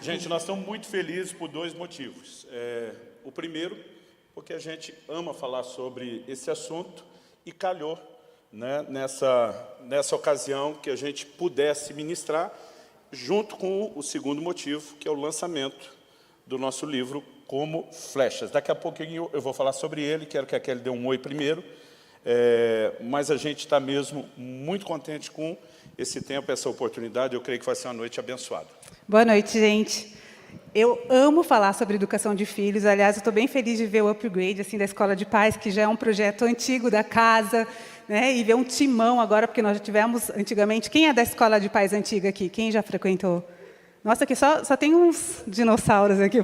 Gente, nós estamos muito felizes por dois motivos. O primeiro, porque a gente ama falar sobre esse assunto e calhou, né, nessa ocasião que a gente pudesse ministrar, junto com o segundo motivo, que é o lançamento do nosso livro Como Flechas. Daqui a pouquinho eu vou falar sobre ele, quero que a Kelly dê um oi primeiro, mas a gente está mesmo muito contente com esse tempo, essa oportunidade. Eu creio que vai ser uma noite abençoada. Boa noite, gente. Eu amo falar sobre educação de filhos. Aliás, eu estou bem feliz de ver o upgrade assim, da Escola de Pais, que já é um projeto antigo da casa, né? E ver um timão agora, porque nós já tivemos antigamente... Quem é da Escola de Pais antiga aqui? Quem já frequentou? Nossa, aqui só tem uns dinossauros aqui.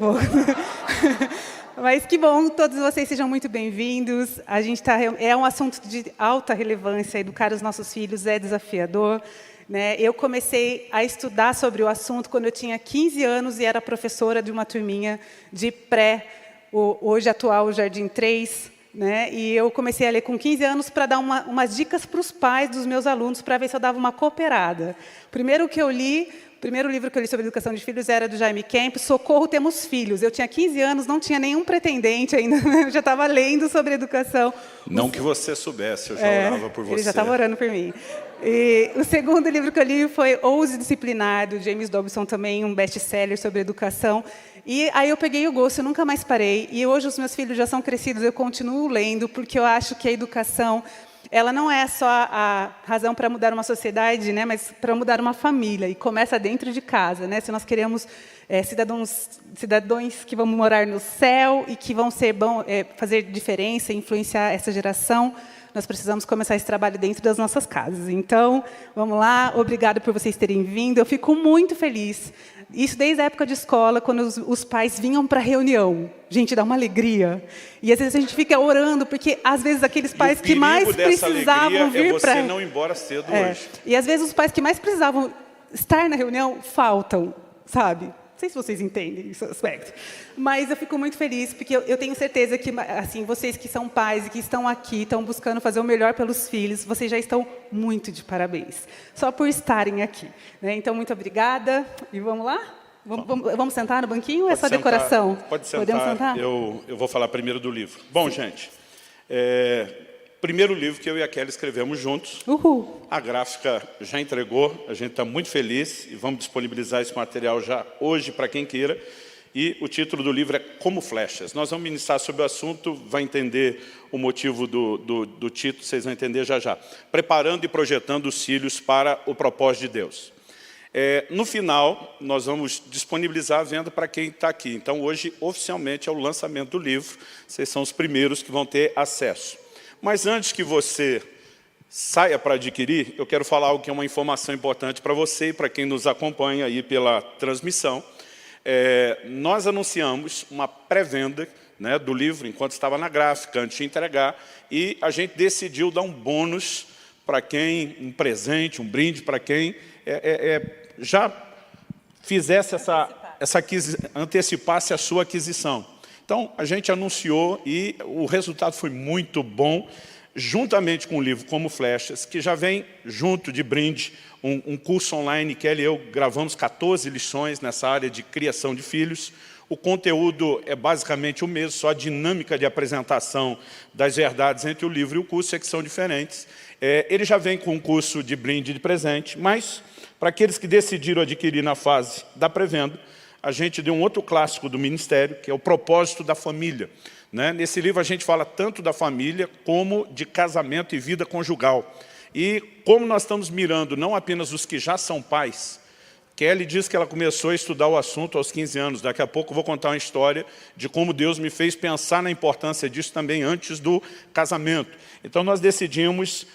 Mas que bom, todos vocês sejam muito bem-vindos. A gente é um assunto de alta relevância. Educar os nossos filhos é desafiador. Né? Eu comecei a estudar sobre o assunto quando eu tinha 15 anos e era professora de uma turminha de pré, hoje atual Jardim 3. Né? E eu comecei a ler com 15 anos para dar umas dicas para os pais dos meus alunos, para ver se eu dava uma cooperada. O primeiro livro que eu li sobre educação de filhos era do Jaime Kemp, Socorro, Temos Filhos. Eu tinha 15 anos, não tinha nenhum pretendente ainda, né? Eu já estava lendo sobre educação. Não que você soubesse, eu já orava por você. Ele já estava orando por mim. E o segundo livro que eu li foi Ouse Disciplinar, do James Dobson, também um best-seller sobre educação. E aí eu peguei o gosto, eu nunca mais parei. E hoje os meus filhos já são crescidos, eu continuo lendo, porque eu acho que a educação... ela não é só a razão para mudar uma sociedade, né, mas para mudar uma família, e começa dentro de casa. Né? Se nós queremos cidadãos que vão morar no céu e que vão fazer diferença, influenciar essa geração, nós precisamos começar esse trabalho dentro das nossas casas. Então, vamos lá, obrigado por vocês terem vindo, eu fico muito feliz. Isso desde a época de escola, quando os pais vinham para a reunião. Gente, dá uma alegria. E às vezes a gente fica orando, porque às vezes aqueles pais que mais precisavam vir para... você não ir embora cedo hoje. E às vezes os pais que mais precisavam estar na reunião faltam, sabe? Não sei se vocês entendem esse aspecto. Mas eu fico muito feliz, porque eu tenho certeza que assim, vocês que são pais e que estão aqui, estão buscando fazer o melhor pelos filhos, vocês já estão muito de parabéns, só por estarem aqui. Né? Então, muito obrigada. E vamos lá? Vamos sentar no banquinho ou é só decoração? Pode sentar. Podemos sentar? Eu vou falar primeiro do livro. Bom, gente, primeiro livro que eu e a Kelly escrevemos juntos. Uhul. A gráfica já entregou, a gente está muito feliz e vamos disponibilizar esse material já hoje para quem queira. E o título do livro é Como Flechas. Nós vamos ministrar sobre o assunto, vai entender o motivo do título, vocês vão entender já já. Preparando e projetando os filhos para o propósito de Deus. No final, nós vamos disponibilizar a venda para quem está aqui. Então, hoje, oficialmente, é o lançamento do livro. Vocês são os primeiros que vão ter acesso. Mas antes que você saia para adquirir, eu quero falar algo que é uma informação importante para você e para quem nos acompanha aí pela transmissão. Nós anunciamos uma pré-venda, né, do livro, enquanto estava na gráfica, antes de entregar, e a gente decidiu dar um bônus para quem, um presente, um brinde para quem já fizesse antecipasse a sua aquisição. Então, a gente anunciou e o resultado foi muito bom, juntamente com o livro Como Flechas, que já vem junto de brinde, um curso online que Kelly e eu gravamos 14 lições nessa área de criação de filhos. O conteúdo é basicamente o mesmo, só a dinâmica de apresentação das verdades entre o livro e o curso é que são diferentes. Ele já vem com um curso de brinde de presente, mas para aqueles que decidiram adquirir na fase da pré-venda, a gente deu um outro clássico do Ministério, que é o propósito da família. Né? Nesse livro a gente fala tanto da família como de casamento e vida conjugal. E como nós estamos mirando não apenas os que já são pais, Kelly diz que ela começou a estudar o assunto aos 15 anos. Daqui a pouco eu vou contar uma história de como Deus me fez pensar na importância disso também antes do casamento. Então nós decidimos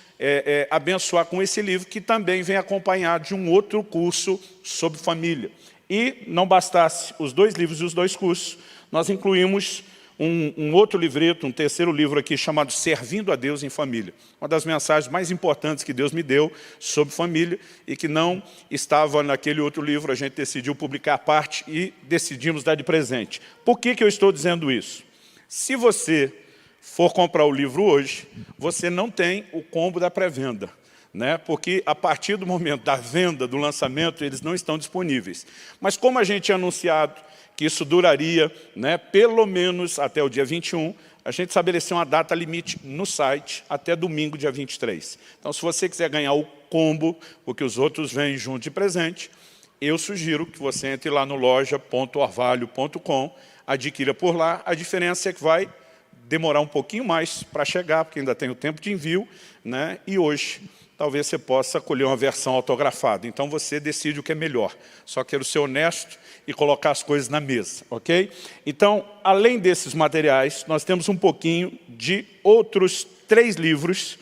abençoar com esse livro, que também vem acompanhado de um outro curso sobre família. E não bastasse os dois livros e os dois cursos, nós incluímos um outro livreto, um terceiro livro aqui, chamado Servindo a Deus em Família. Uma das mensagens mais importantes que Deus me deu sobre família e que não estava naquele outro livro, a gente decidiu publicar a parte e decidimos dar de presente. Por que eu estou dizendo isso? Se você for comprar o livro hoje, você não tem o combo da pré-venda. né? Porque a partir do momento da venda, do lançamento, eles não estão disponíveis. Mas como a gente tinha anunciado que isso duraria, né, pelo menos até o dia 21, a gente estabeleceu uma data limite no site até domingo, dia 23. Então, se você quiser ganhar o combo, porque os outros vêm junto de presente, eu sugiro que você entre lá no loja.orvalho.com, adquira por lá. A diferença é que vai demorar um pouquinho mais para chegar, porque ainda tem o tempo de envio, né? E hoje talvez você possa colher uma versão autografada. Então você decide o que é melhor. Só quero ser honesto e colocar as coisas na mesa, ok? Então, além desses materiais, nós temos um pouquinho de outros 3 livros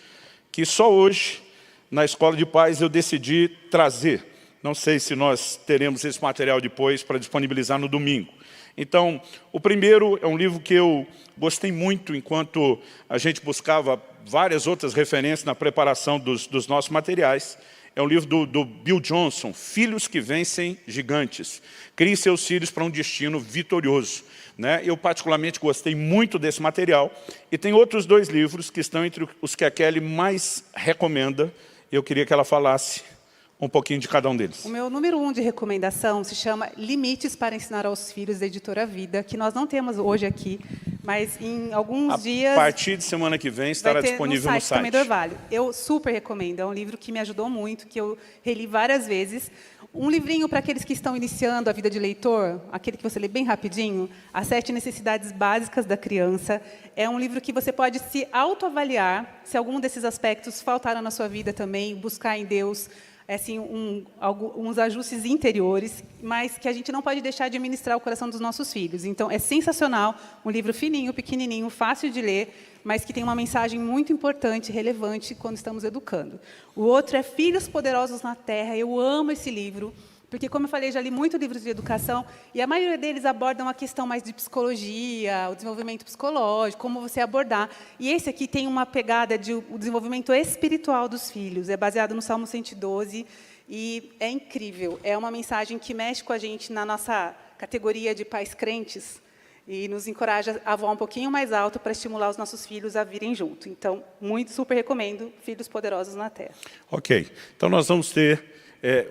que só hoje, na Escola de Paz, eu decidi trazer. Não sei se nós teremos esse material depois para disponibilizar no domingo. Então, o primeiro é um livro que eu gostei muito enquanto a gente buscava várias outras referências na preparação dos nossos materiais. É um livro do Bill Johnson, Filhos que Vencem Gigantes. Crie seus filhos para um destino vitorioso. Né? Eu particularmente gostei muito desse material. E tem outros 2 livros que estão entre os que a Kelly mais recomenda. Eu queria que ela falasse um pouquinho de cada um deles. O meu número 1 de recomendação se chama Limites para Ensinar aos Filhos, da Editora Vida, que nós não temos hoje aqui, mas em alguns dias... A partir de semana que vem estará disponível no site. Também do Orvalho. Eu super recomendo, é um livro que me ajudou muito, que eu reli várias vezes. Um livrinho para aqueles que estão iniciando a vida de leitor, aquele que você lê bem rapidinho, As 7 Necessidades Básicas da Criança. É um livro que você pode se autoavaliar, se algum desses aspectos faltaram na sua vida também, buscar em Deus assim, uns ajustes interiores, mas que a gente não pode deixar de ministrar o coração dos nossos filhos. Então, é sensacional, um livro fininho, pequenininho, fácil de ler, mas que tem uma mensagem muito importante, relevante, quando estamos educando. O outro é Filhos Poderosos na Terra. Eu amo esse livro, porque, como eu falei, já li muitos livros de educação, e a maioria deles abordam a questão mais de psicologia, o desenvolvimento psicológico, como você abordar. E esse aqui tem uma pegada de o desenvolvimento espiritual dos filhos, é baseado no Salmo 112, e é incrível. É uma mensagem que mexe com a gente na nossa categoria de pais crentes, e nos encoraja a voar um pouquinho mais alto para estimular os nossos filhos a virem junto. Então, super recomendo Filhos Poderosos na Terra. Ok. Então, nós vamos ter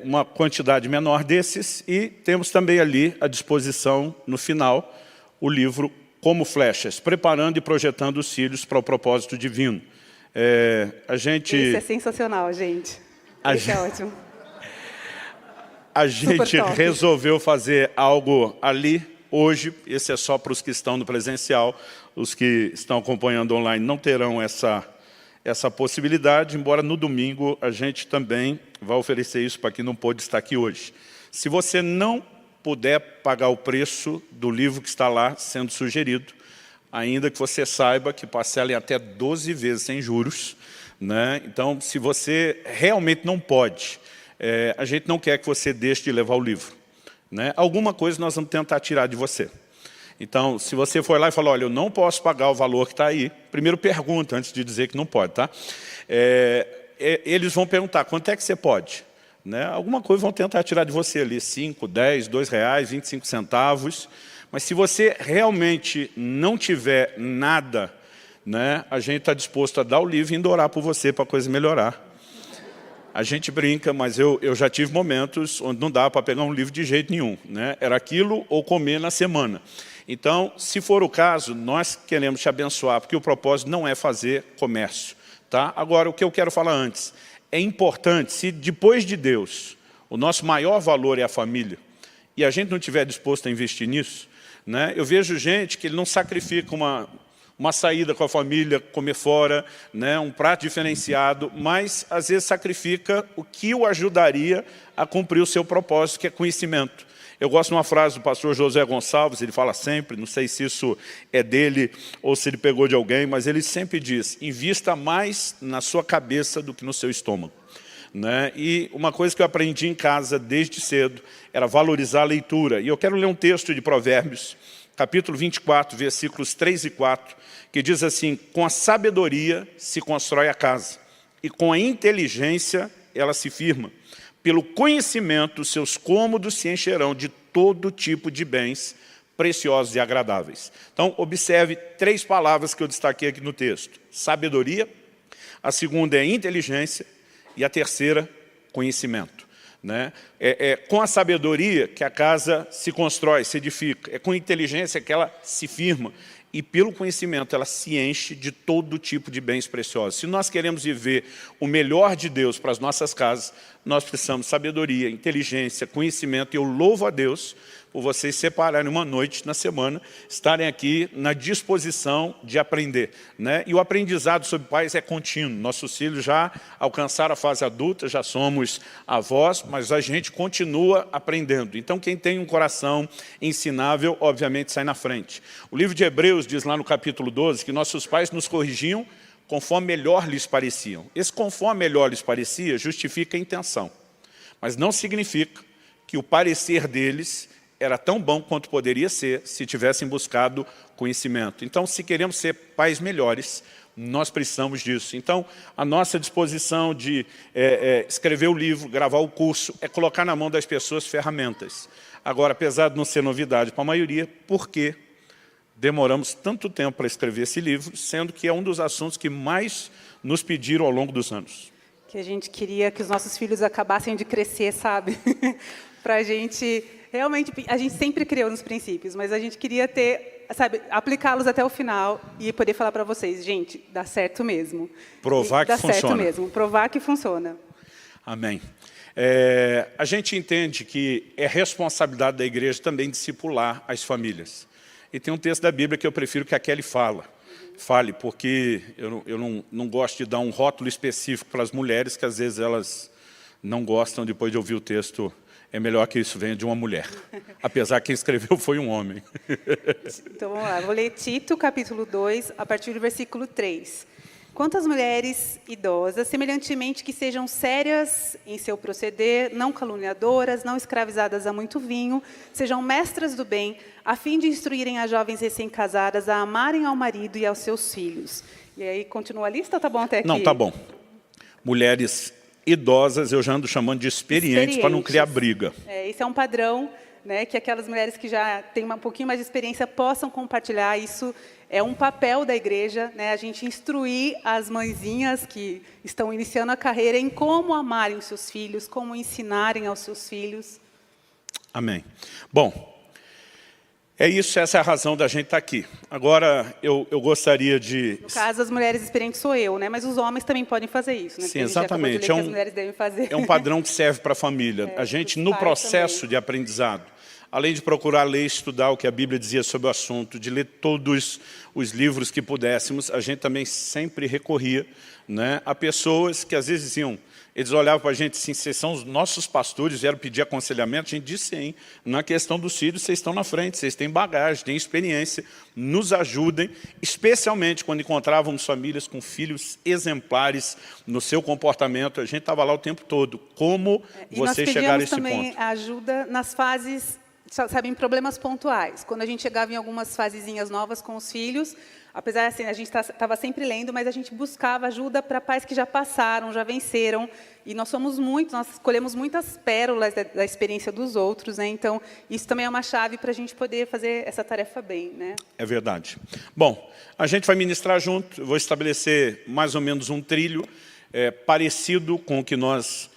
uma quantidade menor desses e temos também ali à disposição, no final, o livro Como Flechas, Preparando e Projetando os Filhos para o Propósito Divino. Esse é sensacional, gente. Esse é ótimo. A gente resolveu fazer algo ali. Hoje, esse é só para os que estão no presencial. Os que estão acompanhando online não terão essa possibilidade, embora no domingo a gente também vai oferecer isso para quem não pôde estar aqui hoje. Se você não puder pagar o preço do livro que está lá sendo sugerido, ainda que você saiba que parcela em até 12 vezes sem juros, né? Então, se você realmente não pode, a gente não quer que você deixe de levar o livro. Né? Alguma coisa nós vamos tentar tirar de você. Então, se você for lá e falar, olha, eu não posso pagar o valor que está aí, primeiro pergunta, antes de dizer que não pode, tá? Eles vão perguntar, quanto é que você pode? Né? Alguma coisa vão tentar tirar de você ali, 5, 10, R$2, 25 centavos. Mas se você realmente não tiver nada, né, a gente está disposto a dar o livro e indo orar por você para a coisa melhorar. A gente brinca, mas eu já tive momentos onde não dava para pegar um livro de jeito nenhum. Né? Era aquilo ou comer na semana. Então, se for o caso, nós queremos te abençoar, porque o propósito não é fazer comércio. Tá? Agora, o que eu quero falar antes, é importante, se depois de Deus, o nosso maior valor é a família, e a gente não estiver disposto a investir nisso, né? Eu vejo gente que ele não sacrifica uma saída com a família, comer fora, né, um prato diferenciado, mas às vezes sacrifica o que o ajudaria a cumprir o seu propósito, que é conhecimento. Eu gosto de uma frase do pastor José Gonçalves, ele fala sempre, não sei se isso é dele ou se ele pegou de alguém, mas ele sempre diz, invista mais na sua cabeça do que no seu estômago. Né? E uma coisa que eu aprendi em casa desde cedo era valorizar a leitura. E eu quero ler um texto de Provérbios, capítulo 24, versículos 3 e 4, que diz assim, com a sabedoria se constrói a casa, e com a inteligência ela se firma. Pelo conhecimento, seus cômodos se encherão de todo tipo de bens preciosos e agradáveis. Então, observe 3 palavras que eu destaquei aqui no texto. Sabedoria, a segunda é inteligência, E a terceira, conhecimento. Né? É com a sabedoria que a casa se constrói, se edifica. É com a inteligência que ela se firma. E pelo conhecimento ela se enche de todo tipo de bens preciosos. Se nós queremos viver o melhor de Deus para as nossas casas, nós precisamos de sabedoria, inteligência, conhecimento. E eu louvo a Deus por vocês separarem uma noite na semana, estarem aqui na disposição de aprender. Né? E o aprendizado sobre pais é contínuo. Nossos filhos já alcançaram a fase adulta, já somos avós, mas a gente continua aprendendo. Então, quem tem um coração ensinável, obviamente, sai na frente. O livro de Hebreus diz lá no capítulo 12 que nossos pais nos corrigiam conforme melhor lhes pareciam. Esse conforme melhor lhes parecia justifica a intenção, mas não significa que o parecer deles era tão bom quanto poderia ser se tivessem buscado conhecimento. Então, se queremos ser pais melhores, nós precisamos disso. Então, a nossa disposição de escrever o livro, gravar o curso, é colocar na mão das pessoas ferramentas. Agora, apesar de não ser novidade para a maioria, por que demoramos tanto tempo para escrever esse livro, sendo que é um dos assuntos que mais nos pediram ao longo dos anos? Que a gente queria que os nossos filhos acabassem de crescer, sabe? Para a gente... Realmente, a gente sempre criou nos princípios, mas a gente queria ter, sabe, aplicá-los até o final e poder falar para vocês, gente, dá certo mesmo. Provar que funciona. Dá certo mesmo, provar que funciona. Amém. A gente entende que é responsabilidade da igreja também discipular as famílias. E tem um texto da Bíblia que eu prefiro que a Kelly fale, porque eu não gosto de dar um rótulo específico para as mulheres, que às vezes elas não gostam depois de ouvir o texto. É melhor que isso venha de uma mulher, apesar que quem escreveu foi um homem. Então, vamos lá. Vou ler Tito, capítulo 2, a partir do versículo 3. Quanto às mulheres idosas, semelhantemente que sejam sérias em seu proceder, não caluniadoras, não escravizadas a muito vinho, sejam mestras do bem, a fim de instruírem as jovens recém-casadas a amarem ao marido e aos seus filhos. E aí, continua a lista ou tá bom até aqui? Não, tá bom. Mulheres idosas, eu já ando chamando de experientes para não criar briga. Esse é um padrão, né, que aquelas mulheres que já têm um pouquinho mais de experiência possam compartilhar. Isso é um papel da igreja, né, a gente instruir as mãezinhas que estão iniciando a carreira em como amarem os seus filhos, como ensinarem aos seus filhos. Amém. Bom, é isso, essa é a razão da gente estar aqui. Agora, eu gostaria de... No caso, as mulheres experientes sou eu, né? Mas os homens também podem fazer isso, né? Sim, exatamente. As mulheres devem fazer. É um padrão que serve para a família. A gente, no processo também de aprendizado, além de procurar ler e estudar o que a Bíblia dizia sobre o assunto, de ler todos os livros que pudéssemos, a gente também sempre recorria, né, a pessoas que às vezes diziam... Eles olhavam para a gente assim, vocês são os nossos pastores, vieram pedir aconselhamento. A gente disse sim, na questão dos filhos, vocês estão na frente, vocês têm bagagem, têm experiência, nos ajudem, especialmente quando encontrávamos famílias com filhos exemplares no seu comportamento. A gente estava lá o tempo todo. Como vocês chegaram a esse ponto? E nós pedíamos também ajuda nas fases, sabe, em problemas pontuais. Quando a gente chegava em algumas fasezinhas novas com os filhos, apesar assim, a gente estava sempre lendo, mas a gente buscava ajuda para pais que já passaram, já venceram. E nós escolhemos muitas pérolas da experiência dos outros, né? Então, isso também é uma chave para a gente poder fazer essa tarefa bem, né? É verdade. Bom, a gente vai ministrar junto, eu vou estabelecer mais ou menos um trilho parecido com o que nós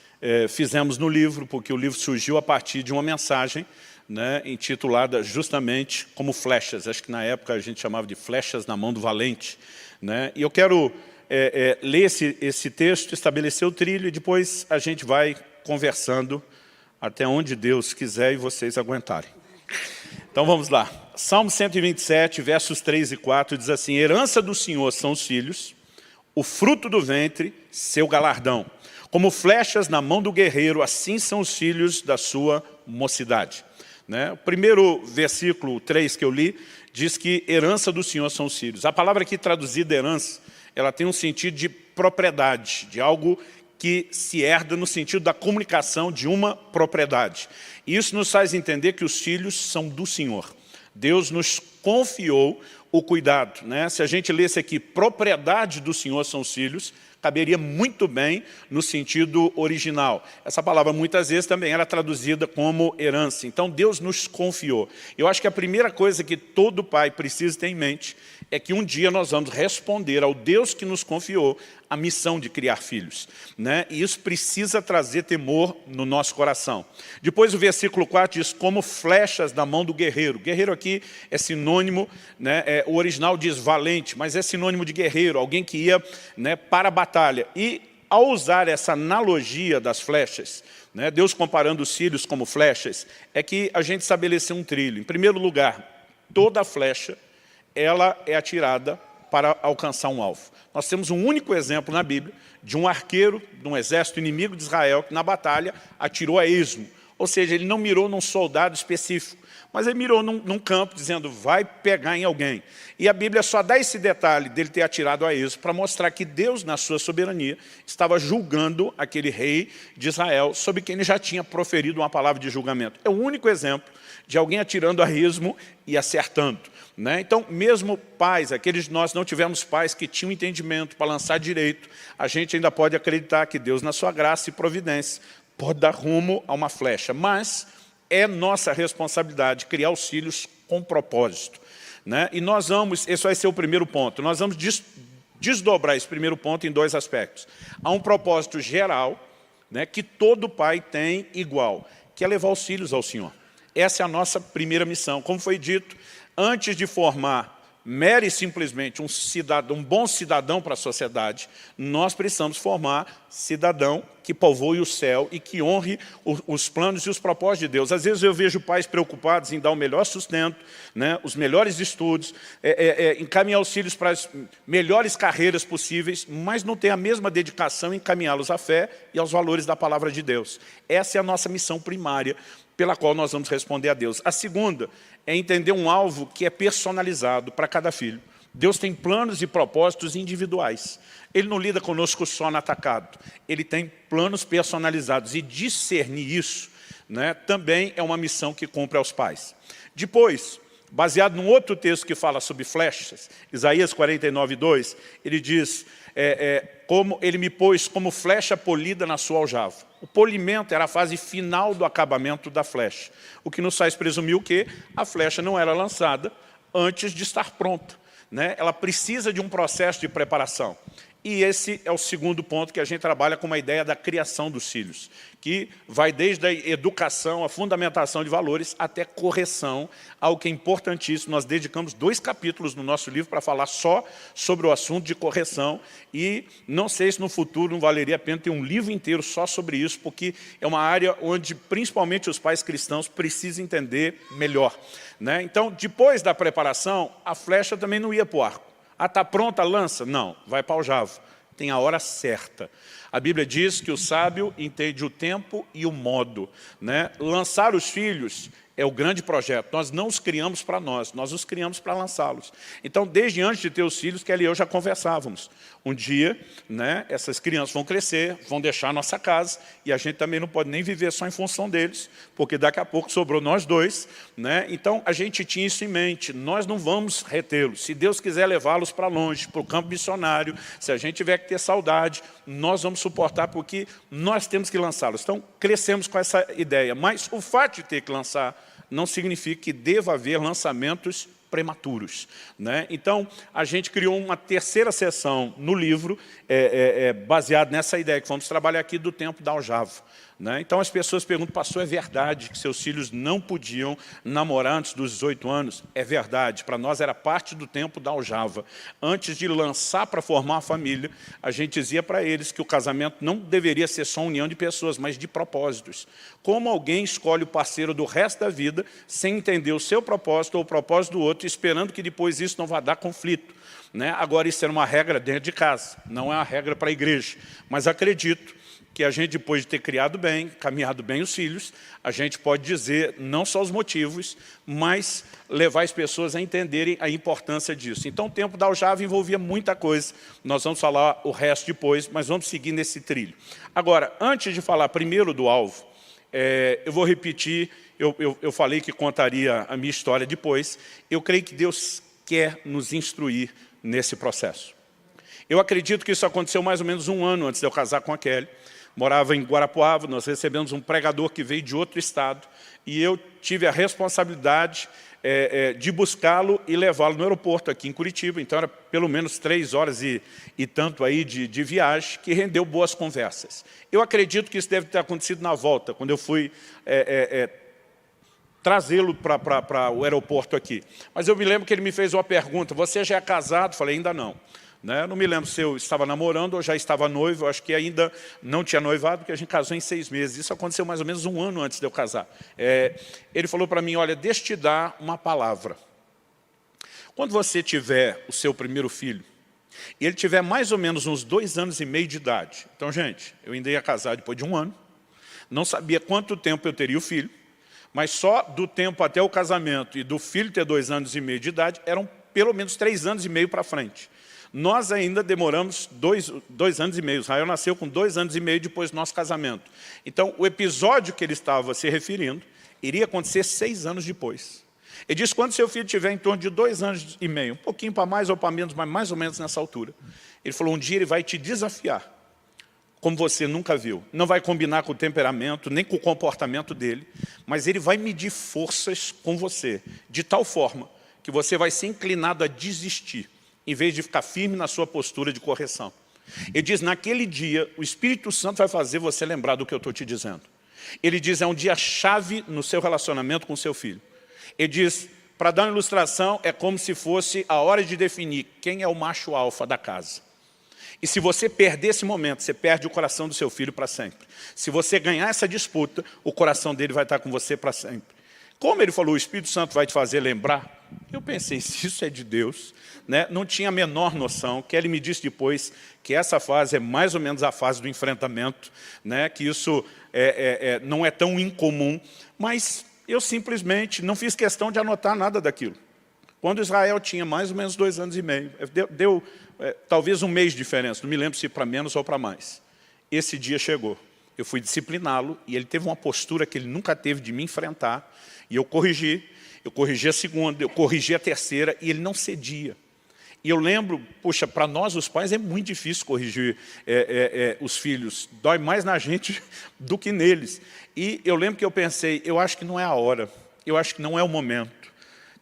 fizemos no livro, porque o livro surgiu a partir de uma mensagem, né, intitulada justamente como flechas. Acho que na época a gente chamava de flechas na mão do valente. Né? E eu quero ler esse texto, estabelecer o trilho e depois a gente vai conversando até onde Deus quiser e vocês aguentarem. Então vamos lá. Salmo 127, versos 3 e 4 diz assim: herança do Senhor são os filhos, o fruto do ventre, seu galardão. Como flechas na mão do guerreiro, assim são os filhos da sua mocidade. Né? O primeiro versículo 3 que eu li, diz que herança do Senhor são os filhos. A palavra aqui traduzida herança, ela tem um sentido de propriedade, de algo que se herda no sentido da comunicação de uma propriedade. E isso nos faz entender que os filhos são do Senhor. Deus nos confiou o cuidado. Né? Se a gente lesse aqui, propriedade do Senhor são os filhos, caberia muito bem no sentido original. Essa palavra muitas vezes também era traduzida como herança. Então Deus nos confiou. Eu acho que a primeira coisa que todo pai precisa ter em mente é que um dia nós vamos responder ao Deus que nos confiou a missão de criar filhos, né? E isso precisa trazer temor no nosso coração. Depois o versículo 4 diz, como flechas da mão do guerreiro. Guerreiro aqui é sinônimo, né? O original diz valente, mas é sinônimo de guerreiro, alguém que ia, né, para a batalha. E ao usar essa analogia das flechas, né, Deus comparando os filhos como flechas, é que a gente estabeleceu um trilho. Em primeiro lugar, toda flecha ela é atirada para alcançar um alvo. Nós temos um único exemplo na Bíblia de um arqueiro de um exército inimigo de Israel que na batalha atirou a esmo. Ou seja, ele não mirou num soldado específico, mas ele mirou num campo dizendo, vai pegar em alguém. E a Bíblia só dá esse detalhe dele ter atirado a esmo para mostrar que Deus, na sua soberania, estava julgando aquele rei de Israel sobre quem ele já tinha proferido uma palavra de julgamento. É o único exemplo de alguém atirando a esmo e acertando, né? Então, mesmo pais, aqueles de nós não tivemos pais que tinham entendimento para lançar direito, a gente ainda pode acreditar que Deus, na sua graça e providência, pode dar rumo a uma flecha. Mas é nossa responsabilidade criar os filhos com propósito, né? E nós vamos, esse vai ser o primeiro ponto, nós vamos desdobrar esse primeiro ponto em dois aspectos. Há um propósito geral, né, que todo pai tem igual, que é levar os filhos ao Senhor. Essa é a nossa primeira missão. Como foi dito, antes de formar mera e simplesmente um bom cidadão para a sociedade, nós precisamos formar cidadão que povoe o céu e que honre os planos e os propósitos de Deus. Às vezes eu vejo pais preocupados em dar o melhor sustento, né, os melhores estudos, encaminhar os filhos para as melhores carreiras possíveis, mas não tem a mesma dedicação em encaminhá-los à fé e aos valores da palavra de Deus. Essa é a nossa missão primária, pela qual nós vamos responder a Deus. A segunda é entender um alvo que é personalizado para cada filho. Deus tem planos e propósitos individuais. Ele não lida conosco só no atacado. Ele tem planos personalizados. E discernir isso, né, também é uma missão que cumpre aos pais. Depois, baseado num outro texto que fala sobre flechas, Isaías 49:2, ele diz, como ele me pôs como flecha polida na sua aljava. O polimento era a fase final do acabamento da flecha, o que nos faz presumir que a flecha não era lançada antes de estar pronta, né? Ela precisa de um processo de preparação. E esse é o segundo ponto que a gente trabalha com uma ideia da criação dos filhos, que vai desde a educação, a fundamentação de valores, até correção, algo que é importantíssimo. Nós dedicamos 2 capítulos no nosso livro para falar só sobre o assunto de correção, e não sei se no futuro não valeria a pena ter um livro inteiro só sobre isso, porque é uma área onde principalmente os pais cristãos precisam entender melhor, né? Então, depois da preparação, a flecha também não ia para o arco. Ah, está pronta a lança? Não, vai para o aljava. Tem a hora certa. A Bíblia diz que o sábio entende o tempo e o modo, né? Lançar os filhos é o grande projeto. Nós não os criamos para nós os criamos para lançá-los. Então, desde antes de ter os filhos, Kelly e eu já conversávamos. Um dia, né, essas crianças vão crescer, vão deixar a nossa casa, e a gente também não pode nem viver só em função deles, porque daqui a pouco sobrou nós dois, né? Então, a gente tinha isso em mente. Nós não vamos retê-los. Se Deus quiser levá-los para longe, para o campo missionário, se a gente tiver que ter saudade, nós vamos suportar, porque nós temos que lançá-los. Então, crescemos com essa ideia. Mas o fato de ter que lançar não significa que deva haver lançamentos prematuros, né? Então, a gente criou uma terceira seção no livro, baseado nessa ideia que vamos trabalhar aqui do tempo da aljava, né? Então, as pessoas perguntam, pastor, é verdade que seus filhos não podiam namorar antes dos 18 anos? É verdade, para nós era parte do tempo da aljava. Antes de lançar para formar uma família, a gente dizia para eles que o casamento não deveria ser só uma união de pessoas, mas de propósitos. Como alguém escolhe o parceiro do resto da vida, sem entender o seu propósito ou o propósito do outro, esperando que depois isso não vá dar conflito, né? Agora, isso era uma regra dentro de casa, não é uma regra para a igreja. Mas acredito que a gente, depois de ter criado bem, caminhado bem os filhos, a gente pode dizer não só os motivos, mas levar as pessoas a entenderem a importância disso. Então, o tempo da aljava envolvia muita coisa. Nós vamos falar o resto depois, mas vamos seguir nesse trilho. Agora, antes de falar primeiro do alvo, eu vou repetir, eu falei que contaria a minha história depois. Eu creio que Deus quer nos instruir nesse processo. Eu acredito que isso aconteceu mais ou menos 1 ano antes de eu casar com a Kelly. Morava em Guarapuava, nós recebemos um pregador que veio de outro estado, e eu tive a responsabilidade de buscá-lo e levá-lo no aeroporto aqui em Curitiba. Então era pelo menos 3 horas e tanto aí de viagem, que rendeu boas conversas. Eu acredito que isso deve ter acontecido na volta, quando eu fui trazê-lo para o aeroporto aqui. Mas eu me lembro que ele me fez uma pergunta: você já é casado? Falei, ainda não. Né? Não me lembro se eu estava namorando ou já estava noivo. Eu acho que ainda não tinha noivado, porque a gente casou em 6 meses. Isso aconteceu mais ou menos 1 ano antes de eu casar. Ele falou para mim, olha, deixa eu te dar uma palavra. Quando você tiver o seu primeiro filho, e ele tiver mais ou menos uns 2 anos e meio de idade. Então, gente, eu ainda ia casar depois de 1 ano. Não sabia quanto tempo eu teria o filho, mas só do tempo até o casamento e do filho ter 2 anos e meio de idade, eram pelo menos 3 anos e meio para frente. Nós ainda demoramos 2 anos e meio. Israel nasceu com 2 anos e meio depois do nosso casamento. Então, o episódio que ele estava se referindo iria acontecer 6 anos depois. Ele disse, quando seu filho tiver em torno de 2 anos e meio, um pouquinho para mais ou para menos, mas mais ou menos nessa altura, ele falou, um dia ele vai te desafiar, como você nunca viu. Não vai combinar com o temperamento, nem com o comportamento dele, mas ele vai medir forças com você, de tal forma que você vai ser inclinado a desistir, em vez de ficar firme na sua postura de correção. Ele diz, naquele dia, o Espírito Santo vai fazer você lembrar do que eu estou te dizendo. Ele diz, é um dia chave no seu relacionamento com o seu filho. Ele diz, para dar uma ilustração, é como se fosse a hora de definir quem é o macho alfa da casa. E se você perder esse momento, você perde o coração do seu filho para sempre. Se você ganhar essa disputa, o coração dele vai estar com você para sempre. Como ele falou, o Espírito Santo vai te fazer lembrar, eu pensei, se isso é de Deus, né? Não tinha a menor noção, que ele me disse depois que essa fase é mais ou menos a fase do enfrentamento, né? Que isso não é tão incomum, mas eu simplesmente não fiz questão de anotar nada daquilo. Quando Israel tinha mais ou menos 2 anos e meio, deu talvez 1 mês de diferença, não me lembro se para menos ou para mais. Esse dia chegou, eu fui discipliná-lo e ele teve uma postura que ele nunca teve de me enfrentar, e eu corrigi a segunda, eu corrigi a terceira, e ele não cedia. E eu lembro, poxa, para nós os pais é muito difícil corrigir os filhos, dói mais na gente do que neles. E eu lembro que eu pensei, eu acho que não é a hora, eu acho que não é o momento.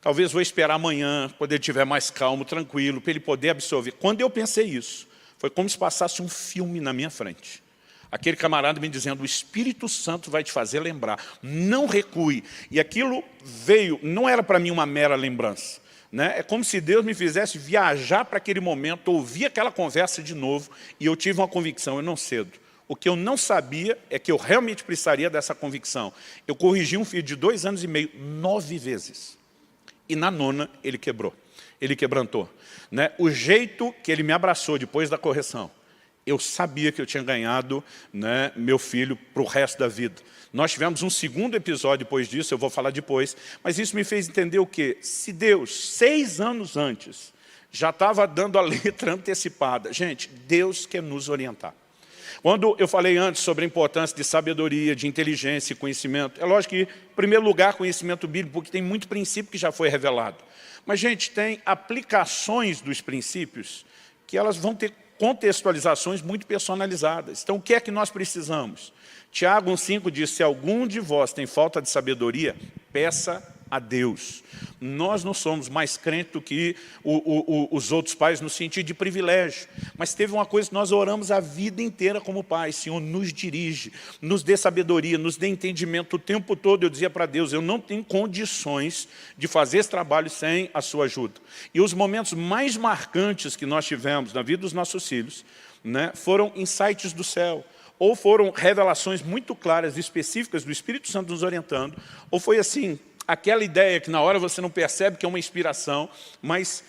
Talvez vou esperar amanhã, quando ele estiver mais calmo, tranquilo, para ele poder absorver. Quando eu pensei isso, foi como se passasse um filme na minha frente. Aquele camarada me dizendo, o Espírito Santo vai te fazer lembrar, não recue. E aquilo veio, não era para mim uma mera lembrança. Né? É como se Deus me fizesse viajar para aquele momento, ouvir aquela conversa de novo, e eu tive uma convicção, eu não cedo. O que eu não sabia é que eu realmente precisaria dessa convicção. Eu corrigi um filho de 2 anos e meio 9 vezes. E na 9ª ele quebrou, ele quebrantou. Né? O jeito que ele me abraçou depois da correção, eu sabia que eu tinha ganhado, né, meu filho para o resto da vida. Nós tivemos um segundo episódio depois disso, eu vou falar depois, mas isso me fez entender o quê? Se Deus, 6 anos antes, já estava dando a letra antecipada, gente, Deus quer nos orientar. Quando eu falei antes sobre a importância de sabedoria, de inteligência e conhecimento, é lógico que, em primeiro lugar, conhecimento bíblico, porque tem muito princípio que já foi revelado. Mas, gente, tem aplicações dos princípios que elas vão ter contextualizações muito personalizadas. Então, o que é que nós precisamos? Tiago 1,5 diz, se algum de vós tem falta de sabedoria, peça a Deus. Nós não somos mais crentes do que os outros pais no sentido de privilégio. Mas teve uma coisa que nós oramos a vida inteira como pais. Senhor, nos dirige, nos dê sabedoria, nos dê entendimento. O tempo todo eu dizia para Deus, eu não tenho condições de fazer esse trabalho sem a sua ajuda. E os momentos mais marcantes que nós tivemos na vida dos nossos filhos, né, foram insights do céu. Ou foram revelações muito claras e específicas do Espírito Santo nos orientando, ou foi assim, aquela ideia que na hora você não percebe que é uma inspiração, mas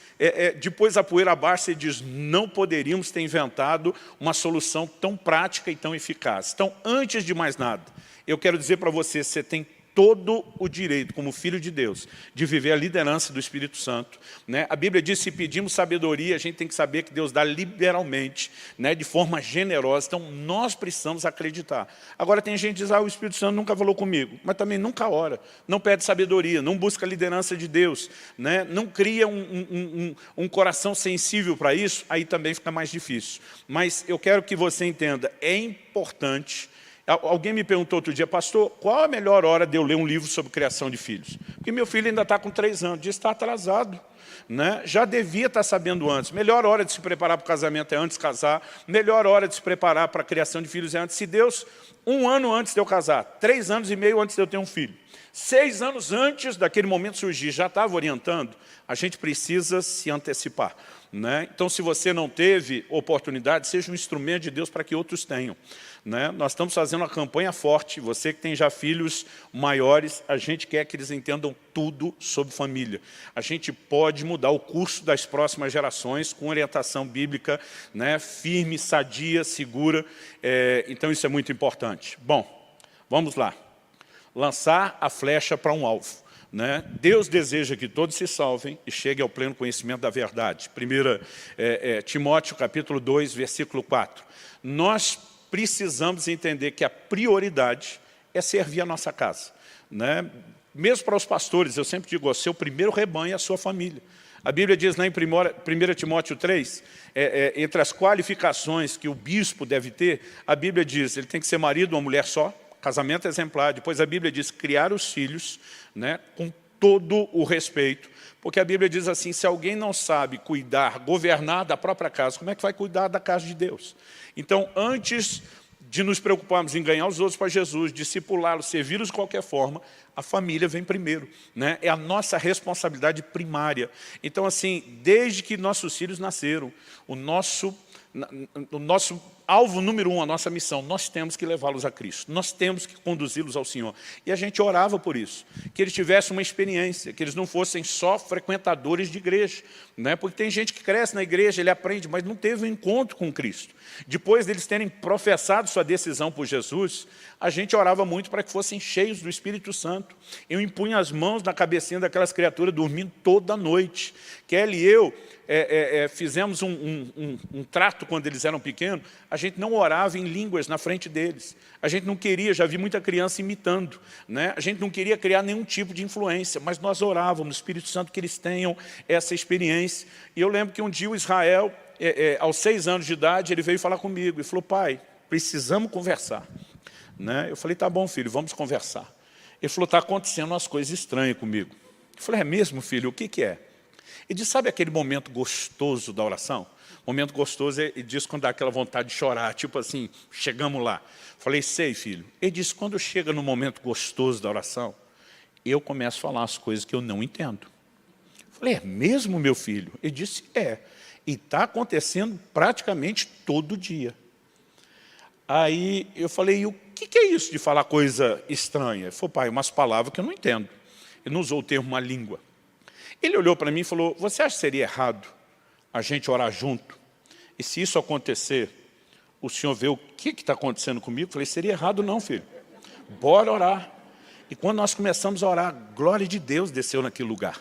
depois a poeira abaixa e diz, não poderíamos ter inventado uma solução tão prática e tão eficaz. Então, antes de mais nada, eu quero dizer para você, você tem todo o direito, como filho de Deus, de viver a liderança do Espírito Santo. Né? A Bíblia diz, se pedimos sabedoria, a gente tem que saber que Deus dá liberalmente, né? De forma generosa. Então, nós precisamos acreditar. Agora, tem gente que diz, o Espírito Santo nunca falou comigo, mas também nunca ora, não pede sabedoria, não busca a liderança de Deus, né? Não cria um coração sensível para isso, aí também fica mais difícil. Mas eu quero que você entenda, é importante Alguém me perguntou outro dia, pastor, qual a melhor hora de eu ler um livro sobre criação de filhos? Porque meu filho ainda está com 3 anos, diz está atrasado. Né? Já devia estar sabendo antes. Melhor hora de se preparar para o casamento é antes de casar. Melhor hora de se preparar para a criação de filhos é antes. Se Deus, 1 ano antes de eu casar, 3 anos e meio antes de eu ter um filho, 6 anos antes daquele momento surgir, já estava orientando, a gente precisa se antecipar. Né? Então, se você não teve oportunidade, seja um instrumento de Deus para que outros tenham. Né? Nós estamos fazendo uma campanha forte, você que tem já filhos maiores, a gente quer que eles entendam tudo sobre família. A gente pode mudar o curso das próximas gerações com orientação bíblica, né? Firme, sadia, segura, então isso é muito importante. Bom, vamos lá. Lançar a flecha para um alvo. Né? Deus deseja que todos se salvem e cheguem ao pleno conhecimento da verdade. 1 Timóteo, capítulo 2, versículo 4. Nós precisamos entender que a prioridade é servir a nossa casa. Né? Mesmo para os pastores, eu sempre digo, o seu primeiro rebanho é a sua família. A Bíblia diz lá em 1 Timóteo 3, entre as qualificações que o bispo deve ter, a Bíblia diz, ele tem que ser marido de uma mulher só, casamento exemplar. Depois a Bíblia diz criar os filhos, né, com todo o respeito. Porque a Bíblia diz assim, se alguém não sabe cuidar, governar da própria casa, como é que vai cuidar da casa de Deus? Então, antes de nos preocuparmos em ganhar os outros para Jesus, discipulá-los, servi-los de qualquer forma, a família vem primeiro. Né? É a nossa responsabilidade primária. Então, assim, desde que nossos filhos nasceram, o nosso alvo número 1, a nossa missão, nós temos que levá-los a Cristo, nós temos que conduzi-los ao Senhor. E a gente orava por isso, que eles tivessem uma experiência, que eles não fossem só frequentadores de igreja, né? Porque tem gente que cresce na igreja, ele aprende, mas não teve um encontro com Cristo. Depois deles terem professado sua decisão por Jesus, a gente orava muito para que fossem cheios do Espírito Santo. Eu impunha as mãos na cabecinha daquelas criaturas dormindo toda noite. Kelly e eu fizemos um trato quando eles eram pequenos, a gente não orava em línguas na frente deles. A gente não queria, já vi muita criança imitando, né? A gente não queria criar nenhum tipo de influência, mas nós orávamos no Espírito Santo que eles tenham essa experiência. E eu lembro que um dia o Israel, aos 6 anos de idade, ele veio falar comigo e falou, pai, precisamos conversar. Né? Eu falei, tá bom, filho, vamos conversar. Ele falou, está acontecendo umas coisas estranhas comigo. Eu falei, é mesmo, filho? O que é? Ele disse, sabe aquele momento gostoso da oração? Momento gostoso, ele diz quando dá aquela vontade de chorar, tipo assim, chegamos lá. Falei, sei, filho. Ele disse, quando chega no momento gostoso da oração, eu começo a falar as coisas que eu não entendo. Falei, é mesmo, meu filho? Ele disse, é. E está acontecendo praticamente todo dia. Aí eu falei, e o que é isso de falar coisa estranha? Ele falou, pai, umas palavras que eu não entendo. Ele não usou o termo uma língua. Ele olhou para mim e falou, você acha que seria errado a gente orar junto? E se isso acontecer, o senhor vê o que está acontecendo comigo? Eu falei, seria errado não, filho. Bora orar. E quando nós começamos a orar, a glória de Deus desceu naquele lugar.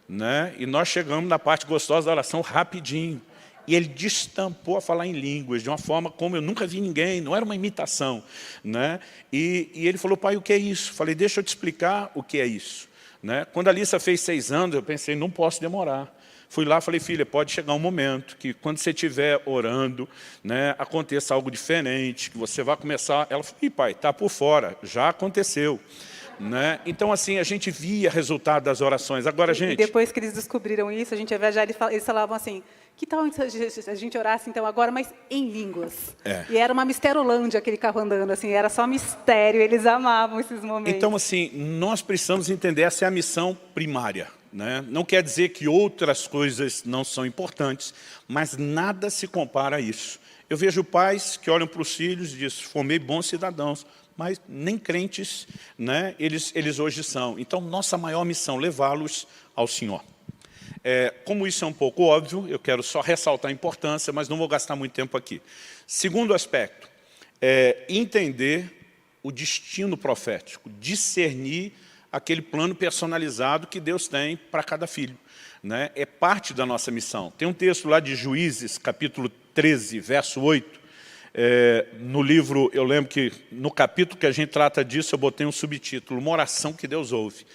Né? E nós chegamos na parte gostosa da oração rapidinho. E ele destampou a falar em línguas, de uma forma como eu nunca vi ninguém, não era uma imitação. Né? E ele falou, pai, o que é isso? Falei, deixa eu te explicar o que é isso. Né? Quando a Alissa fez 6 anos, eu pensei, não posso demorar. Fui lá e falei, filha, pode chegar um momento que quando você estiver orando, né, aconteça algo diferente, que você vai começar... Ela falou, pai, está por fora, já aconteceu. Né? Então, assim, a gente via resultado das orações. Agora, gente... E depois que eles descobriram isso, a gente ia viajar, eles falavam assim, que tal a gente orasse então agora, mas em línguas? E era uma misterolândia aquele carro andando, assim, era só mistério, eles amavam esses momentos. Então, assim, nós precisamos entender, essa é a missão primária. Né? Não quer dizer que outras coisas não são importantes, mas nada se compara a isso. Eu vejo pais que olham para os filhos e dizem, formei bons cidadãos, mas nem crentes, né, eles hoje são. Então, nossa maior missão, levá-los ao Senhor. Como isso é um pouco óbvio, eu quero só ressaltar a importância, mas não vou gastar muito tempo aqui. Segundo aspecto, entender o destino profético, discernir aquele plano personalizado que Deus tem para cada filho. Né? É parte da nossa missão. Tem um texto lá de Juízes, capítulo 13, verso 8, no livro, eu lembro que no capítulo que a gente trata disso, eu botei um subtítulo, uma oração que Deus ouve.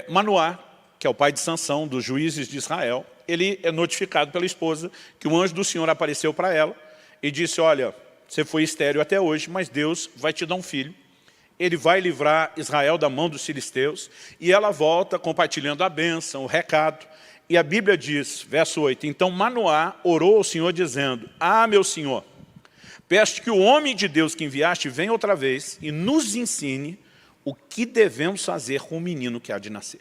Manoá, que é o pai de Sansão, dos juízes de Israel, ele é notificado pela esposa que o anjo do Senhor apareceu para ela e disse, olha, Você foi estéril até hoje, mas Deus vai te dar um filho. Ele vai livrar Israel da mão dos filisteus. E ela volta compartilhando a bênção, o recado. E a Bíblia diz, verso 8, então Manoá orou ao Senhor dizendo, meu Senhor, peço que o homem de Deus que enviaste venha outra vez e nos ensine o que devemos fazer com o menino que há de nascer.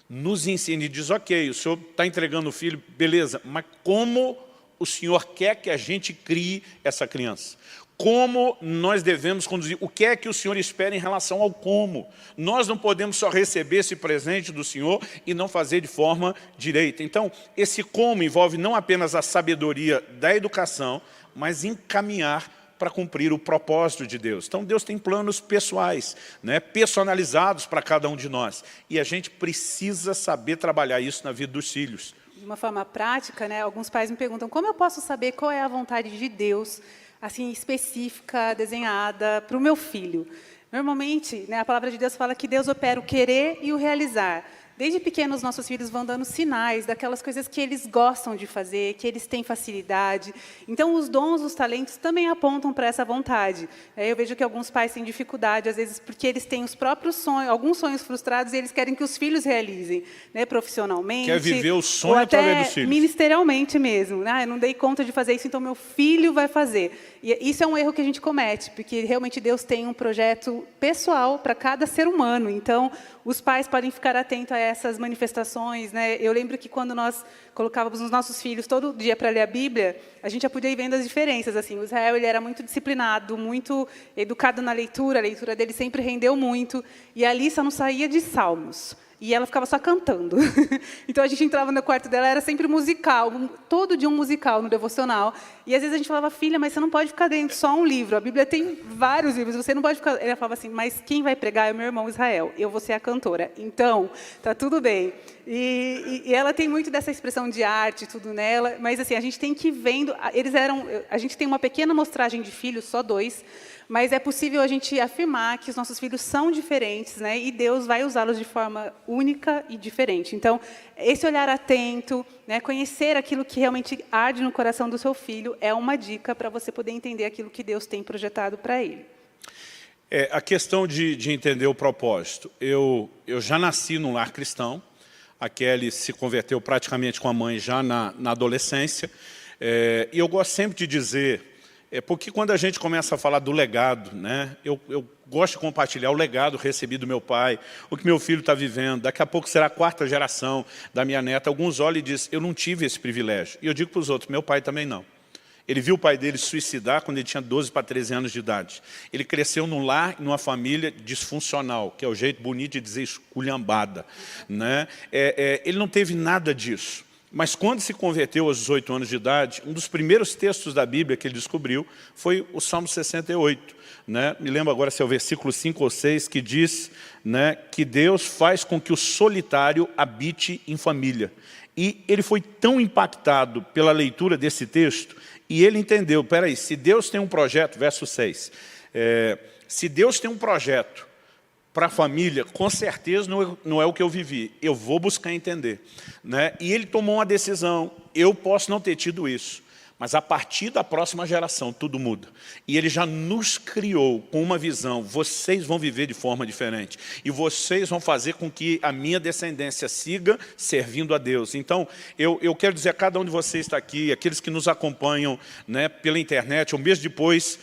Nos ensine, diz, ok, o Senhor está entregando o filho, beleza, mas como o Senhor quer que a gente crie essa criança? Como nós devemos conduzir? O que é que o Senhor espera em relação ao como? Nós não podemos só receber esse presente do Senhor e não fazer de forma direita. Então, esse como envolve não apenas a sabedoria da educação, mas encaminhar para cumprir o propósito de Deus. Então, Deus tem planos pessoais, né, personalizados para cada um de nós. E a gente precisa saber trabalhar isso na vida dos filhos. De uma forma prática, né, alguns pais me perguntam, como eu posso saber qual é a vontade de Deus, assim, específica, desenhada para o meu filho? Normalmente, né, a palavra de Deus fala que Deus opera o querer e o realizar. Desde pequenos, nossos filhos vão dando sinais daquelas coisas que eles gostam de fazer, que eles têm facilidade. Então, os dons, os talentos também apontam para essa vontade. Eu vejo que alguns pais têm dificuldade, às vezes, porque eles têm os próprios sonhos, alguns sonhos frustrados, e eles querem que os filhos realizem, né, profissionalmente. Quer viver o sonho ou até através dos filhos. Ministerialmente mesmo. Eu não dei conta de fazer isso, então meu filho vai fazer. E isso é um erro que a gente comete, porque realmente Deus tem um projeto pessoal para cada ser humano. Então, os pais podem ficar atentos a essas manifestações, né? Eu lembro que quando nós colocávamos os nossos filhos todo dia para ler a Bíblia, a gente já podia ir vendo as diferenças. Assim, o Israel ele era muito disciplinado, muito educado na leitura, a leitura dele sempre rendeu muito, e a Alissa não saía de Salmos. E ela ficava só cantando. Então, a gente entrava no quarto dela, era sempre musical, todo dia um musical no devocional. E, às vezes, a gente falava, filha, mas você não pode ficar dentro só um livro. A Bíblia tem vários livros, você não pode ficar... Ela falava assim, mas quem vai pregar é o meu irmão Israel. Eu vou ser a cantora. Então, tá tudo bem. E ela tem muito dessa expressão de arte, tudo nela. Mas, assim, a gente tem que ir vendo... A gente tem uma pequena amostragem de filhos, só 2, mas é possível a gente afirmar que os nossos filhos são diferentes, né? E Deus vai usá-los de forma única e diferente. Então, esse olhar atento, né? Conhecer aquilo que realmente arde no coração do seu filho é uma dica para você poder entender aquilo que Deus tem projetado para ele. A questão de entender o propósito. Eu já nasci num lar cristão. A Kelly se converteu praticamente com a mãe já na adolescência. E eu gosto sempre de dizer... porque quando a gente começa a falar do legado, né, eu gosto de compartilhar o legado recebido do meu pai, o que meu filho está vivendo, daqui a pouco será a 4ª geração da minha neta. Alguns olham e dizem, eu não tive esse privilégio. E eu digo para os outros, meu pai também não. Ele viu o pai dele se suicidar quando ele tinha 12 para 13 anos de idade. Ele cresceu num lar, numa família disfuncional, que é o jeito bonito de dizer esculhambada, né? Ele não teve nada disso. Mas quando se converteu aos 18 anos de idade, um dos primeiros textos da Bíblia que ele descobriu foi o Salmo 68. Né? Me lembro agora se é o versículo 5 ou 6, que diz, né, que Deus faz com que o solitário habite em família. E ele foi tão impactado pela leitura desse texto, e ele entendeu, peraí, se Deus tem um projeto, verso 6, se Deus tem um projeto para a família, com certeza não é o que eu vivi. Eu vou buscar entender. Né? E ele tomou uma decisão. Eu posso não ter tido isso, mas a partir da próxima geração tudo muda. E ele já nos criou com uma visão. Vocês vão viver de forma diferente. E vocês vão fazer com que a minha descendência siga servindo a Deus. Então, eu quero dizer a cada um de vocês que está aqui, aqueles que nos acompanham, né, pela internet, um mês depois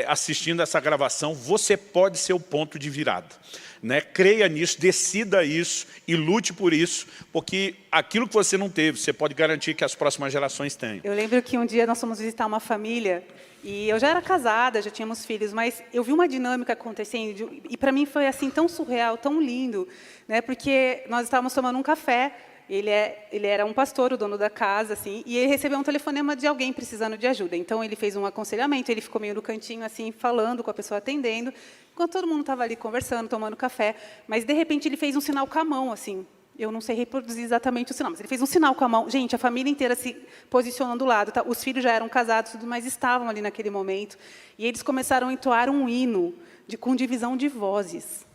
assistindo essa gravação, você pode ser o ponto de virada. Né? Creia nisso, decida isso e lute por isso, porque aquilo que você não teve, você pode garantir que as próximas gerações tenham. Eu lembro que um dia nós fomos visitar uma família, e eu já era casada, já tínhamos filhos, mas eu vi uma dinâmica acontecendo, e para mim foi assim tão surreal, tão lindo, né? Porque nós estávamos tomando um café. Ele era um pastor, o dono da casa, assim, e ele recebeu um telefonema de alguém precisando de ajuda. Então, ele fez um aconselhamento, ele ficou meio no cantinho, assim, falando com a pessoa atendendo, enquanto todo mundo estava ali conversando, tomando café. Mas, de repente, ele fez um sinal com a mão, assim. Eu não sei reproduzir exatamente o sinal, mas ele fez um sinal com a mão. Gente, a família inteira se posicionando do lado. Tá? Os filhos já eram casados, tudo, mas estavam ali naquele momento. E eles começaram a entoar um hino com divisão de vozes.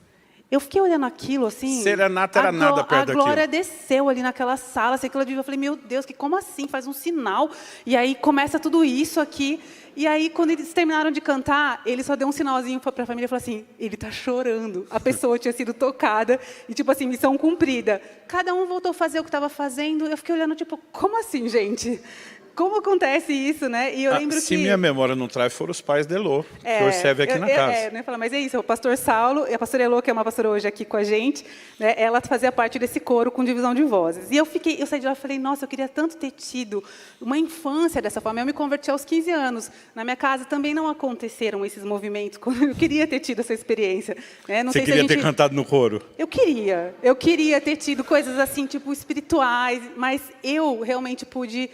Eu fiquei olhando aquilo, assim... Serenata era nada perto daquilo. A glória desceu ali naquela sala, assim, aquilo eu falei, meu Deus, como assim? Faz um sinal. E aí começa tudo isso aqui. E aí, quando eles terminaram de cantar, ele só deu um sinalzinho para a família e falou assim, ele está chorando. A pessoa tinha sido tocada e, tipo assim, missão cumprida. Cada um voltou a fazer o que estava fazendo. Eu fiquei olhando, tipo, como assim, gente? Como acontece isso, né? E eu lembro se minha memória não trai, foram os pais de Elô, que hoje serve aqui na casa. Né, mas é isso, o pastor Saulo e a pastora Elô, que é uma pastora hoje aqui com a gente, né, ela fazia parte desse coro com divisão de vozes. E eu saí de lá e falei, nossa, eu queria tanto ter tido uma infância dessa forma. Eu me converti aos 15 anos. Na minha casa também não aconteceram esses movimentos. Eu queria ter tido essa experiência. Né? Não Você sei queria se ter cantado no coro? Eu queria ter tido coisas assim, tipo, espirituais, mas eu realmente pude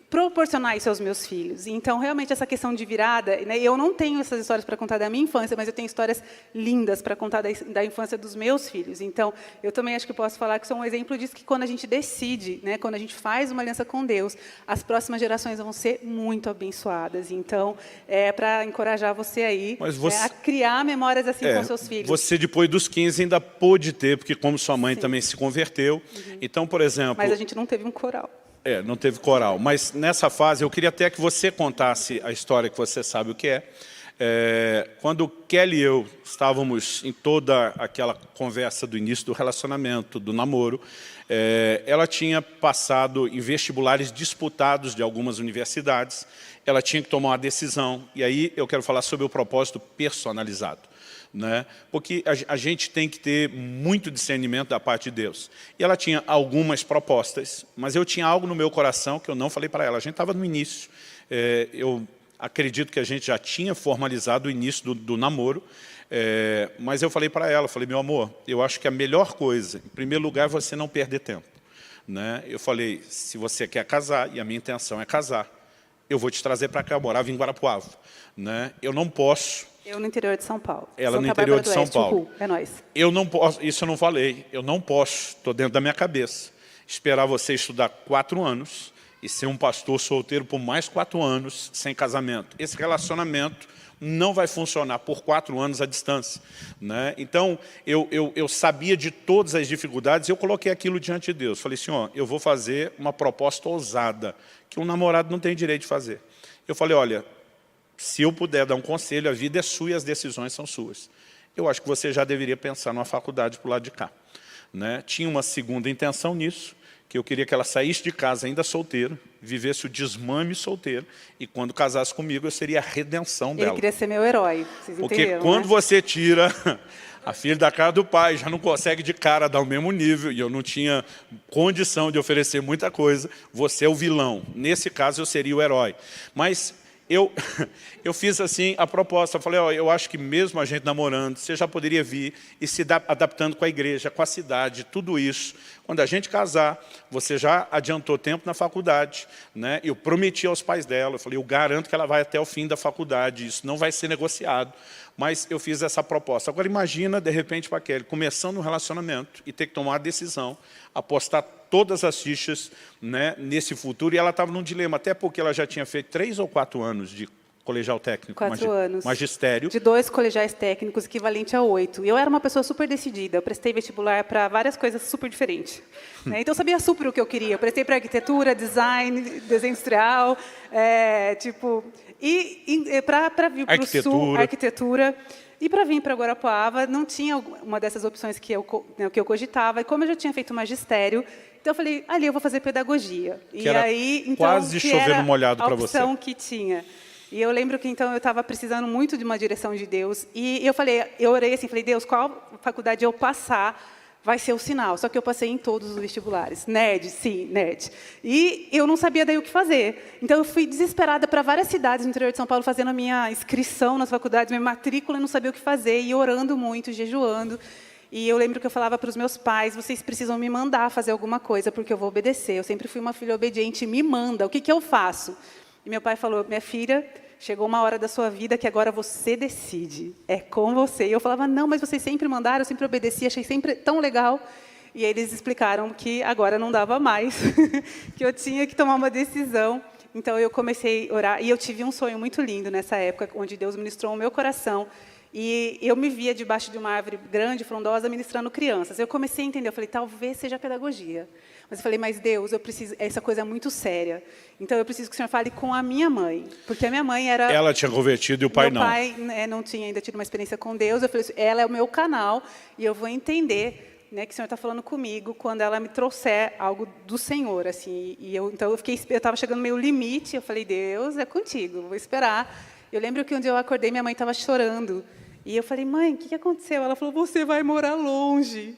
proporcionar isso aos meus filhos. Então, realmente, essa questão de virada, né, eu não tenho essas histórias para contar da minha infância, mas eu tenho histórias lindas para contar da infância dos meus filhos. Então, eu também acho que posso falar que sou um exemplo disso, que quando a gente decide, né, quando a gente faz uma aliança com Deus, as próximas gerações vão ser muito abençoadas. Então, é para encorajar você aí a criar memórias assim com seus filhos. Você, depois dos 15, ainda pôde ter, porque como sua mãe também se converteu. Então, por exemplo... Mas a gente não teve um coral. Não teve coral. Mas nessa fase, eu queria até que você contasse a história que você sabe o que é. Quando Kelly e eu estávamos em toda aquela conversa do início do relacionamento, do namoro, ela tinha passado em vestibulares disputados de algumas universidades, ela tinha que tomar uma decisão, e aí eu quero falar sobre o propósito personalizado. Né? Porque a gente tem que ter muito discernimento da parte de Deus. E ela tinha algumas propostas, mas eu tinha algo no meu coração que eu não falei para ela. A gente estava no início. Eu acredito que a gente já tinha formalizado o início do namoro, mas eu falei para ela, falei, meu amor, eu acho que a melhor coisa, em primeiro lugar, é você não perder tempo. Né? Eu falei, se você quer casar, e a minha intenção é casar, eu vou te trazer para cá. Eu morava em Guarapuava. Né? Eu não posso... Eu no interior de São Paulo. Ela no interior de São Paulo. É nóis. Eu não posso, isso eu não falei, eu não posso, estou dentro da minha cabeça, esperar você estudar 4 anos e ser um pastor solteiro por mais 4 anos sem casamento. Esse relacionamento não vai funcionar por 4 anos à distância. Né? Então, eu sabia de todas as dificuldades e eu coloquei aquilo diante de Deus. Falei assim, ó, eu vou fazer uma proposta ousada, que um namorado não tem direito de fazer. Eu falei, olha, se eu puder dar um conselho, a vida é sua e as decisões são suas. Eu acho que você já deveria pensar numa faculdade para o lado de cá. Né? Tinha uma segunda intenção nisso, que eu queria que ela saísse de casa ainda solteira, vivesse o desmame solteiro, e quando casasse comigo, eu seria a redenção dela. Ele queria ser meu herói, vocês Porque entenderam, quando né? você tira a filha da casa do pai, já não consegue de cara dar o mesmo nível, e eu não tinha condição de oferecer muita coisa, você é o vilão. Nesse caso, eu seria o herói. Mas... Eu fiz assim a proposta, eu falei, ó, eu acho que mesmo a gente namorando, você já poderia vir e se adaptando com a igreja, com a cidade, tudo isso. Quando a gente casar, você já adiantou tempo na faculdade, né? Eu prometi aos pais dela, eu falei, eu garanto que ela vai até o fim da faculdade, isso não vai ser negociado. Mas eu fiz essa proposta. Agora imagina, de repente, para a Kelly, começando um relacionamento e ter que tomar a decisão, apostar todas as fichas, né, nesse futuro, e ela estava num dilema, até porque ela já tinha feito 3 ou 4 anos de colegial técnico, 4 anos. Magistério. De 2 colegiais técnicos, equivalente a 8. E eu era uma pessoa super decidida, eu prestei vestibular para várias coisas super diferentes. Né? Então, eu sabia super o que eu queria. Eu prestei para arquitetura, design, desenho industrial, para vir para o Sul, arquitetura. E para vir para Guarapuava, não tinha uma dessas opções que eu cogitava. E como eu já tinha feito magistério, então eu falei, ali eu vou fazer pedagogia. Que era então, quase chovendo molhado para você. A opção que tinha. E eu lembro que então eu estava precisando muito de uma direção de Deus. E eu orei assim, falei, Deus, qual faculdade eu passar vai ser o sinal. Só que eu passei em todos os vestibulares. Nerd, sim, nerd. E eu não sabia daí o que fazer. Então, eu fui desesperada para várias cidades no interior de São Paulo, fazendo a minha inscrição nas faculdades, minha matrícula, e não sabia o que fazer, e orando muito, jejuando. E eu lembro que eu falava para os meus pais, vocês precisam me mandar fazer alguma coisa, porque eu vou obedecer. Eu sempre fui uma filha obediente, me manda, o que eu faço? E meu pai falou, minha filha, chegou uma hora da sua vida que agora você decide, é com você. E eu falava, não, mas vocês sempre mandaram, eu sempre obedeci, achei sempre tão legal. E aí eles explicaram que agora não dava mais, que eu tinha que tomar uma decisão. Então eu comecei a orar, e eu tive um sonho muito lindo nessa época, onde Deus ministrou o meu coração. E eu me via debaixo de uma árvore grande, frondosa, ministrando crianças. Eu comecei a entender, eu falei, talvez seja pedagogia. Mas eu falei, mas Deus, eu preciso, essa coisa é muito séria. Então, eu preciso que o Senhor fale com a minha mãe. Porque a minha mãe era... Ela tinha convertido e o pai não. Meu pai, né, não tinha ainda tido uma experiência com Deus. Eu falei, ela é o meu canal e eu vou entender, né, que o Senhor está falando comigo quando ela me trouxer algo do Senhor. Assim, então, eu estava chegando no meu limite. Eu falei, Deus, é contigo, vou esperar. Eu lembro que um dia eu acordei, minha mãe estava chorando. E eu falei, mãe, o que aconteceu? Ela falou, você vai morar longe.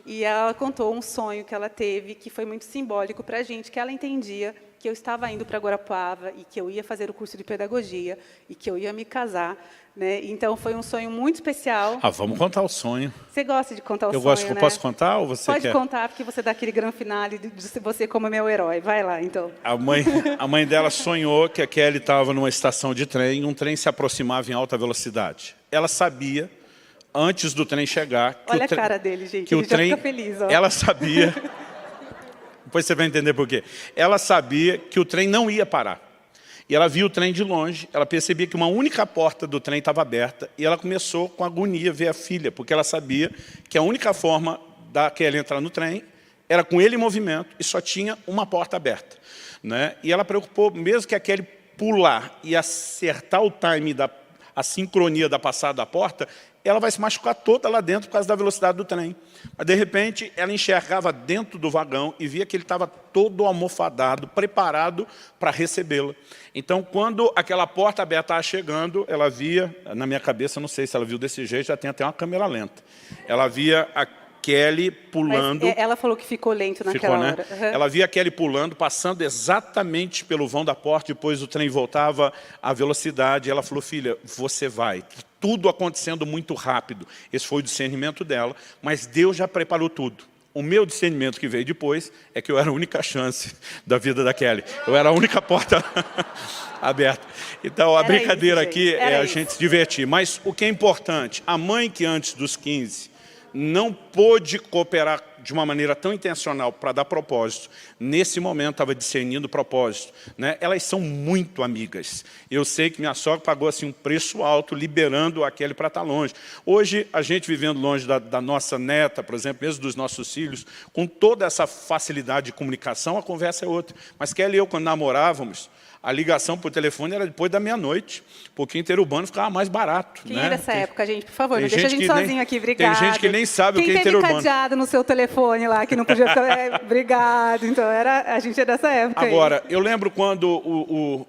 E ela contou um sonho que ela teve, que foi muito simbólico para a gente, que ela entendia que eu estava indo para Guarapuava e que eu ia fazer o curso de pedagogia e que eu ia me casar. Né? Então, foi um sonho muito especial. Vamos contar o sonho. Você gosta de contar o sonho, gosto, né? Posso contar ou você Pode quer? Pode contar, porque você dá aquele grande finale de você como meu herói. Vai lá, então. A mãe dela sonhou que a Kelly estava numa estação de trem e um trem se aproximava em alta velocidade. Ela sabia, antes do trem chegar... Que olha a cara dele, gente. Que ele o trem, já fica feliz. Ó. Ela sabia... Depois você vai entender por quê. Ela sabia que o trem não ia parar. E ela viu o trem de longe, ela percebia que uma única porta do trem estava aberta e ela começou com agonia a ver a filha, porque ela sabia que a única forma da Kelly entrar no trem era com ele em movimento e só tinha uma porta aberta. Né? E ela preocupou, mesmo que a Kelly pular e acertar o time, a sincronia da passada da porta, ela vai se machucar toda lá dentro por causa da velocidade do trem. Mas, de repente, ela enxergava dentro do vagão e via que ele estava todo almofadado, preparado para recebê-la. Então, quando aquela porta aberta estava chegando, ela via, na minha cabeça, não sei se ela viu desse jeito, já tem até uma câmera lenta. Ela via a Kelly pulando... Mas ela falou que ficou lento naquela hora. Né? Uhum. Ela via a Kelly pulando, passando exatamente pelo vão da porta, depois o trem voltava à velocidade. Ela falou, filha, você vai. Tudo acontecendo muito rápido. Esse foi o discernimento dela, mas Deus já preparou tudo. O meu discernimento que veio depois é que eu era a única chance da vida da Kelly. Eu era a única porta aberta. Então, a brincadeira aqui é a gente se divertir. Mas o que é importante, a mãe que antes dos 15 não pôde cooperar de uma maneira tão intencional para dar propósito, nesse momento estava discernindo o propósito. Né? Elas são muito amigas. Eu sei que minha sogra pagou assim, um preço alto, liberando a Kelly para estar longe. Hoje, a gente vivendo longe da nossa neta, por exemplo, mesmo dos nossos filhos, com toda essa facilidade de comunicação, a conversa é outra. Mas Kelly e eu, quando namorávamos, a ligação por telefone era depois da meia-noite, porque interurbano ficava mais barato. Quem né? era essa época, gente? Por favor, não deixa a gente sozinho aqui, obrigado. Tem gente que nem sabe o que é interurbano. Quem teve cadeado no seu telefone lá, que não podia ficar... obrigado. Então, a gente é dessa época. Agora, eu lembro quando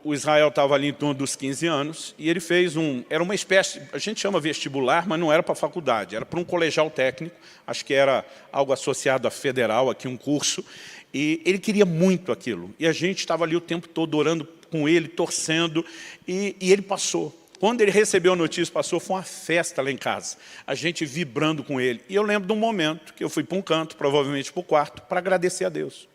o Israel estava ali em torno dos 15 anos, e ele fez era uma espécie, a gente chama vestibular, mas não era para faculdade, era para um colegial técnico, acho que era algo associado à federal, aqui um curso, e ele queria muito aquilo. E a gente estava ali o tempo todo orando com ele, torcendo, e ele passou. Quando ele recebeu a notícia, passou, foi uma festa lá em casa. A gente vibrando com ele. E eu lembro de um momento que eu fui para um canto, provavelmente para o quarto, para agradecer a Deus.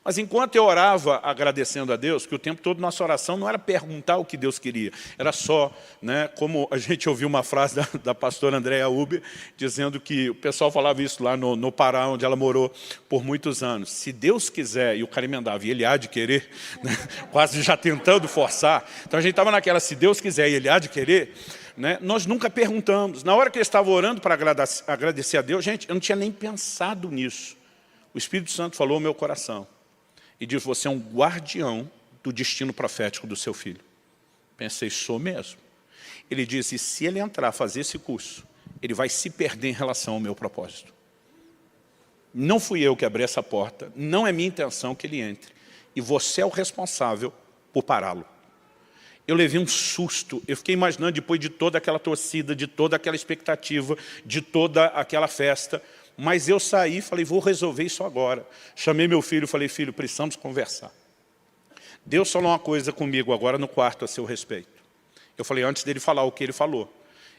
Mas enquanto eu orava agradecendo a Deus, que o tempo todo nossa oração não era perguntar o que Deus queria, era só, né, como a gente ouviu uma frase da pastora Andréa Uber, dizendo que o pessoal falava isso lá no Pará, onde ela morou por muitos anos. Se Deus quiser, e o cara emendava, e Ele há de querer, né, quase já tentando forçar. Então a gente estava naquela, se Deus quiser e Ele há de querer, né, nós nunca perguntamos. Na hora que eu estava orando para agradecer a Deus, gente, eu não tinha nem pensado nisso. O Espírito Santo falou ao meu coração. E diz, você é um guardião do destino profético do seu filho. Pensei, sou mesmo. Ele disse, se ele entrar a fazer esse curso, ele vai se perder em relação ao meu propósito. Não fui eu que abri essa porta, não é minha intenção que ele entre. E você é o responsável por pará-lo. Eu levei um susto, eu fiquei imaginando depois de toda aquela torcida, de toda aquela expectativa, de toda aquela festa, mas eu saí e falei, vou resolver isso agora. Chamei meu filho e falei, filho, precisamos conversar. Deus falou uma coisa comigo agora no quarto a seu respeito. Eu falei, antes dele falar o que ele falou,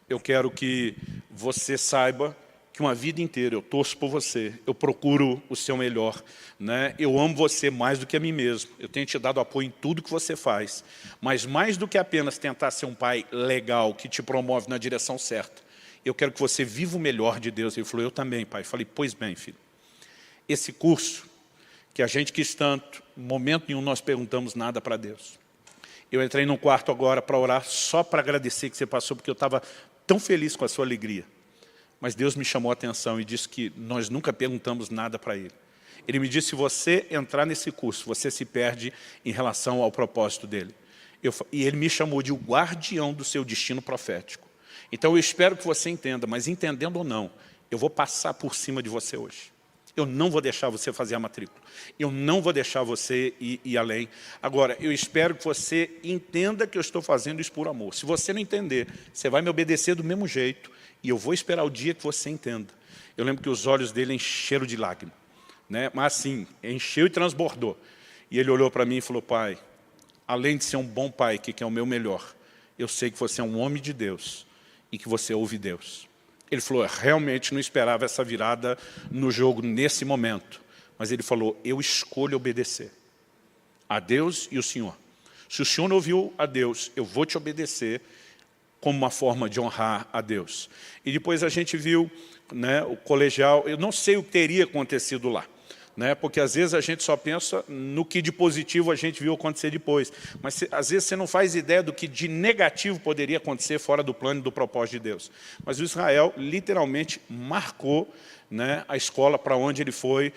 eu quero que você saiba que uma vida inteira eu torço por você, eu procuro o seu melhor, né? Eu amo você mais do que a mim mesmo, eu tenho te dado apoio em tudo que você faz, mas mais do que apenas tentar ser um pai legal, que te promove na direção certa, eu quero que você viva o melhor de Deus. Ele falou, eu também, pai. Eu falei, pois bem, filho. Esse curso, que a gente quis tanto, em momento nenhum nós perguntamos nada para Deus. Eu entrei num quarto agora para orar, só para agradecer que você passou, porque eu estava tão feliz com a sua alegria. Mas Deus me chamou a atenção e disse que nós nunca perguntamos nada para Ele. Ele me disse, se você entrar nesse curso, você se perde em relação ao propósito dele. E Ele me chamou de o guardião do seu destino profético. Então eu espero que você entenda, mas entendendo ou não, eu vou passar por cima de você hoje. Eu não vou deixar você fazer a matrícula. Eu não vou deixar você ir além. Agora, eu espero que você entenda que eu estou fazendo isso por amor. Se você não entender, você vai me obedecer do mesmo jeito e eu vou esperar o dia que você entenda. Eu lembro que os olhos dele encheram de lágrimas, né? Mas assim, encheu e transbordou. E ele olhou para mim e falou, pai, além de ser um bom pai, que é o meu melhor, eu sei que você é um homem de Deus e que você ouve Deus. Ele falou, realmente não esperava essa virada no jogo nesse momento. Mas ele falou, eu escolho obedecer a Deus e o Senhor. Se o Senhor não ouviu a Deus, eu vou te obedecer como uma forma de honrar a Deus. E depois a gente viu, né, o colegial, eu não sei o que teria acontecido lá. Né? Porque às vezes a gente só pensa no que de positivo a gente viu acontecer depois. Mas às vezes você não faz ideia do que de negativo poderia acontecer fora do plano e do propósito de Deus. Mas o Israel literalmente marcou, né, a escola para onde ele foi.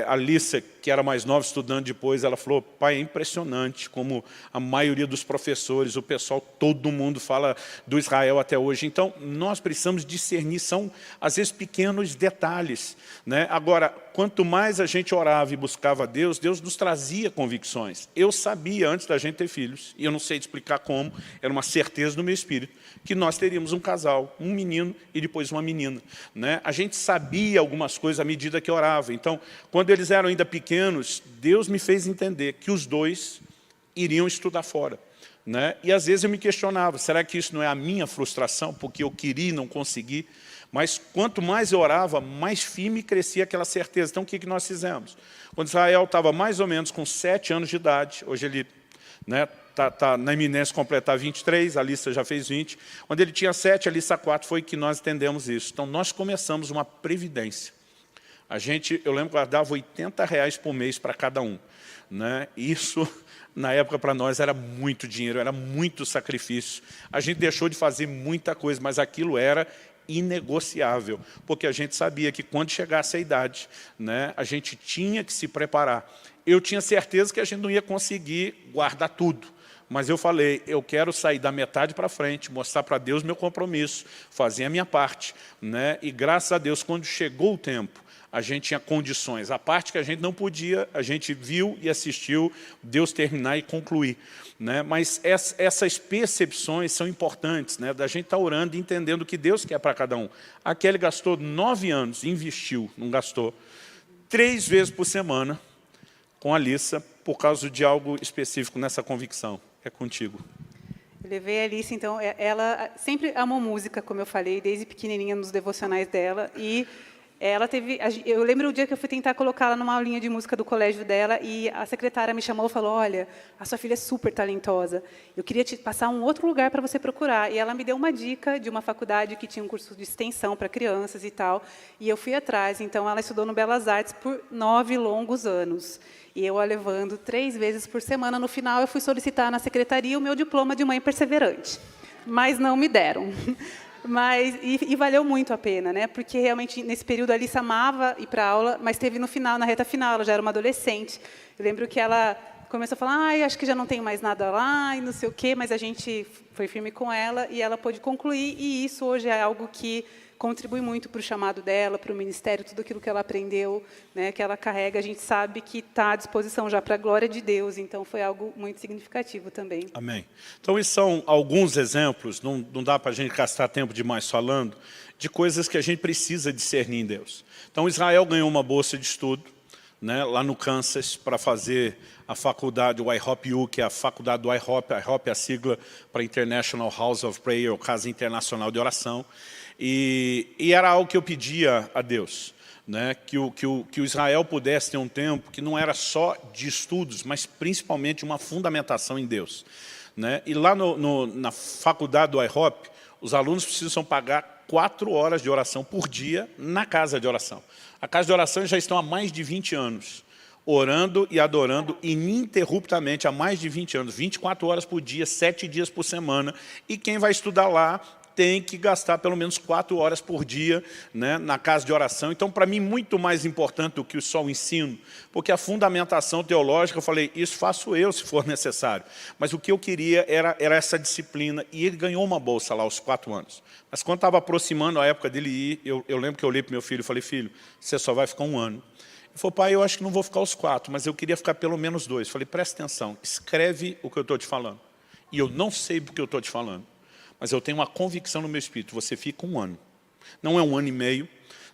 A Alissa, que era mais nova, estudando depois, ela falou, pai, é impressionante como a maioria dos professores, o pessoal, todo mundo fala do Israel até hoje. Então, nós precisamos discernir, são às vezes pequenos detalhes. Né? Agora, quanto mais a gente orava e buscava a Deus, Deus nos trazia convicções. Eu sabia, antes da gente ter filhos, e eu não sei explicar como, era uma certeza no meu espírito, que nós teríamos um casal, um menino e depois uma menina. Né? A gente sabia algumas coisas à medida que orava. Então, quando eles eram ainda pequenos, Deus me fez entender que os dois iriam estudar fora. Né? E às vezes eu me questionava, será que isso não é a minha frustração, porque eu queria e não consegui? Mas quanto mais eu orava, mais firme crescia aquela certeza. Então, o que nós fizemos? Quando Israel estava mais ou menos com 7 anos de idade, hoje ele está na iminência de completar 23, a Alissa já fez 20. Quando ele tinha 7, a Alissa 4, foi que nós entendemos isso. Então, nós começamos uma previdência. Eu lembro que guardava R$80 por mês para cada um. Né? Isso, na época, para nós era muito dinheiro, era muito sacrifício. A gente deixou de fazer muita coisa, mas aquilo era inegociável, porque a gente sabia que quando chegasse a idade, né, a gente tinha que se preparar. Eu tinha certeza que a gente não ia conseguir guardar tudo, mas eu falei, eu quero sair da metade para frente, mostrar para Deus meu compromisso, fazer a minha parte. Né? E graças a Deus, quando chegou o tempo, a gente tinha condições. A parte que a gente não podia, a gente viu e assistiu Deus terminar e concluir. Né? Mas essas percepções são importantes, né? Da gente estar orando e entendendo o que Deus quer para cada um. A Kelly gastou 9 anos, investiu, não gastou, 3 vezes por semana com a Alissa, por causa de algo específico nessa convicção. É contigo. Eu levei a Alice, então, ela sempre amou música, como eu falei, desde pequenininha nos devocionais dela, e ela teve... Eu lembro o dia que eu fui tentar colocá-la numa aulinha de música do colégio dela, e a secretária me chamou e falou, olha, a sua filha é super talentosa, eu queria te passar um outro lugar para você procurar. E ela me deu uma dica de uma faculdade que tinha um curso de extensão para crianças e tal, e eu fui atrás. Então, ela estudou no Belas Artes por 9 longos anos. E eu a levando 3 vezes por semana. No final, eu fui solicitar na secretaria o meu diploma de mãe perseverante. Mas não me deram. E valeu muito a pena, né? Porque realmente, nesse período, a Alice amava ir para a aula, mas teve no final, na reta final, ela já era uma adolescente. Eu lembro que ela começou a falar, acho que já não tenho mais nada lá, e não sei o quê, mas a gente foi firme com ela, e ela pôde concluir, e isso hoje é algo que contribui muito para o chamado dela, para o ministério, tudo aquilo que ela aprendeu, né, que ela carrega, a gente sabe que está à disposição já para a glória de Deus, então foi algo muito significativo também. Amém. Então, esses são alguns exemplos, não dá para a gente gastar tempo demais falando, de coisas que a gente precisa discernir em Deus. Então, Israel ganhou uma bolsa de estudo, né, lá no Kansas, para fazer a faculdade, o IHOP-U, que é a faculdade do IHOP. IHOP é a sigla para International House of Prayer, ou Casa Internacional de Oração. E era algo que eu pedia a Deus, né? que o Israel pudesse ter um tempo que não era só de estudos, mas principalmente uma fundamentação em Deus. Né? E lá na faculdade do IHOP, os alunos precisam pagar 4 horas de oração por dia na casa de oração. A casa de oração já estão há mais de 20 anos, orando e adorando ininterruptamente há mais de 20 anos, 24 horas por dia, 7 dias por semana. E quem vai estudar lá tem que gastar pelo menos 4 horas por dia, né, na casa de oração. Então, para mim, muito mais importante do que só o ensino, porque a fundamentação teológica, eu falei, isso faço eu se for necessário. Mas o que eu queria era essa disciplina, e ele ganhou uma bolsa lá aos 4 anos. Mas quando estava aproximando a época dele ir, eu lembro que eu olhei para o meu filho e falei, filho, você só vai ficar 1 ano. Ele falou, pai, eu acho que não vou ficar os 4, mas eu queria ficar pelo menos 2. Eu falei, presta atenção, escreve o que eu estou te falando. E eu não sei porque eu estou te falando. Mas eu tenho uma convicção no meu espírito, você fica 1 ano. Não é 1 ano e meio,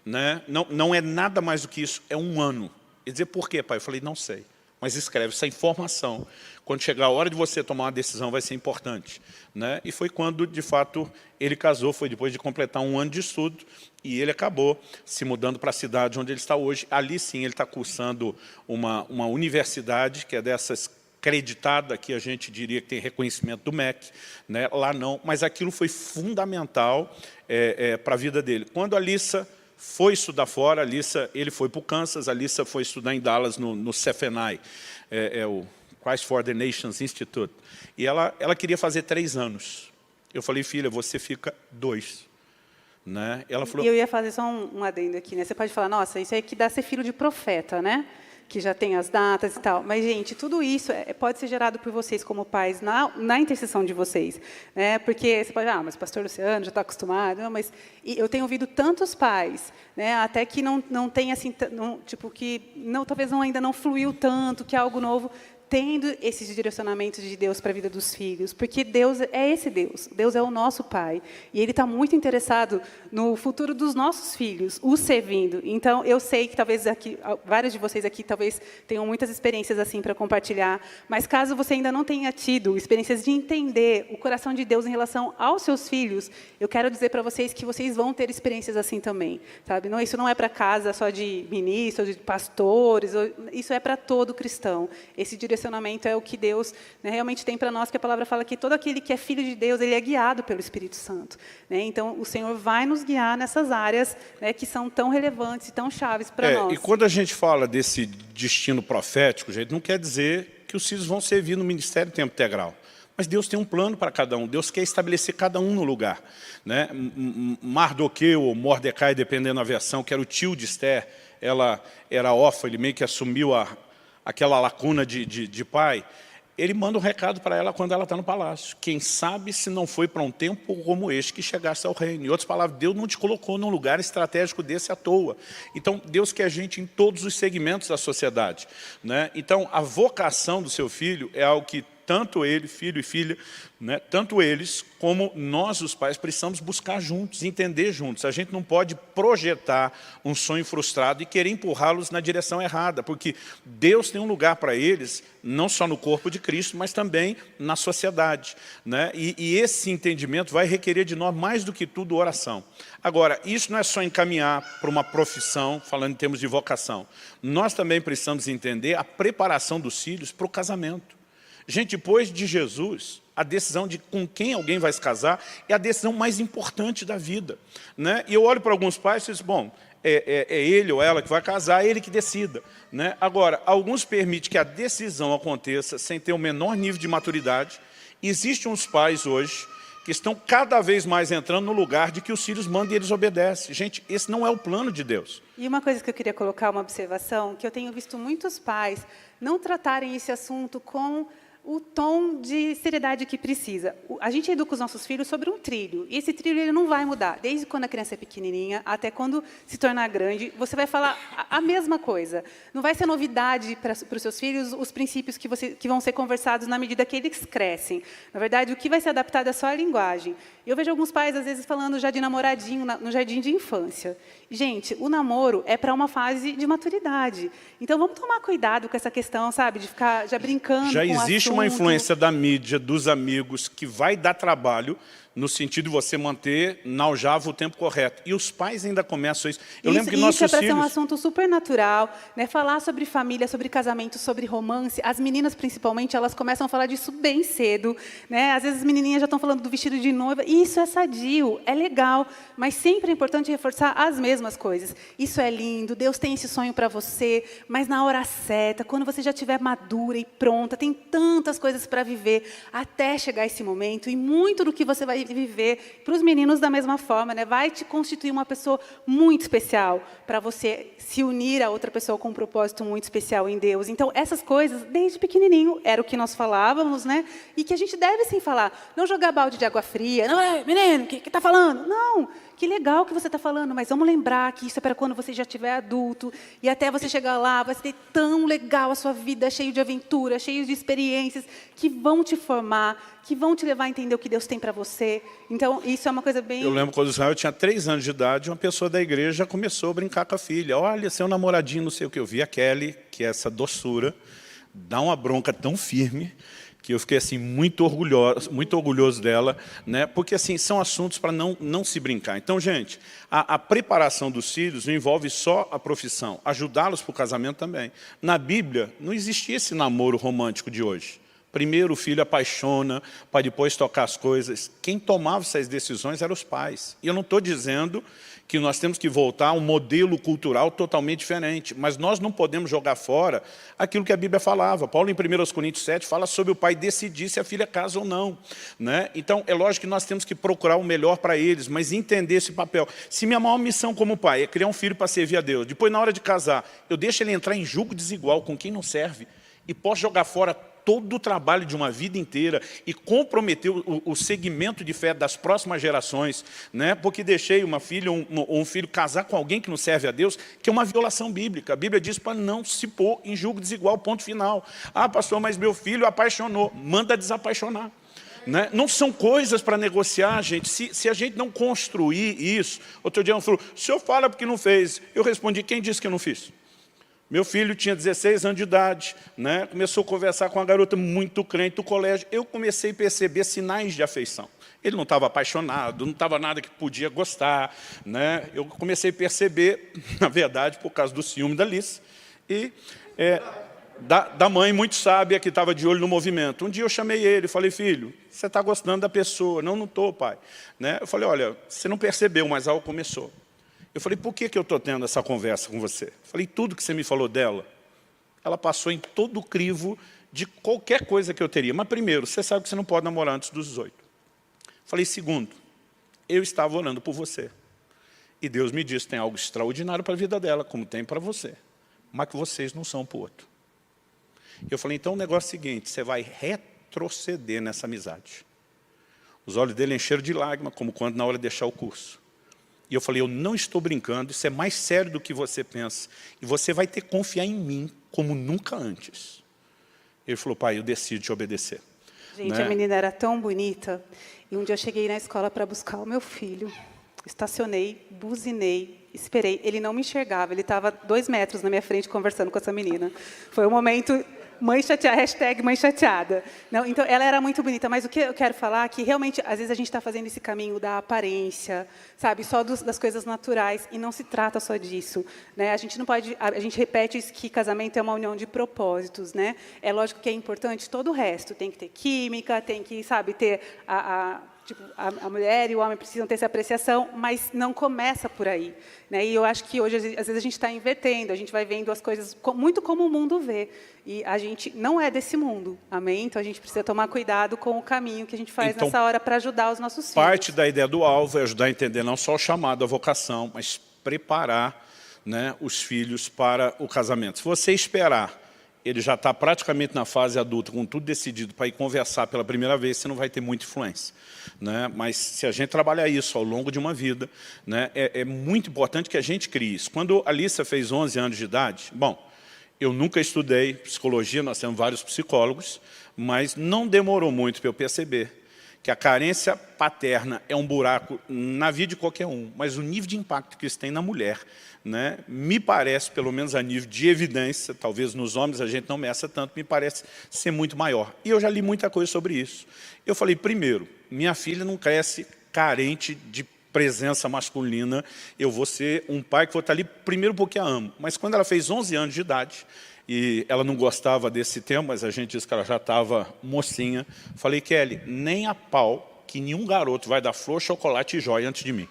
né? Não é nada mais do que isso, é 1 ano. Ele dizia, por quê, pai? Eu falei, não sei. Mas escreve essa informação. Quando chegar a hora de você tomar uma decisão, vai ser importante, né? E foi quando, de fato, ele casou, foi depois de completar 1 ano de estudo, e ele acabou se mudando para a cidade onde ele está hoje. Ali, sim, ele está cursando uma universidade, que é dessas acreditada, que a gente diria que tem reconhecimento do MEC, né? Lá não, mas aquilo foi fundamental para a vida dele. Quando a Alissa foi estudar fora, ele foi para o Kansas, a Alissa foi estudar em Dallas, no CFNI, o Christ for the Nations Institute, e ela queria fazer 3 anos. Eu falei, filha, você fica 2. Né? Ela falou, e eu ia fazer só um adendo aqui, né? Você pode falar, nossa, isso aí que dá ser filho de profeta, né? Que já tem as datas e tal. Mas, gente, tudo isso pode ser gerado por vocês como pais na intercessão de vocês. Né? Porque você pode, mas o pastor Luciano já está acostumado. Não, mas eu tenho ouvido tantos pais, né, até que não tem, assim, tipo, que talvez ainda não fluiu tanto, que é algo novo, tendo esses direcionamentos de Deus para a vida dos filhos, porque Deus é esse Deus. Deus é o nosso Pai. E Ele está muito interessado no futuro dos nossos filhos, os servindo. Então, eu sei que talvez aqui, vários de vocês aqui talvez tenham muitas experiências assim para compartilhar, mas caso você ainda não tenha tido experiências de entender o coração de Deus em relação aos seus filhos, eu quero dizer para vocês que vocês vão ter experiências assim também. Sabe? Não, isso não é para casa só de ministros, de pastores, isso é para todo cristão. Esse direcionamento é o que Deus, né, realmente tem para nós, que a palavra fala que todo aquele que é filho de Deus, ele é guiado pelo Espírito Santo. Né? Então, o Senhor vai nos guiar nessas áreas, né, que são tão relevantes e tão chaves para nós. E quando a gente fala desse destino profético, gente, não quer dizer que os filhos vão servir no ministério tempo integral. Mas Deus tem um plano para cada um. Deus quer estabelecer cada um no lugar. Né? Mardoqueu ou Mordecai, dependendo da versão, que era o tio de Esther, ela era órfã, ele meio que assumiu aquela lacuna de pai. Ele manda um recado para ela quando ela está no palácio. Quem sabe se não foi para um tempo como este que chegasse ao reino. Em outras palavras, Deus não te colocou num lugar estratégico desse à toa. Então, Deus quer gente em todos os segmentos da sociedade. Né? Então, a vocação do seu filho é algo que tanto ele, filho e filha, né, tanto eles como nós, os pais, precisamos buscar juntos, entender juntos. A gente não pode projetar um sonho frustrado e querer empurrá-los na direção errada, porque Deus tem um lugar para eles, não só no corpo de Cristo, mas também na sociedade. Né? E esse entendimento vai requerer de nós, mais do que tudo, oração. Agora, isso não é só encaminhar para uma profissão, falando em termos de vocação. Nós também precisamos entender a preparação dos filhos para o casamento. Gente, depois de Jesus, a decisão de com quem alguém vai se casar é a decisão mais importante da vida. Né? E eu olho para alguns pais e digo, bom, é ele ou ela que vai casar, é ele que decida. Né? Agora, alguns permitem que a decisão aconteça sem ter o menor nível de maturidade. Existem uns pais hoje que estão cada vez mais entrando no lugar de que os filhos mandam e eles obedecem. Gente, esse não é o plano de Deus. E uma coisa que eu queria colocar, uma observação, que eu tenho visto muitos pais não tratarem esse assunto com o tom de seriedade que precisa. A gente educa os nossos filhos sobre um trilho, e esse trilho ele não vai mudar. Desde quando a criança é pequenininha até quando se tornar grande, você vai falar a mesma coisa. Não vai ser novidade para os seus filhos os princípios que vão ser conversados na medida que eles crescem. Na verdade, o que vai ser adaptado é só a linguagem. Eu vejo alguns pais, às vezes, falando já de namoradinho no jardim de infância. Gente, o namoro é para uma fase de maturidade. Então, vamos tomar cuidado com essa questão, sabe? De ficar já brincando já com o existe assunto. Uma influência da mídia, dos amigos, que vai dar trabalho no sentido de você manter na aljava o tempo correto. E os pais ainda começam isso. Eu lembro que nossos filhos... Isso é para ser um filhos... assunto super natural, né? Falar sobre família, sobre casamento, sobre romance. As meninas, principalmente, elas começam a falar disso bem cedo. Né? Às vezes as menininhas já estão falando do vestido de noiva. E isso é sadio, é legal. Mas sempre é importante reforçar as mesmas coisas. Isso é lindo, Deus tem esse sonho para você, mas na hora certa, quando você já estiver madura e pronta, tem tantas coisas para viver até chegar esse momento. E muito do que você vai viver, para os meninos da mesma forma, né? Vai te constituir uma pessoa muito especial, para você se unir a outra pessoa com um propósito muito especial em Deus. Então, essas coisas, desde pequenininho, era o que nós falávamos, né? E que a gente deve, sim, falar. Não jogar balde de água fria. Não, menino, o que está falando? Não, que legal que você está falando, mas vamos lembrar que isso é para quando você já estiver adulto, e até você chegar lá, vai ser tão legal a sua vida, cheio de aventura, cheio de experiências, que vão te formar, que vão te levar a entender o que Deus tem para você. Então, isso é uma coisa bem... Eu lembro quando o Israel tinha 3 anos de idade, uma pessoa da igreja começou a brincar com a filha. Olha, seu namoradinho, não sei o que. Eu vi a Kelly, que é essa doçura, dá uma bronca tão firme, que eu fiquei assim, muito orgulhoso dela, né? Porque assim, são assuntos para não se brincar. Então, gente, a preparação dos filhos não envolve só a profissão, ajudá-los para o casamento também. Na Bíblia, não existia esse namoro romântico de hoje. Primeiro o filho apaixona, para depois tocar as coisas. Quem tomava essas decisões eram os pais. E eu não estou dizendo que nós temos que voltar a um modelo cultural totalmente diferente, mas nós não podemos jogar fora aquilo que a Bíblia falava. Paulo, em 1 Coríntios 7, fala sobre o pai decidir se a filha casa ou não, né? Então, é lógico que nós temos que procurar o melhor para eles, mas entender esse papel. Se minha maior missão como pai é criar um filho para servir a Deus, depois, na hora de casar, eu deixo ele entrar em julgo desigual com quem não serve, e posso jogar fora todo o trabalho de uma vida inteira e comprometer o segmento de fé das próximas gerações, né? Porque deixei uma filha ou um filho casar com alguém que não serve a Deus, que é uma violação bíblica. A Bíblia diz para não se pôr em julgo desigual, ponto final. Ah, pastor, mas meu filho apaixonou. Manda desapaixonar. Né? Não são coisas para negociar, gente. Se a gente não construir isso... Outro dia um falou, o senhor fala porque não fez. Eu respondi, quem disse que eu não fiz? Meu filho tinha 16 anos de idade, né? Começou a conversar com uma garota muito crente do colégio. Eu comecei a perceber sinais de afeição. Ele não estava apaixonado, não estava nada que podia gostar, né? Eu comecei a perceber, na verdade, por causa do ciúme da Alice, e da mãe muito sábia que estava de olho no movimento. Um dia eu chamei ele e falei, filho, você está gostando da pessoa? Não estou, pai. Né? Eu falei, olha, você não percebeu, mas algo começou. Eu falei, por que eu estou tendo essa conversa com você? Eu falei, tudo que você me falou dela, ela passou em todo o crivo de qualquer coisa que eu teria. Mas primeiro, você sabe que você não pode namorar antes dos 18. Eu falei, segundo, eu estava orando por você. E Deus me disse, tem algo extraordinário para a vida dela, como tem para você. Mas que vocês não são para o outro. Eu falei, então o negócio é o seguinte, você vai retroceder nessa amizade. Os olhos dele encheram de lágrimas, como quando na hora de deixar o curso. E eu falei, eu não estou brincando, isso é mais sério do que você pensa. E você vai ter que confiar em mim como nunca antes. Ele falou, pai, eu decido te obedecer. Gente, né? A menina era tão bonita. E um dia eu cheguei na escola para buscar o meu filho. Estacionei, buzinei, esperei. Ele não me enxergava, ele estava 2 metros na minha frente conversando com essa menina. Foi um momento... Mãe chateada, hashtag mãe chateada. Não, então, ela era muito bonita, mas o que eu quero falar é que, realmente, às vezes a gente está fazendo esse caminho da aparência, sabe, só das coisas naturais, e não se trata só disso. Né? A gente não pode, a gente repete isso, que casamento é uma união de propósitos. Né? É lógico que é importante todo o resto, tem que ter química, tem que, sabe, ter tipo, a mulher e o homem precisam ter essa apreciação, mas não começa por aí. Né? E eu acho que hoje, às vezes, a gente está invertendo, a gente vai vendo as coisas muito como o mundo vê. E a gente não é desse mundo, amém? Então, a gente precisa tomar cuidado com o caminho que a gente faz então, nessa hora para ajudar os nossos filhos. Parte da ideia do alvo é ajudar a entender não só o chamado, a vocação, mas preparar, né, os filhos para o casamento. Se você esperar, ele já está praticamente na fase adulta, com tudo decidido, para ir conversar pela primeira vez, você não vai ter muita influência. Né? Mas se a gente trabalhar isso ao longo de uma vida, né, é muito importante que a gente crie isso. Quando a Alissa fez 11 anos de idade, bom, eu nunca estudei psicologia, nós temos vários psicólogos, mas não demorou muito para eu perceber que a carência paterna é um buraco na vida de qualquer um, mas o nível de impacto que isso tem na mulher, né, me parece, pelo menos a nível de evidência, talvez nos homens a gente não meça tanto, me parece ser muito maior. E eu já li muita coisa sobre isso. Eu falei, primeiro, minha filha não cresce carente de presença masculina, eu vou ser um pai que vou estar ali, primeiro porque a amo. Mas quando ela fez 11 anos de idade, e ela não gostava desse tema, mas a gente disse que ela já estava mocinha, falei, Kelly, nem a pau que nenhum garoto vai dar flor, chocolate e joia antes de mim.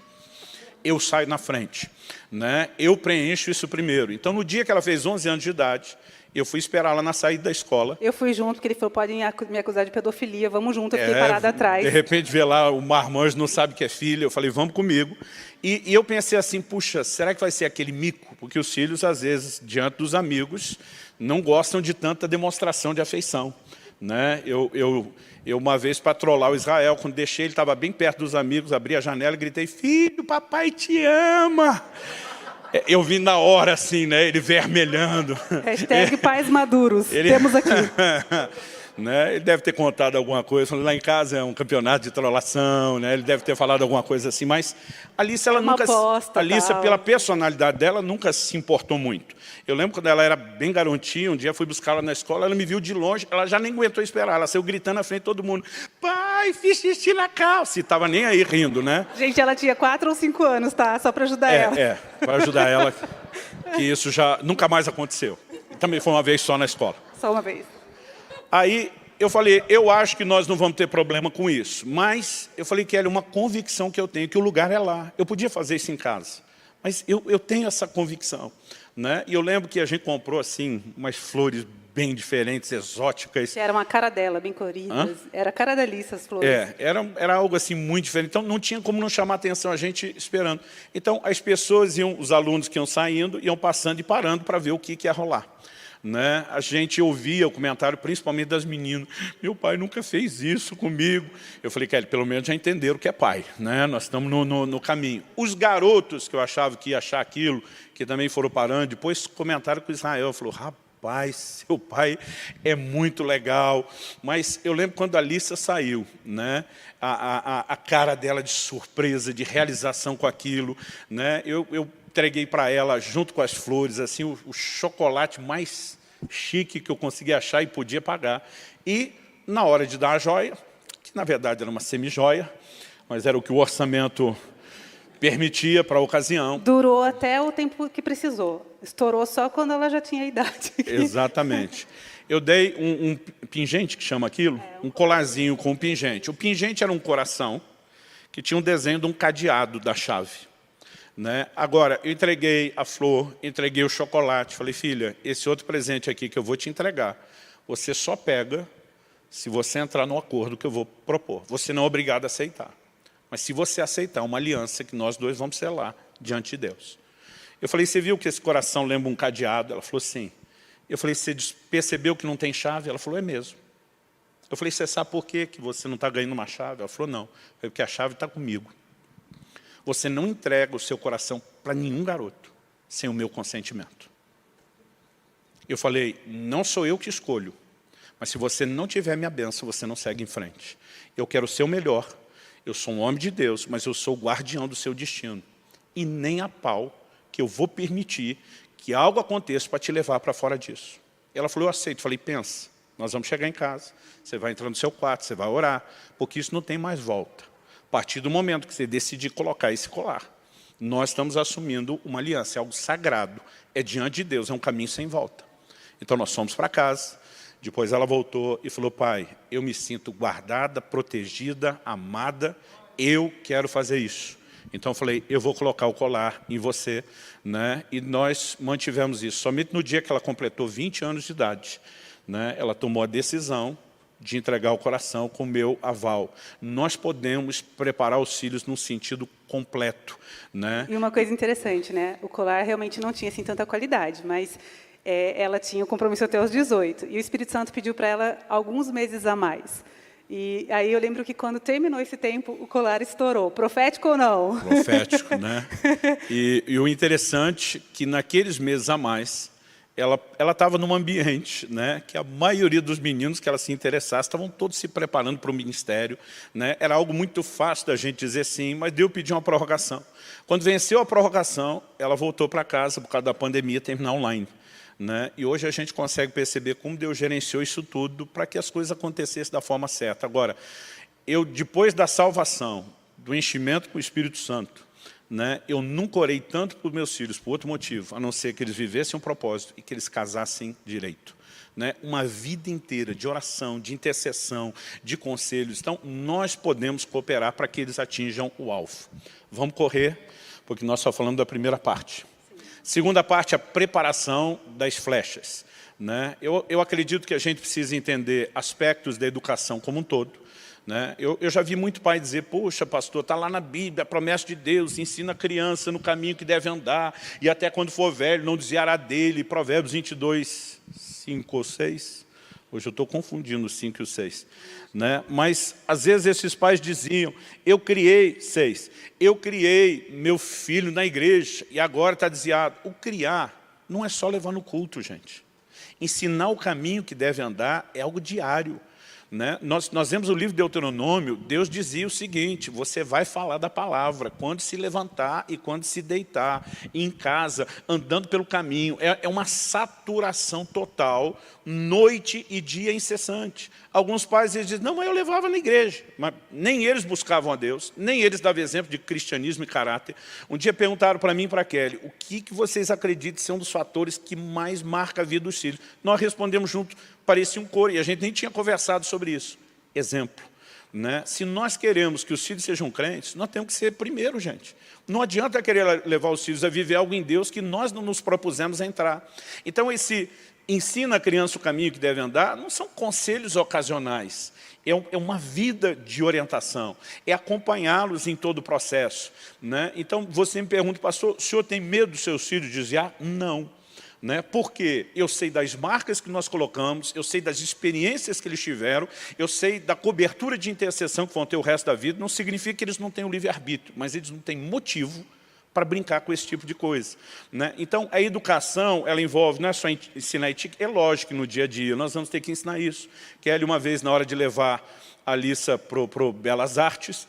eu saio na frente, né? Eu preencho isso primeiro. Então, no dia que ela fez 11 anos de idade, eu fui esperá-la na saída da escola. Eu fui junto, porque ele falou, podem me acusar de pedofilia, vamos junto, eu fiquei parada atrás. De repente, vê lá, o marmanjo não sabe que é filha, eu falei, vamos comigo. E eu pensei assim, puxa, será que vai ser aquele mico? Porque os filhos, às vezes, diante dos amigos, não gostam de tanta demonstração de afeição, né? Eu uma vez, para trollar o Israel, quando deixei, ele estava bem perto dos amigos, abri a janela e gritei, filho, papai te ama. Eu vi na hora, assim, né, ele vermelhando. Hashtag pais maduros, temos aqui. Né, ele deve ter contado alguma coisa, falando, lá em casa é um campeonato de trollação, né, ele deve ter falado alguma coisa assim, mas a Alice, ela nunca, aposta, Alice, pela personalidade dela, nunca se importou muito. Eu lembro quando ela era bem garotinha, um dia fui buscá-la na escola, ela me viu de longe, ela já nem aguentou esperar, ela saiu gritando na frente de todo mundo, pai, fiz xixi na calça, e estava nem aí rindo, né? Gente, ela tinha 4 ou 5 anos, tá? Só para ajudar ela. Para ajudar ela, que isso já nunca mais aconteceu. Também foi uma vez só na escola. Só uma vez. Aí eu falei, eu acho que nós não vamos ter problema com isso. Mas eu falei, Kelly, uma convicção que eu tenho, que o lugar é lá. Eu podia fazer isso em casa. Mas eu tenho essa convicção, né? E eu lembro que a gente comprou assim, umas flores bem diferentes, exóticas. Era uma cara dela, bem coloridas. Era a cara da Alice, as flores. Era algo assim muito diferente. Então não tinha como não chamar a atenção a gente esperando. Então as pessoas iam, os alunos que iam saindo, iam passando e parando para ver o que ia rolar. Né? A gente ouvia o comentário, principalmente das meninas, meu pai nunca fez isso comigo. Eu falei, Kelly, pelo menos já entenderam o que é pai, né? Nós estamos no caminho. Os garotos que eu achava que ia achar aquilo, que também foram parando, depois comentaram com Israel, falou, rapaz, seu pai é muito legal. Mas eu lembro quando a Alissa saiu, né? A cara dela de surpresa, de realização com aquilo, né? Eu entreguei para ela, junto com as flores, assim, o chocolate mais chique que eu conseguia achar e podia pagar. E, na hora de dar a joia, que na verdade era uma semi-joia, mas era o que o orçamento permitia para a ocasião. Durou até o tempo que precisou. Estourou só quando ela já tinha idade. Exatamente. Eu dei um pingente, que chama aquilo, um colarzinho com um pingente. O pingente era um coração que tinha um desenho de um cadeado da chave. Né? Agora, eu entreguei a flor, entreguei o chocolate, falei, filha, esse outro presente aqui que eu vou te entregar, você só pega se você entrar no acordo que eu vou propor. Você não é obrigado a aceitar. Mas se você aceitar uma aliança que nós dois vamos selar diante de Deus. Eu falei, você viu que esse coração lembra um cadeado? Ela falou, sim. Eu falei, você percebeu que não tem chave? Ela falou, é mesmo. Eu falei, você sabe por quê que você não está ganhando uma chave? Ela falou, não. Eu falei, porque a chave está comigo. Você não entrega o seu coração para nenhum garoto sem o meu consentimento. Eu falei, não sou eu que escolho, mas se você não tiver minha bênção, você não segue em frente. Eu quero ser o melhor, eu sou um homem de Deus, mas eu sou o guardião do seu destino. E nem a pau que eu vou permitir que algo aconteça para te levar para fora disso. Ela falou, eu aceito. Eu falei, pensa, nós vamos chegar em casa, você vai entrar no seu quarto, você vai orar, porque isso não tem mais volta. A partir do momento que você decidir colocar esse colar, nós estamos assumindo uma aliança, é algo sagrado, é diante de Deus, é um caminho sem volta. Então nós fomos para casa, depois ela voltou e falou, pai, eu me sinto guardada, protegida, amada, eu quero fazer isso. Então eu falei, eu vou colocar o colar em você, né? E nós mantivemos isso. Somente no dia que ela completou 20 anos de idade, né? Ela tomou a decisão de entregar o coração com o meu aval. Nós podemos preparar os filhos num sentido completo, né? E uma coisa interessante, né? O colar realmente não tinha assim tanta qualidade, mas ela tinha o compromisso até os 18. E o Espírito Santo pediu para ela alguns meses a mais. E aí eu lembro que quando terminou esse tempo, o colar estourou. Profético ou não? Profético, né? E o interessante é que naqueles meses a mais, ela estava num ambiente, né, que a maioria dos meninos que ela se interessasse estavam todos se preparando para o ministério, né? Era algo muito fácil da gente dizer sim, mas Deus pediu uma prorrogação. Quando venceu a prorrogação, ela voltou para casa por causa da pandemia, terminar online, né? E hoje a gente consegue perceber como Deus gerenciou isso tudo para que as coisas acontecessem da forma certa. Agora, depois da salvação, do enchimento com o Espírito Santo, né, eu nunca orei tanto por meus filhos, por outro motivo, a não ser que eles vivessem um propósito e que eles casassem direito. Né? Uma vida inteira de oração, de intercessão, de conselhos. Então, nós podemos cooperar para que eles atinjam o alvo. Vamos correr, porque nós só falamos da primeira parte. Segunda parte, a preparação das flechas, né? Eu acredito que a gente precisa entender aspectos da educação como um todo, né? Eu já vi muito pai dizer, poxa, pastor, está lá na Bíblia, a promessa de Deus, ensina a criança no caminho que deve andar, e até quando for velho, não desviará dele, Provérbios 22, 5 ou 6. Hoje eu estou confundindo o 5 e o 6. Né? Mas, às vezes, esses pais diziam, eu criei meu filho na igreja, e agora está desviado. O criar não é só levar no culto, gente. Ensinar o caminho que deve andar é algo diário. Né? Nós vemos o livro de Deuteronômio, Deus dizia o seguinte, você vai falar da palavra, quando se levantar e quando se deitar, em casa, andando pelo caminho. É uma saturação total, noite e dia incessante. Alguns pais eles dizem, não, mas eu levava na igreja. Mas nem eles buscavam a Deus, nem eles davam exemplo de cristianismo e caráter. Um dia perguntaram para mim e para a Kelly, o que vocês acreditam ser um dos fatores que mais marca a vida dos filhos? Nós respondemos junto, parecia um coro, e a gente nem tinha conversado sobre isso. Exemplo. Né? Se nós queremos que os filhos sejam crentes, nós temos que ser primeiro, gente. Não adianta querer levar os filhos a viver algo em Deus que nós não nos propusemos a entrar. Então, esse ensina a criança o caminho que deve andar, não são conselhos ocasionais. É uma vida de orientação. É acompanhá-los em todo o processo. Né? Então, você me pergunta, pastor, o senhor tem medo dos seus filhos desviar? Não. Né? Porque eu sei das marcas que nós colocamos, eu sei das experiências que eles tiveram, eu sei da cobertura de intercessão que vão ter o resto da vida, não significa que eles não tenham livre-arbítrio, mas eles não têm motivo para brincar com esse tipo de coisa. Né? Então, a educação, ela envolve, não é só ensinar ética, é lógico que no dia a dia nós vamos ter que ensinar isso. Kelly, uma vez, na hora de levar a Alissa para o Belas Artes,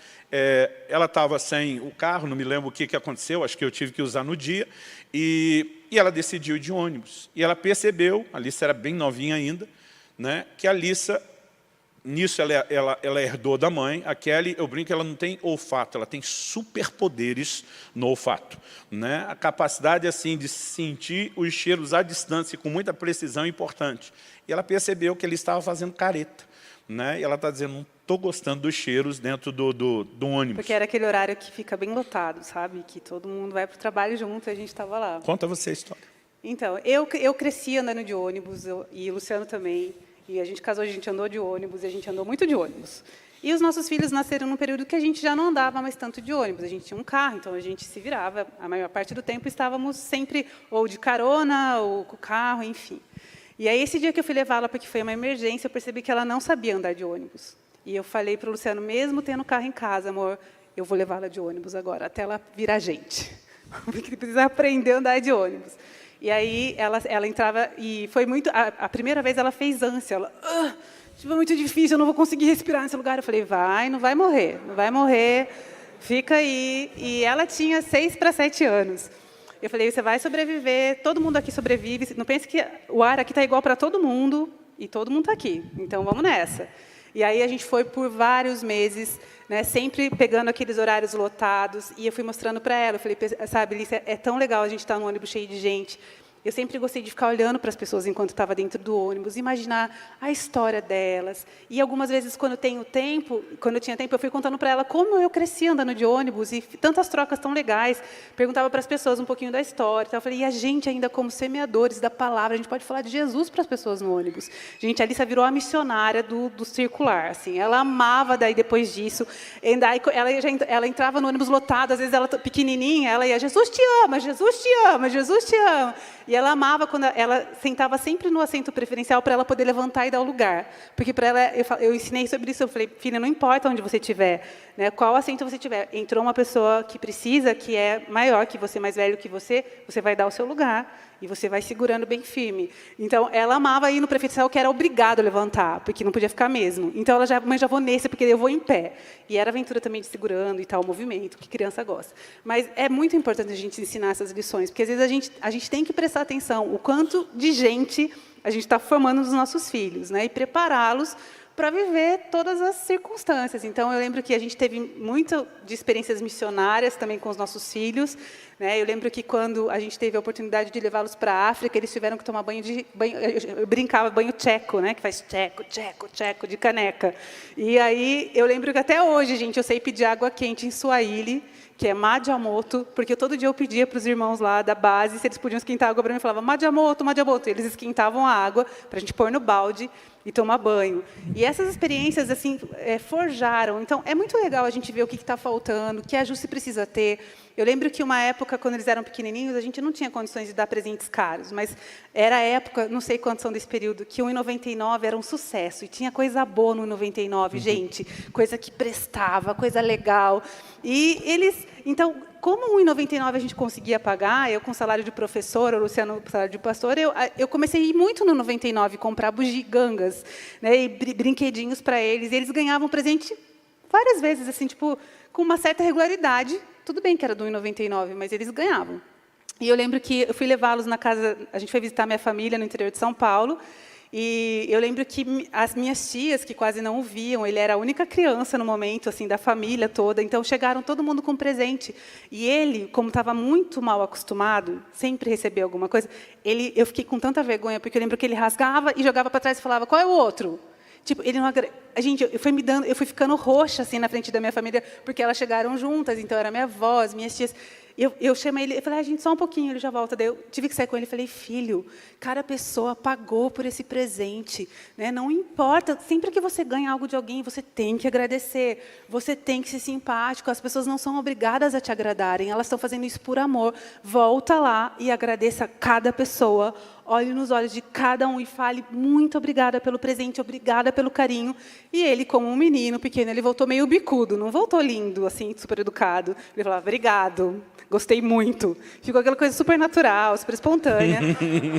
ela estava sem o carro, não me lembro o que aconteceu, acho que eu tive que usar no dia, e ela decidiu ir de ônibus. E ela percebeu, a Alissa era bem novinha ainda, né, que a Alissa, nisso ela herdou da mãe, a Kelly, eu brinco, ela não tem olfato, ela tem superpoderes no olfato. Né? A capacidade assim, de sentir os cheiros à distância com muita precisão é importante. E ela percebeu que ele estava fazendo careta. Né? E ela está dizendo, não estou gostando dos cheiros dentro do ônibus. Porque era aquele horário que fica bem lotado, sabe? Que todo mundo vai para o trabalho junto e a gente estava lá. Conta você a história. Então, eu cresci andando de ônibus, e o Luciano também. E a gente casou, a gente andou de ônibus, e a gente andou muito de ônibus. E os nossos filhos nasceram num período que a gente já não andava mais tanto de ônibus. A gente tinha um carro, então a gente se virava. A maior parte do tempo estávamos sempre ou de carona, ou com o carro, enfim. E aí, esse dia que eu fui levá-la, porque foi uma emergência, eu percebi que ela não sabia andar de ônibus. E eu falei para o Luciano, mesmo tendo carro em casa, amor, eu vou levá-la de ônibus agora, até ela virar gente. Porque precisa aprender a andar de ônibus. E aí, ela entrava, e foi muito... A primeira vez, ela fez ânsia. Ela, tipo, é muito difícil, eu não vou conseguir respirar nesse lugar. Eu falei, não vai morrer, não vai morrer, fica aí. E ela tinha 6 para 7 anos. Eu falei, você vai sobreviver, todo mundo aqui sobrevive. Não pense que o ar aqui está igual para todo mundo, e todo mundo está aqui. Então, vamos nessa. E aí, a gente foi por vários meses, né, sempre pegando aqueles horários lotados, e eu fui mostrando para ela. Eu falei, sabe, Alice, é tão legal a gente estar num ônibus cheio de gente. Eu sempre gostei de ficar olhando para as pessoas enquanto estava dentro do ônibus, imaginar a história delas. E algumas vezes, quando eu tinha tempo, eu fui contando para ela como eu cresci andando de ônibus e tantas trocas tão legais. Perguntava para as pessoas um pouquinho da história. Então eu falei, e a gente ainda como semeadores da palavra, a gente pode falar de Jesus para as pessoas no ônibus. Gente, a Alissa virou a missionária do circular. Assim, ela amava, daí depois disso, ela entrava no ônibus lotado, às vezes ela pequenininha, ela ia, Jesus te ama, Jesus te ama, Jesus te ama. E ela amava quando ela sentava sempre no assento preferencial para ela poder levantar e dar o lugar. Porque para ela, eu ensinei sobre isso, eu falei, filha, não importa onde você estiver, né, qual assento você tiver, entrou uma pessoa que precisa, que é maior que você, mais velho que você vai dar o seu lugar. E você vai segurando bem firme. Então, ela amava ir no preferencial, que era obrigado a levantar, porque não podia ficar mesmo. Então, mãe, já vou nesse, porque eu vou em pé. E era aventura também de segurando e tal, o movimento, que criança gosta. Mas é muito importante a gente ensinar essas lições, porque, às vezes, a gente tem que prestar atenção o quanto de gente a gente está formando nos nossos filhos, né, e prepará-los para viver todas as circunstâncias. Então, eu lembro que a gente teve muito de experiências missionárias também com os nossos filhos, né? Eu lembro que quando a gente teve a oportunidade de levá-los para a África, eles tiveram que tomar banho, eu brincava, banho tcheco, né? Que faz tcheco, tcheco, tcheco, de caneca. E aí, eu lembro que até hoje, gente, eu sei pedir água quente em Swahili, que é Madjamoto, porque todo dia eu pedia para os irmãos lá da base se eles podiam esquentar a água para mim. Eu falava, Madjamoto, Madjamoto. E eles esquentavam a água para a gente pôr no balde e tomar banho. E essas experiências assim forjaram. Então, é muito legal a gente ver o que está faltando, o que a Jusce precisa ter. Eu lembro que uma época, quando eles eram pequenininhos, a gente não tinha condições de dar presentes caros, mas era a época, não sei quantos são desse período, que o 1,99 era um sucesso, e tinha coisa boa no 1,99, gente, coisa que prestava, coisa legal. E eles, então, como o 1,99 a gente conseguia pagar, eu com salário de professor, o Luciano com salário de pastor, eu comecei a ir muito no 99, comprar bugigangas, né, e brinquedinhos para eles, e eles ganhavam presente várias vezes, assim, tipo, com uma certa regularidade. Tudo bem que era do 1,99, mas eles ganhavam. E eu lembro que eu fui levá-los na casa, a gente foi visitar minha família no interior de São Paulo, e eu lembro que as minhas tias, que quase não o viam, ele era a única criança no momento, assim, da família toda, então chegaram todo mundo com presente. E ele, como estava muito mal acostumado, sempre recebia alguma coisa, eu fiquei com tanta vergonha, porque eu lembro que ele rasgava e jogava para trás e falava, qual é o outro? Tipo, ele não gente, eu fui ficando roxa assim na frente da minha família, porque elas chegaram juntas, então era minha avó, as minhas tias. Eu chamei ele, eu falei, gente, só um pouquinho, ele já volta. Daí eu tive que sair com ele e falei, filho, cada pessoa pagou por esse presente, né? Não importa, sempre que você ganha algo de alguém, você tem que agradecer, você tem que ser simpático, as pessoas não são obrigadas a te agradarem, elas estão fazendo isso por amor. Volta lá e agradeça cada pessoa, olhe nos olhos de cada um e fale, muito obrigada pelo presente, obrigada pelo carinho. E ele, como um menino pequeno, ele voltou meio bicudo, não voltou lindo, assim, super educado. Ele falava, obrigado, gostei muito. Ficou aquela coisa super natural, super espontânea.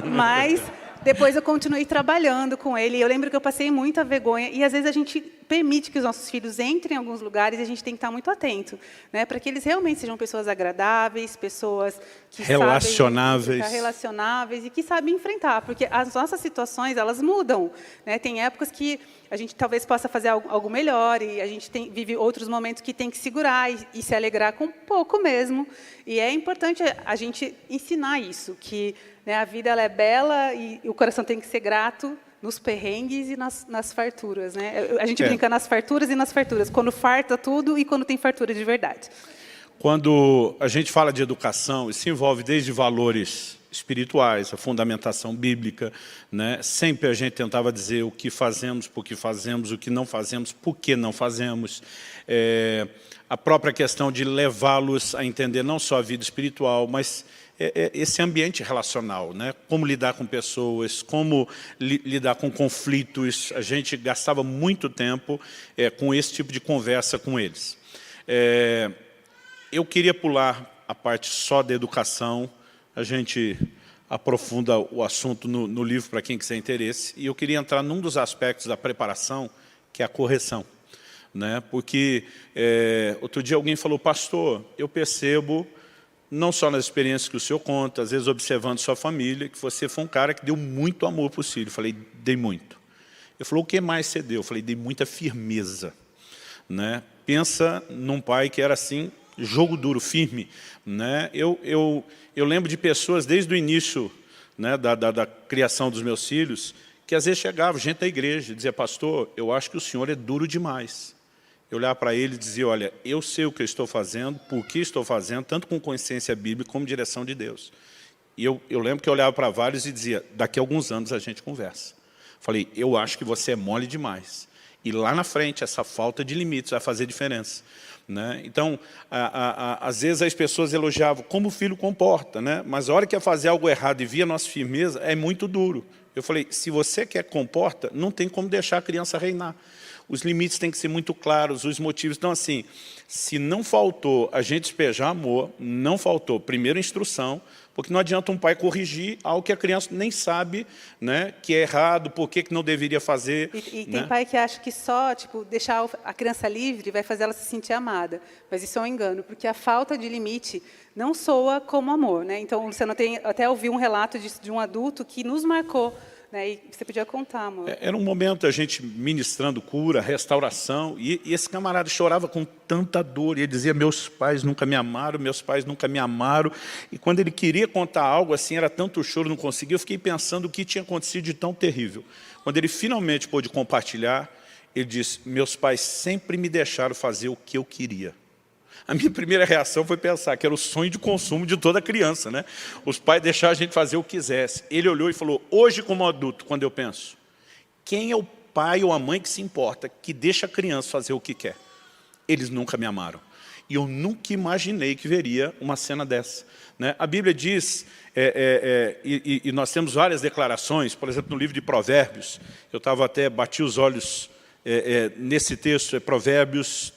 Mas depois eu continuei trabalhando com ele. E eu lembro que eu passei muita vergonha. E, às vezes, a gente permite que os nossos filhos entrem em alguns lugares e a gente tem que estar muito atento, né, para que eles realmente sejam pessoas agradáveis, pessoas que relacionáveis. Sabem relacionáveis e que sabem enfrentar. Porque as nossas situações, elas mudam, né? Tem épocas que a gente talvez possa fazer algo melhor e a gente vive outros momentos que tem que segurar e se alegrar com pouco mesmo. E é importante a gente ensinar isso, que, né, a vida ela é bela e o coração tem que ser grato nos perrengues e nas farturas, né? A gente brinca nas farturas e nas farturas, quando farta tudo e quando tem fartura de verdade. Quando a gente fala de educação, isso envolve desde valores espirituais, a fundamentação bíblica, né? Sempre a gente tentava dizer o que fazemos, por que fazemos, o que não fazemos, por que não fazemos. A própria questão de levá-los a entender não só a vida espiritual, mas esse ambiente relacional, né? Como lidar com pessoas, como lidar com conflitos. A gente gastava muito tempo com esse tipo de conversa com eles. Eu queria pular a parte só da educação, a gente aprofunda o assunto no livro para quem quiser interesse, e eu queria entrar num dos aspectos da preparação, que é a correção. Né? Porque outro dia alguém falou, pastor, eu percebo, não só nas experiências que o senhor conta, às vezes observando sua família, que você foi um cara que deu muito amor para os filhos. Eu falei, dei muito. Ele falou, o que mais você deu? Eu falei, dei muita firmeza. Né? Pensa num pai que era assim, jogo duro, firme. Né? Eu lembro de pessoas, desde o início, né, da criação dos meus filhos, que às vezes chegava gente da igreja e dizia, pastor, eu acho que o senhor é duro demais. Eu olhava para ele e dizia, olha, eu sei o que eu estou fazendo, por que estou fazendo, tanto com consciência bíblica como direção de Deus. E eu lembro que eu olhava para vários e dizia, daqui a alguns anos a gente conversa. Falei, eu acho que você é mole demais. E lá na frente, essa falta de limites vai fazer diferença. Né? Então, às vezes as pessoas elogiavam como o filho comporta, né? Mas a hora que ia fazer algo errado e via nossa firmeza, é muito duro. Eu falei, se você quer que comporta, não tem como deixar a criança reinar. Os limites têm que ser muito claros, os motivos. Então, assim, se não faltou a gente despejar amor, não faltou, primeiro, instrução, porque não adianta um pai corrigir algo que a criança nem sabe, né, que é errado, por que não deveria fazer. E né? tem pai que acha que só deixar a criança livre vai fazer ela se sentir amada. Mas isso é um engano, porque a falta de limite não soa como amor. Né? Então, você não tem, até ouvi um relato de um adulto que nos marcou né? E você podia contar, amor. Era um momento a gente ministrando cura, restauração, e esse camarada chorava com tanta dor, e ele dizia, meus pais nunca me amaram, meus pais nunca me amaram, e quando ele queria contar algo assim, era tanto choro, não conseguia, eu fiquei pensando o que tinha acontecido de tão terrível. Quando ele finalmente pôde compartilhar, ele disse, meus pais sempre me deixaram fazer o que eu queria. A minha primeira reação foi pensar que era o sonho de consumo de toda criança, né? Os pais deixaram a gente fazer o que quisesse. Ele olhou e falou, hoje como adulto, quando eu penso, quem é o pai ou a mãe que se importa, que deixa a criança fazer o que quer? Eles nunca me amaram. E eu nunca imaginei que veria uma cena dessa, né? A Bíblia diz, e nós temos várias declarações, por exemplo, no livro de Provérbios, eu bati os olhos nesse texto, é Provérbios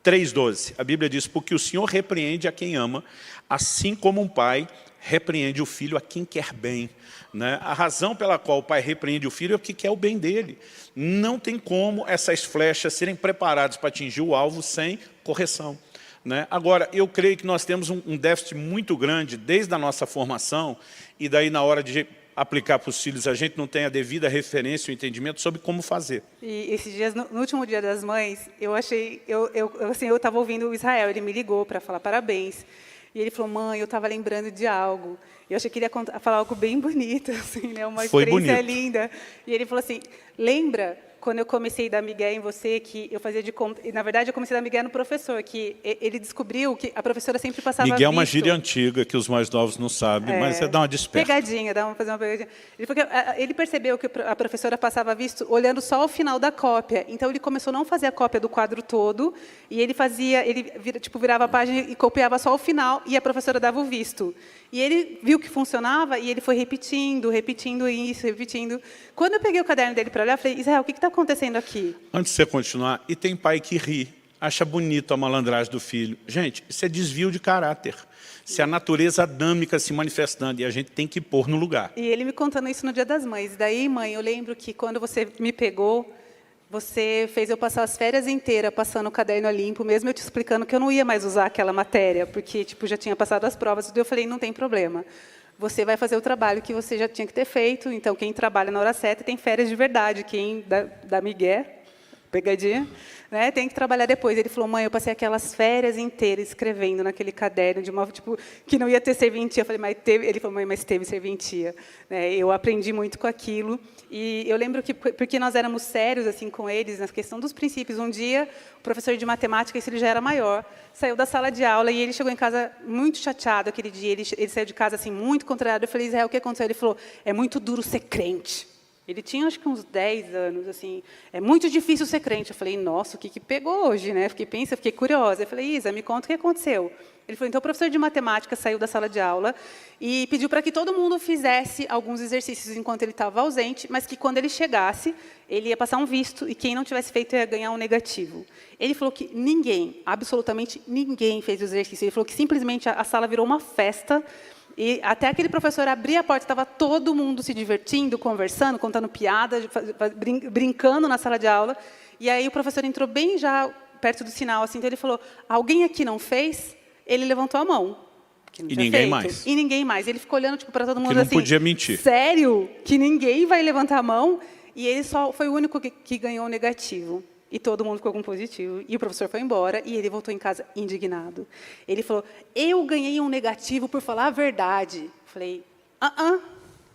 3,12, a Bíblia diz, porque o Senhor repreende a quem ama, assim como um pai repreende o filho a quem quer bem. Né? A razão pela qual o pai repreende o filho é porque quer o bem dele. Não tem como essas flechas serem preparadas para atingir o alvo sem correção. Né? Agora, eu creio que nós temos um déficit muito grande desde a nossa formação, e daí na hora de aplicar para os filhos, a gente não tem a devida referência e entendimento sobre como fazer. E esses dias, no último Dia das Mães, eu estava ouvindo o Israel, ele me ligou para falar parabéns. E ele falou, mãe, eu estava lembrando de algo. Eu achei que ele ia falar algo bem bonito, assim, né? Uma experiência linda. E ele falou assim, lembra quando eu comecei a dar migué em você, que eu fazia de conta... E, na verdade, eu comecei a dar migué no professor, que ele descobriu que a professora sempre passava migué é uma visto. gíria antiga, que os mais novos não sabem, mas é dar uma desperta. Pegadinha, fazer uma pegadinha. Ele percebeu que a professora passava visto olhando só o final da cópia. Então, ele começou a não fazer a cópia do quadro todo, e ele virava a página e copiava só o final, e a professora dava o visto. E ele viu que funcionava, e ele foi repetindo isso, repetindo. Quando eu peguei o caderno dele para olhar, eu falei, Israel, o que está acontecendo aqui? Antes de você continuar, e tem pai que ri, acha bonito a malandragem do filho. Gente, isso é desvio de caráter. Isso é a natureza adâmica se manifestando, e a gente tem que pôr no lugar. E ele me contando isso no Dia das Mães. Daí, mãe, eu lembro que quando você me pegou, você fez eu passar as férias inteiras passando o caderno a limpo, mesmo eu te explicando que eu não ia mais usar aquela matéria, porque já tinha passado as provas. Eu falei, não tem problema. Você vai fazer o trabalho que você já tinha que ter feito. Então, quem trabalha na hora certa tem férias de verdade. Quem dá migué, pegadinha, né, tem que trabalhar depois. Ele falou, mãe, eu passei aquelas férias inteiras escrevendo naquele caderno, de uma, que não ia ter serventia. Eu falei, mas teve. Ele falou, mãe, mas teve serventia. Né, eu aprendi muito com aquilo. E eu lembro que, porque nós éramos sérios assim com eles, na questão dos princípios, um dia, o professor de matemática, esse ele já era maior, saiu da sala de aula e ele chegou em casa muito chateado aquele dia. Ele saiu de casa assim, muito contrariado. Eu falei, Israel, o que aconteceu? Ele falou, é muito duro ser crente. Ele tinha, acho que, uns 10 anos, assim. É muito difícil ser crente. Eu falei, nossa, o que pegou hoje, né? Fiquei curiosa. Eu falei, Isa, me conta o que aconteceu. Ele falou, então, o professor de matemática saiu da sala de aula e pediu para que todo mundo fizesse alguns exercícios enquanto ele estava ausente, mas que, quando ele chegasse, ele ia passar um visto e quem não tivesse feito ia ganhar um negativo. Ele falou que ninguém, absolutamente ninguém, fez o exercício. Ele falou que, simplesmente, a sala virou uma festa. E até aquele professor abrir a porta, estava todo mundo se divertindo, conversando, contando piadas, brincando na sala de aula. E aí o professor entrou bem já perto do sinal, assim, então ele falou, alguém aqui não fez? Ele levantou a mão. E ninguém mais. E ninguém mais. Ele ficou olhando para todo mundo que não assim, podia mentir. Sério? Que ninguém vai levantar a mão? E ele só foi o único que ganhou o negativo. E todo mundo ficou com positivo. E o professor foi embora e ele voltou em casa indignado. Ele falou, eu ganhei um negativo por falar a verdade. Falei,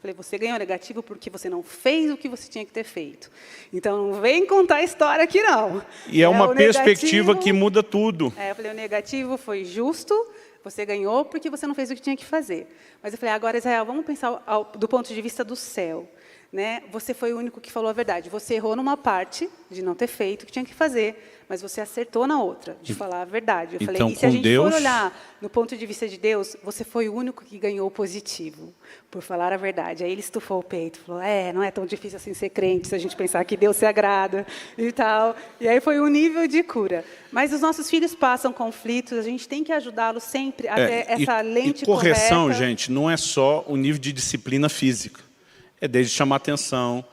Falei, você ganhou negativo porque você não fez o que você tinha que ter feito. Então, não vem contar a história aqui, não. E é uma perspectiva que muda tudo. Eu falei, o negativo foi justo, você ganhou porque você não fez o que tinha que fazer. Mas eu falei, agora, Israel, vamos pensar do ponto de vista do céu. Né? Você foi o único que falou a verdade. Você errou numa parte de não ter feito o que tinha que fazer, mas você acertou na outra, de falar a verdade. Eu falei, e se a gente for olhar no ponto de vista de Deus, você foi o único que ganhou o positivo, por falar a verdade. Aí ele estufou o peito, falou, não é tão difícil assim ser crente, se a gente pensar que Deus se agrada e tal. E aí foi um nível de cura. Mas os nossos filhos passam conflitos, a gente tem que ajudá-los sempre a ter essa lente correção, correta. Gente, não é só o nível de disciplina física. É desde chamar atenção,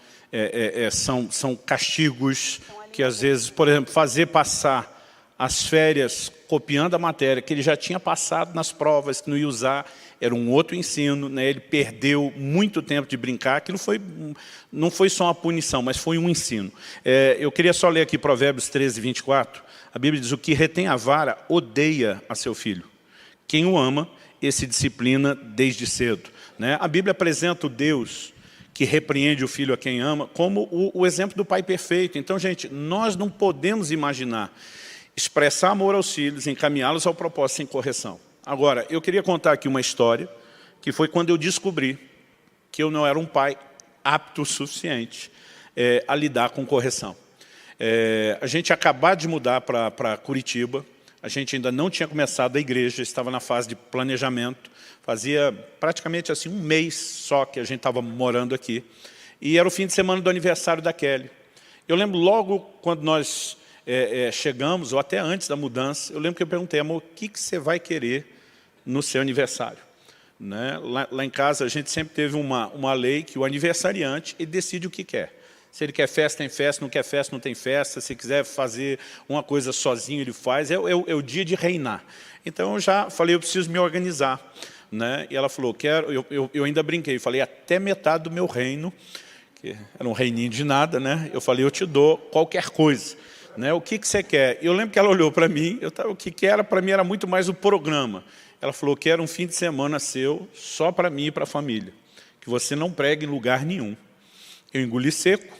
são castigos que, às vezes, por exemplo, fazer passar as férias copiando a matéria que ele já tinha passado nas provas, que não ia usar, era um outro ensino, né? Ele perdeu muito tempo de brincar, aquilo não foi só uma punição, mas foi um ensino. Eu queria só ler aqui Provérbios 13, 24, a Bíblia diz, o que retém a vara odeia a seu filho. Quem o ama, esse disciplina desde cedo. Né? A Bíblia apresenta o Deus que repreende o filho a quem ama, como o exemplo do pai perfeito. Então, gente, nós não podemos imaginar expressar amor aos filhos, encaminhá-los ao propósito sem correção. Agora, eu queria contar aqui uma história, que foi quando eu descobri que eu não era um pai apto o suficiente a lidar com correção. A gente acabou de mudar para Curitiba, a gente ainda não tinha começado a igreja, estava na fase de planejamento, fazia praticamente assim um mês só que a gente estava morando aqui, e era o fim de semana do aniversário da Kelly. Eu lembro logo quando nós chegamos, ou até antes da mudança, eu lembro que eu perguntei, amor, o que você vai querer no seu aniversário? Né? Lá em casa a gente sempre teve uma lei que o aniversariante ele decide o que quer. Se ele quer festa, tem festa, não quer festa, não tem festa. Se quiser fazer uma coisa sozinho, ele faz. É o dia de reinar. Então, eu já falei, eu preciso me organizar. Né? E ela falou, eu ainda brinquei, falei, até metade do meu reino, que era um reininho de nada, né? Eu falei, eu te dou qualquer coisa. Né? O que você quer? Eu lembro que ela olhou para mim, o que era para mim era muito mais o programa. Ela falou, quero um fim de semana seu, só para mim e para a família. Que você não pregue em lugar nenhum. Eu engoli seco,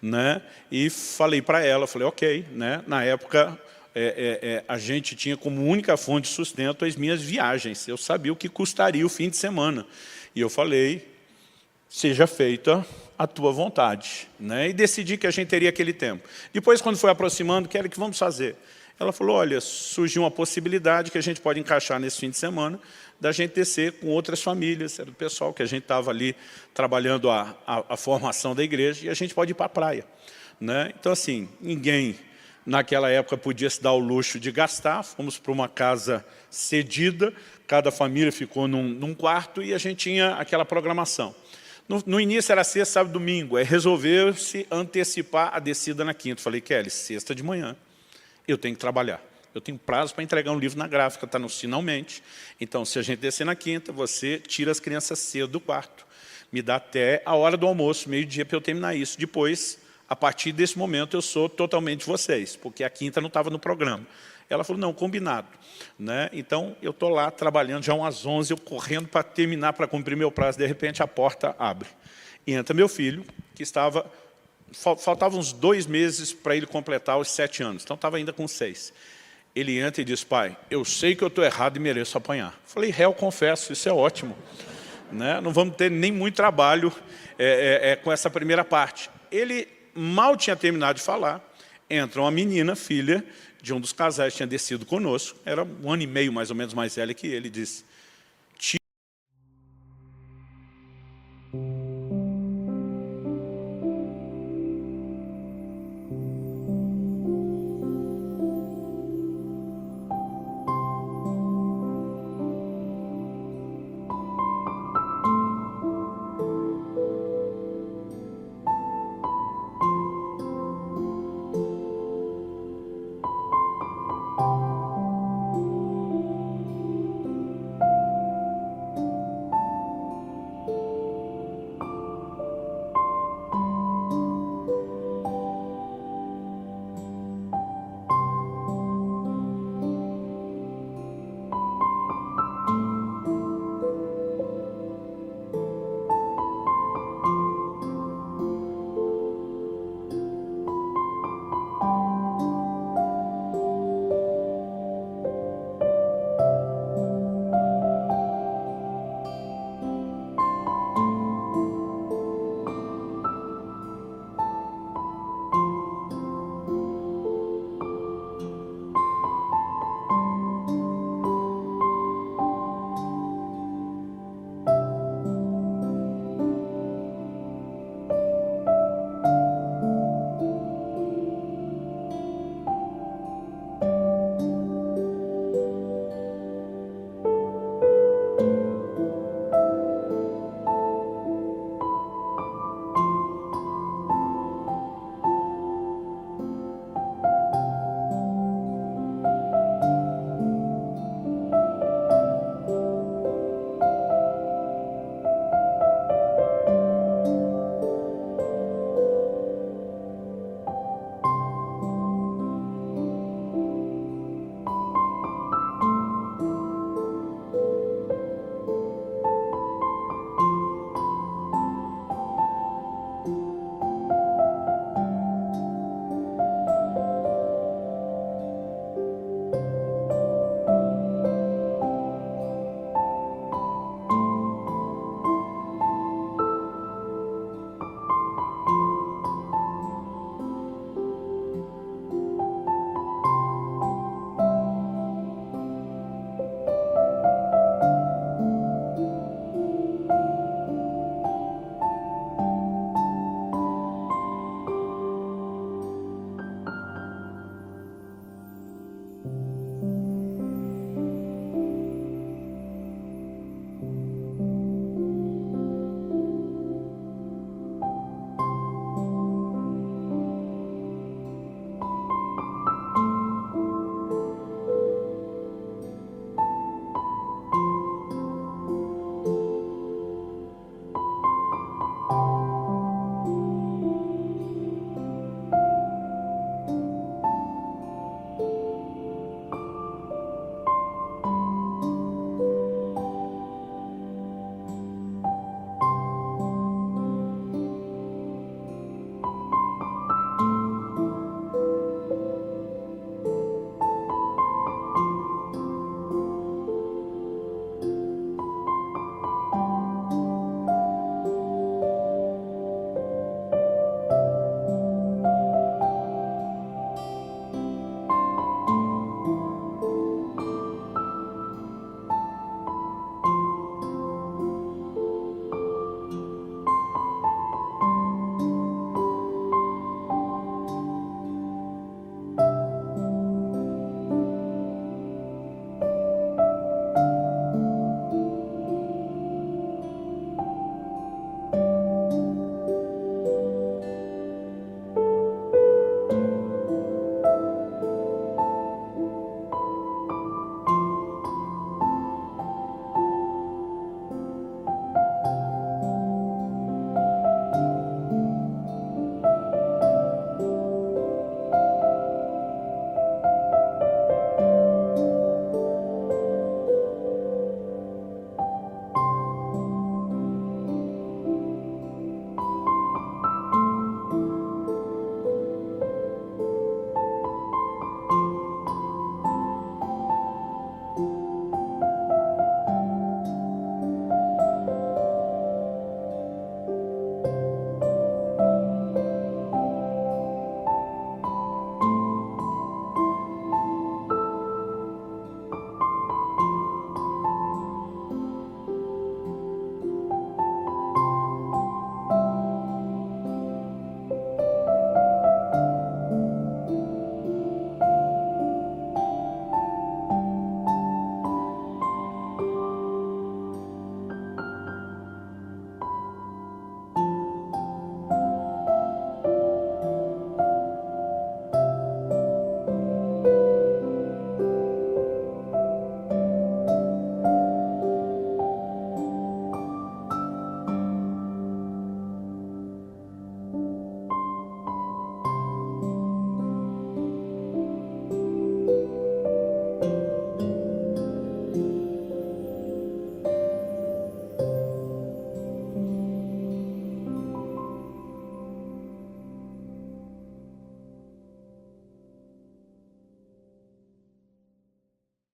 né? E falei para ela, falei, ok. Né? Na época, a gente tinha como única fonte de sustento as minhas viagens. Eu sabia o que custaria o fim de semana. E eu falei, seja feita a tua vontade. Né? E decidi que a gente teria aquele tempo. Depois, quando foi aproximando, que era que vamos fazer? Ela falou, olha, surgiu uma possibilidade que a gente pode encaixar nesse fim de semana, da gente descer com outras famílias, era o pessoal que a gente estava ali trabalhando a formação da igreja, e a gente pode ir para a praia. Né? Então, assim, ninguém naquela época podia se dar o luxo de gastar, fomos para uma casa cedida, cada família ficou num quarto e a gente tinha aquela programação. No início era sexta, sábado, domingo, aí resolveu-se antecipar a descida na quinta. Falei, Kelly, sexta de manhã, eu tenho que trabalhar. Eu tenho prazo para entregar um livro na gráfica, está no finalmente. Então, se a gente descer na quinta, você tira as crianças cedo do quarto. Me dá até a hora do almoço, meio-dia, para eu terminar isso. Depois, a partir desse momento, eu sou totalmente vocês, porque a quinta não estava no programa. Ela falou, não, combinado. Né? Então, eu estou lá trabalhando já umas 11, eu correndo para terminar, para cumprir meu prazo. De repente, a porta abre. E entra meu filho, que estava... Faltavam uns 2 meses para ele completar os 7 anos. Então, estava ainda com 6. Ele entra e diz, pai, eu sei que eu estou errado e mereço apanhar. Falei, réu, confesso, isso é ótimo. Né? Não vamos ter nem muito trabalho com essa primeira parte. Ele mal tinha terminado de falar, entra uma menina, filha de um dos casais que tinha descido conosco, era 1 ano e meio mais ou menos mais velha que ele, disse,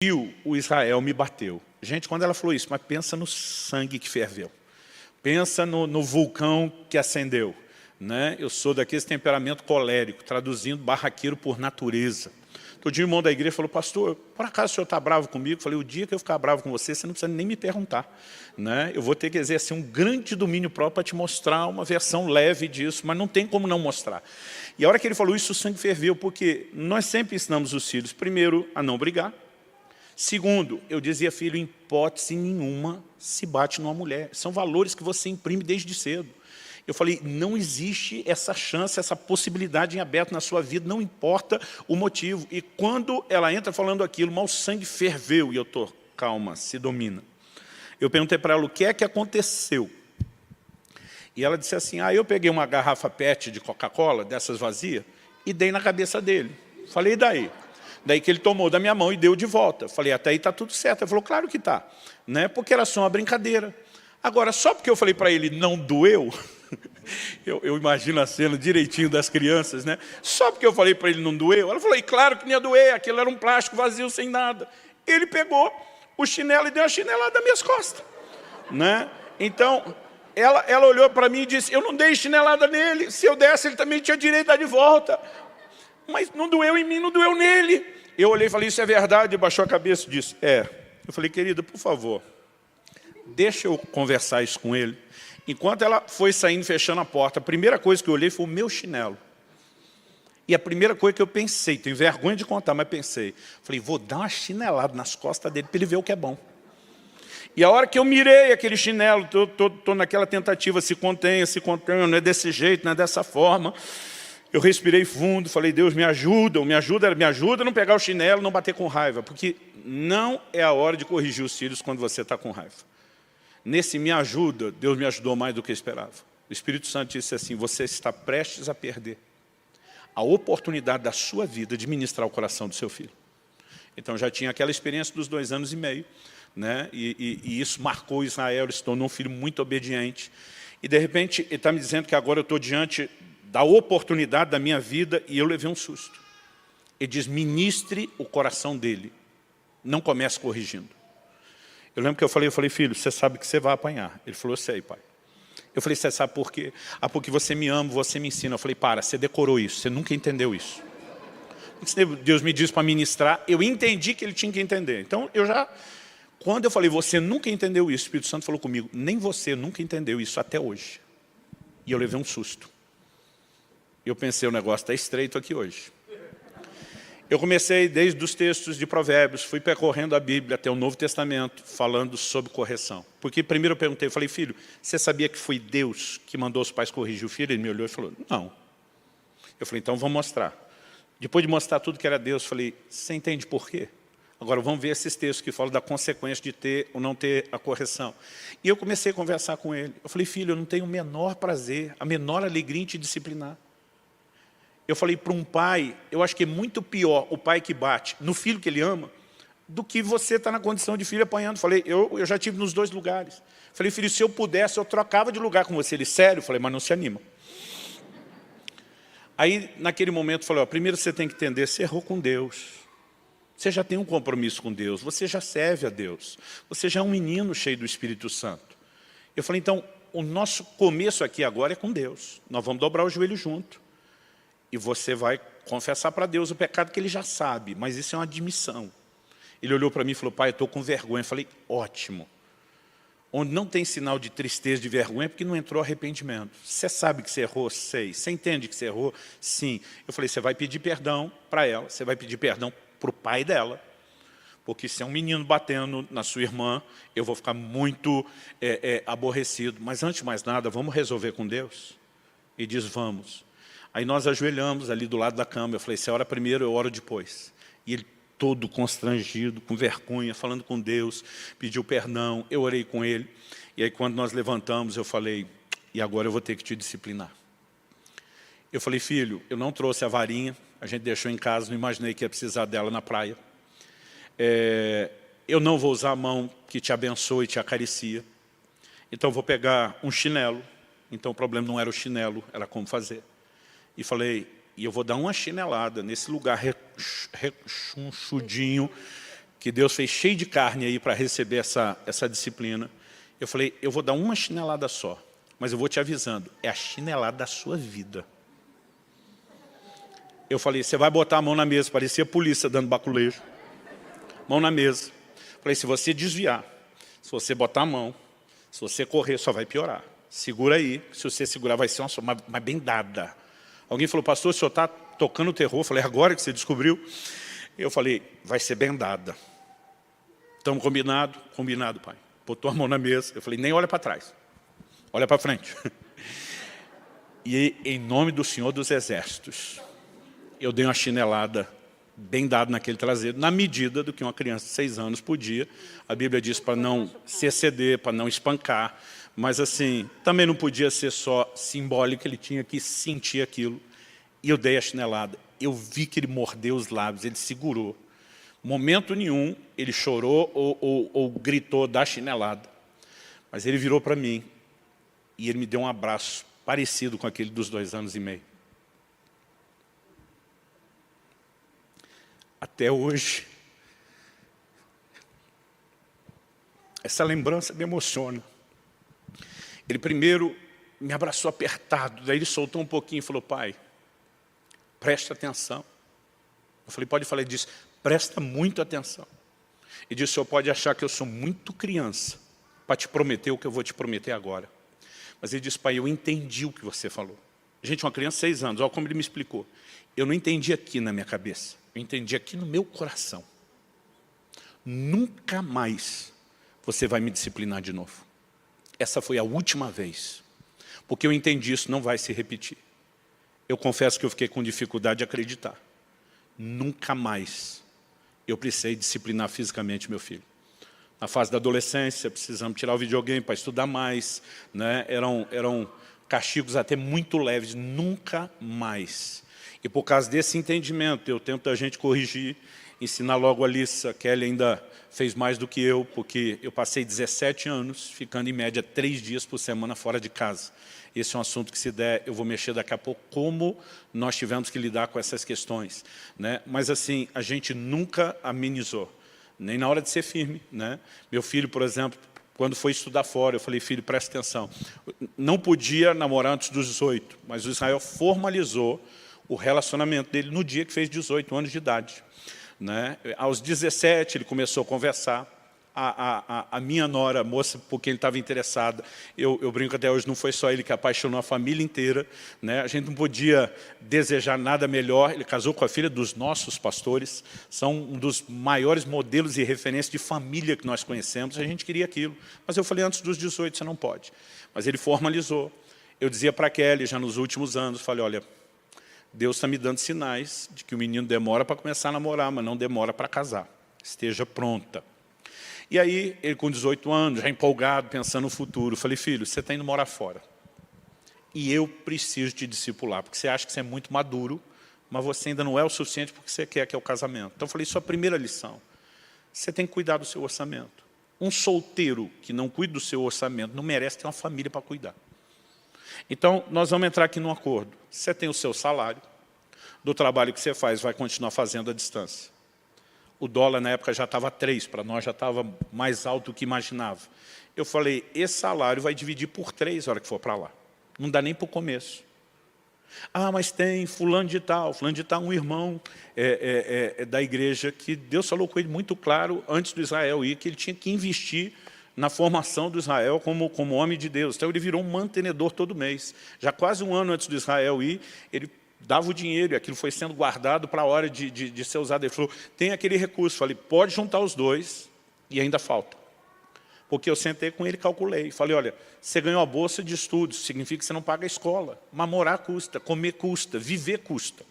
explodiu, o Israel me bateu. Gente, quando ela falou isso, mas pensa no sangue que ferveu. Pensa no vulcão que acendeu. Né? Eu sou daquele temperamento colérico, traduzindo barraqueiro por natureza. Todo dia o irmão da igreja falou, pastor, por acaso o senhor está bravo comigo? Eu falei, o dia que eu ficar bravo com você, você não precisa nem me perguntar. Né? Eu vou ter que exercer um grande domínio próprio para te mostrar uma versão leve disso, mas não tem como não mostrar. E a hora que ele falou isso, o sangue ferveu, porque nós sempre ensinamos os filhos, primeiro, a não brigar. Segundo, eu dizia, filho, em hipótese nenhuma se bate numa mulher. São valores que você imprime desde cedo. Eu falei, não existe essa chance, essa possibilidade em aberto na sua vida, não importa o motivo. E quando ela entra falando aquilo, mas o sangue ferveu, e eu estou, calma, se domina. Eu perguntei para ela o que é que aconteceu. E ela disse assim, eu peguei uma garrafa PET de Coca-Cola, dessas vazias, e dei na cabeça dele. Falei, e daí? Daí que ele tomou da minha mão e deu de volta. Falei, até aí está tudo certo. Ele falou, claro que está, né? Porque era só uma brincadeira. Agora, só porque eu falei para ele, não doeu, eu imagino a cena direitinho das crianças, né? Só porque eu falei para ele, não doeu, ela falou, e claro que não ia doer, aquilo era um plástico vazio, sem nada. Ele pegou o chinelo e deu uma chinelada nas minhas costas, né? Então, ela olhou para mim e disse, eu não dei chinelada nele, se eu desse, ele também tinha direito a dar de volta. Mas não doeu em mim, não doeu nele. Eu olhei e falei, isso é verdade? Baixou a cabeça e disse, é. Eu falei, querida, por favor, deixa eu conversar isso com ele. Enquanto ela foi saindo, fechando a porta, a primeira coisa que eu olhei foi o meu chinelo. E a primeira coisa que eu pensei, tenho vergonha de contar, mas pensei, falei, vou dar uma chinelada nas costas dele para ele ver o que é bom. E a hora que eu mirei aquele chinelo, estou naquela tentativa, se contenha, não é desse jeito, não é dessa forma. Eu respirei fundo, falei, Deus, me ajuda a não pegar o chinelo, não bater com raiva, porque não é a hora de corrigir os filhos quando você está com raiva. Nesse me ajuda, Deus me ajudou mais do que eu esperava. O Espírito Santo disse assim, você está prestes a perder a oportunidade da sua vida de ministrar o coração do seu filho. Então já tinha aquela experiência dos 2 anos e meio, né? E isso marcou Israel, ele se tornou um filho muito obediente. E de repente ele está me dizendo que agora eu estou diante da oportunidade da minha vida e eu levei um susto. Ele diz, ministre o coração dele, não comece corrigindo. Eu lembro que eu falei, filho, você sabe que você vai apanhar. Ele falou, eu sei, pai. Eu falei, você sabe por quê? Porque você me ama, você me ensina. Eu falei, para, você decorou isso, você nunca entendeu isso. Deus me diz para ministrar, eu entendi que ele tinha que entender. Então, quando eu falei, você nunca entendeu isso, o Espírito Santo falou comigo, nem você nunca entendeu isso até hoje. E eu levei um susto. Eu pensei, o negócio está estreito aqui hoje. Eu comecei desde os textos de Provérbios, fui percorrendo a Bíblia até o Novo Testamento, falando sobre correção. Porque primeiro eu perguntei, eu falei, filho, você sabia que foi Deus que mandou os pais corrigir o filho? Ele me olhou e falou, não. Eu falei, então vamos mostrar. Depois de mostrar tudo que era Deus, eu falei, você entende por quê? Agora vamos ver esses textos que falam da consequência de ter ou não ter a correção. E eu comecei a conversar com ele. Eu falei, filho, eu não tenho o menor prazer, a menor alegria em te disciplinar. Eu falei para um pai, eu acho que é muito pior o pai que bate no filho que ele ama, do que você estar na condição de filho apanhando. Falei, eu já estive nos 2 lugares. Falei, filho, se eu pudesse, eu trocava de lugar com você. Ele, sério? Falei, mas não se anima. Aí, naquele momento, falei, primeiro você tem que entender, você errou com Deus. Você já tem um compromisso com Deus, você já serve a Deus. Você já é um menino cheio do Espírito Santo. Eu falei, então, o nosso começo aqui agora é com Deus. Nós vamos dobrar o joelho junto. E você vai confessar para Deus o pecado que ele já sabe, mas isso é uma admissão. Ele olhou para mim e falou, pai, eu estou com vergonha. Eu falei, ótimo. Onde não tem sinal de tristeza, de vergonha, é porque não entrou arrependimento. Você sabe que você errou? Sei. Você entende que você errou? Sim. Eu falei, você vai pedir perdão para ela, você vai pedir perdão para o pai dela, porque se é um menino batendo na sua irmã, eu vou ficar muito aborrecido. Mas antes de mais nada, vamos resolver com Deus? E diz, vamos. Aí nós ajoelhamos ali do lado da cama. Eu falei, você ora primeiro, eu oro depois. E ele todo constrangido, com vergonha, falando com Deus, pediu perdão, eu orei com ele. E aí quando nós levantamos, eu falei, e agora eu vou ter que te disciplinar. Eu falei, filho, eu não trouxe a varinha, a gente deixou em casa, não imaginei que ia precisar dela na praia. Eu não vou usar a mão que te abençoa e te acaricia. Então vou pegar um chinelo. Então o problema não era o chinelo, era como fazer. E falei, e eu vou dar uma chinelada nesse lugar rechonchudinho que Deus fez cheio de carne aí para receber essa disciplina. Eu falei, eu vou dar uma chinelada só, mas eu vou te avisando, é a chinelada da sua vida. Eu falei, você vai botar a mão na mesa, parecia a polícia dando baculejo. Mão na mesa. Falei, se você desviar, se você botar a mão, se você correr, só vai piorar. Segura aí, se você segurar vai ser uma bem dada. Alguém falou, pastor, o senhor está tocando terror? Eu falei, agora que você descobriu? Eu falei, vai ser bem dada. Estamos combinado? Combinado, pai. Botou a mão na mesa. Eu falei, nem olha para trás. Olha para frente. E em nome do Senhor dos Exércitos, eu dei uma chinelada bem dada naquele traseiro, na medida do que uma criança de 6 anos podia. A Bíblia diz para não se exceder, para não espancar. Mas assim, também não podia ser só simbólico, ele tinha que sentir aquilo. E eu dei a chinelada. Eu vi que ele mordeu os lábios, ele segurou. Momento nenhum, ele chorou ou gritou da chinelada. Mas ele virou para mim e ele me deu um abraço parecido com aquele dos 2 anos e meio. Até hoje, essa lembrança me emociona. Ele primeiro me abraçou apertado, daí ele soltou um pouquinho e falou, pai, presta atenção. Eu falei, pode falar? Ele disse, presta muito atenção. E disse, o senhor pode achar que eu sou muito criança para te prometer o que eu vou te prometer agora. Mas ele disse, pai, eu entendi o que você falou. Gente, uma criança de 6 anos, olha como ele me explicou. Eu não entendi aqui na minha cabeça, eu entendi aqui no meu coração. Nunca mais você vai me disciplinar de novo. Essa foi a última vez. Porque eu entendi isso não vai se repetir. Eu confesso que eu fiquei com dificuldade de acreditar. Nunca mais eu precisei disciplinar fisicamente meu filho. Na fase da adolescência, precisamos tirar o videogame para estudar mais, né? Eram castigos até muito leves, nunca mais. E por causa desse entendimento, eu tento a gente corrigir, ensinar logo a Alissa. Kelly ainda fez mais do que eu, porque eu passei 17 anos ficando em média 3 dias por semana fora de casa. Esse é um assunto que, se der, eu vou mexer daqui a pouco, como nós tivemos que lidar com essas questões, né? Mas assim, a gente nunca amenizou, nem na hora de ser firme, né? Meu filho, por exemplo, quando foi estudar fora, eu falei, filho, presta atenção. Não podia namorar antes dos 18, mas o Israel formalizou o relacionamento dele no dia que fez 18 anos de idade, né? Aos 17, ele começou a conversar. A minha nora, a moça por quem ele estava interessado, eu brinco até hoje, não foi só ele que apaixonou a família inteira, né? A gente não podia desejar nada melhor. Ele casou com a filha dos nossos pastores, são um dos maiores modelos e referências de família que nós conhecemos. A gente queria aquilo, mas eu falei, antes dos 18 você não pode. Mas ele formalizou. Eu dizia para a Kelly, já nos últimos anos, falei, olha, Deus está me dando sinais de que o menino demora para começar a namorar, mas não demora para casar. Esteja pronta. E aí, ele com 18 anos, já empolgado, pensando no futuro, falei, filho, você está indo morar fora. E eu preciso te discipular, porque você acha que você é muito maduro, mas você ainda não é o suficiente porque você quer que é o casamento. Então eu falei, sua primeira lição, você tem que cuidar do seu orçamento. Um solteiro que não cuida do seu orçamento não merece ter uma família para cuidar. Então, nós vamos entrar aqui num acordo. Você tem o seu salário, do trabalho que você faz, vai continuar fazendo à distância. O dólar, na época, já estava 3, para nós já estava mais alto do que imaginava. Eu falei, esse salário vai dividir por 3 na hora que for para lá. Não dá nem para o começo. Ah, mas tem fulano de tal, um irmão da igreja, que Deus falou com ele muito claro, antes do Israel ir, que ele tinha que investir na formação do Israel como homem de Deus. Então ele virou um mantenedor todo mês. Já quase 1 ano antes do Israel ir, ele dava o dinheiro e aquilo foi sendo guardado para a hora de ser usado. Ele falou, tem aquele recurso. Falei, pode juntar os dois e ainda falta. Porque eu sentei com ele e calculei. Falei, olha, você ganhou a bolsa de estudos, significa que você não paga a escola. Mas morar custa, comer custa, viver custa.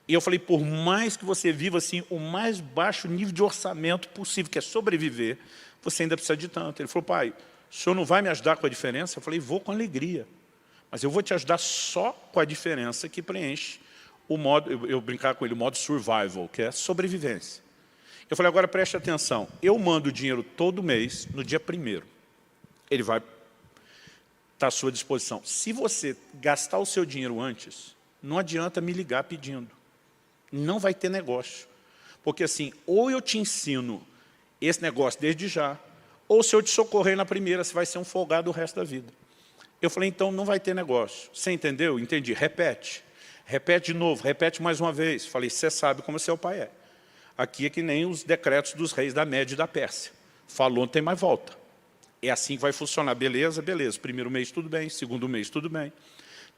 E eu falei, por mais que você viva assim, o mais baixo nível de orçamento possível, que é sobreviver, você ainda precisa de tanto. Ele falou, pai, o senhor não vai me ajudar com a diferença? Eu falei, vou com alegria. Mas eu vou te ajudar só com a diferença que preenche o modo, eu brincar com ele, o modo survival, que é sobrevivência. Eu falei, agora preste atenção, eu mando o dinheiro todo mês, no dia 1º. Ele vai estar à sua disposição. Se você gastar o seu dinheiro antes, não adianta me ligar pedindo. Não vai ter negócio. Porque assim, ou eu te ensino esse negócio desde já, ou se eu te socorrer na primeira, você vai ser um folgado o resto da vida. Eu falei, então não vai ter negócio. Você entendeu? Entendi. Repete. Repete de novo, repete mais uma vez. Falei, você sabe como seu pai é. Aqui é que nem os decretos dos reis da Média e da Pérsia. Falou, não tem mais volta. É assim que vai funcionar. Beleza, beleza. Primeiro mês, tudo bem. Segundo mês, tudo bem.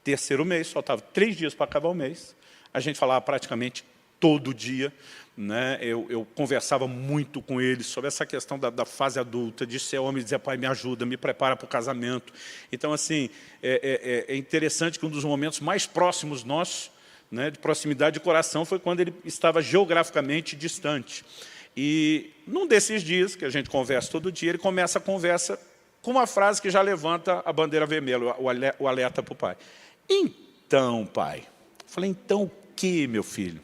Terceiro mês, faltava 3 dias para acabar o mês. A gente falava praticamente todo dia. Né? Eu conversava muito com ele sobre essa questão da fase adulta, de ser homem e dizer, pai, me ajuda, me prepara para o casamento. Então, assim, é interessante que um dos momentos mais próximos nossos, né, de proximidade de coração, foi quando ele estava geograficamente distante. E num desses dias, que a gente conversa todo dia, ele começa a conversa com uma frase que já levanta a bandeira vermelha, o alerta para o pai. Então, pai. Eu falei, então o que, meu filho?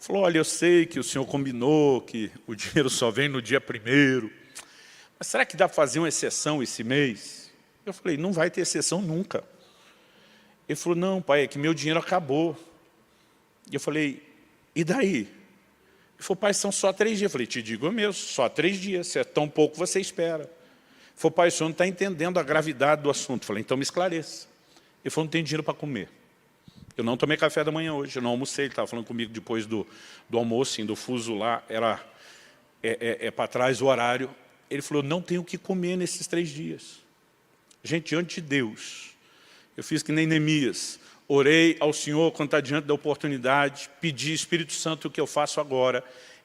Ele falou, olha, eu sei que o senhor combinou que o dinheiro só vem no dia 1º, mas será que dá para fazer uma exceção esse mês? Eu falei, não vai ter exceção nunca. Ele falou, não, pai, é que meu dinheiro acabou. E eu falei, e daí? Ele falou, pai, são só 3 dias. Eu falei, te digo mesmo, só 3 dias, se é tão pouco você espera. Ele falou, pai, o senhor não está entendendo a gravidade do assunto. Eu falei, então me esclareça. Ele falou, não tem dinheiro para comer. Eu não tomei café da manhã hoje, eu não almocei, ele estava falando comigo depois do almoço, do fuso lá, era para trás o horário. Ele falou, não tenho o que comer nesses 3 dias. Gente, diante de Deus, eu fiz que nem Neemias, orei ao Senhor quando está diante da oportunidade, pedi, Espírito Santo, o que eu faço agora.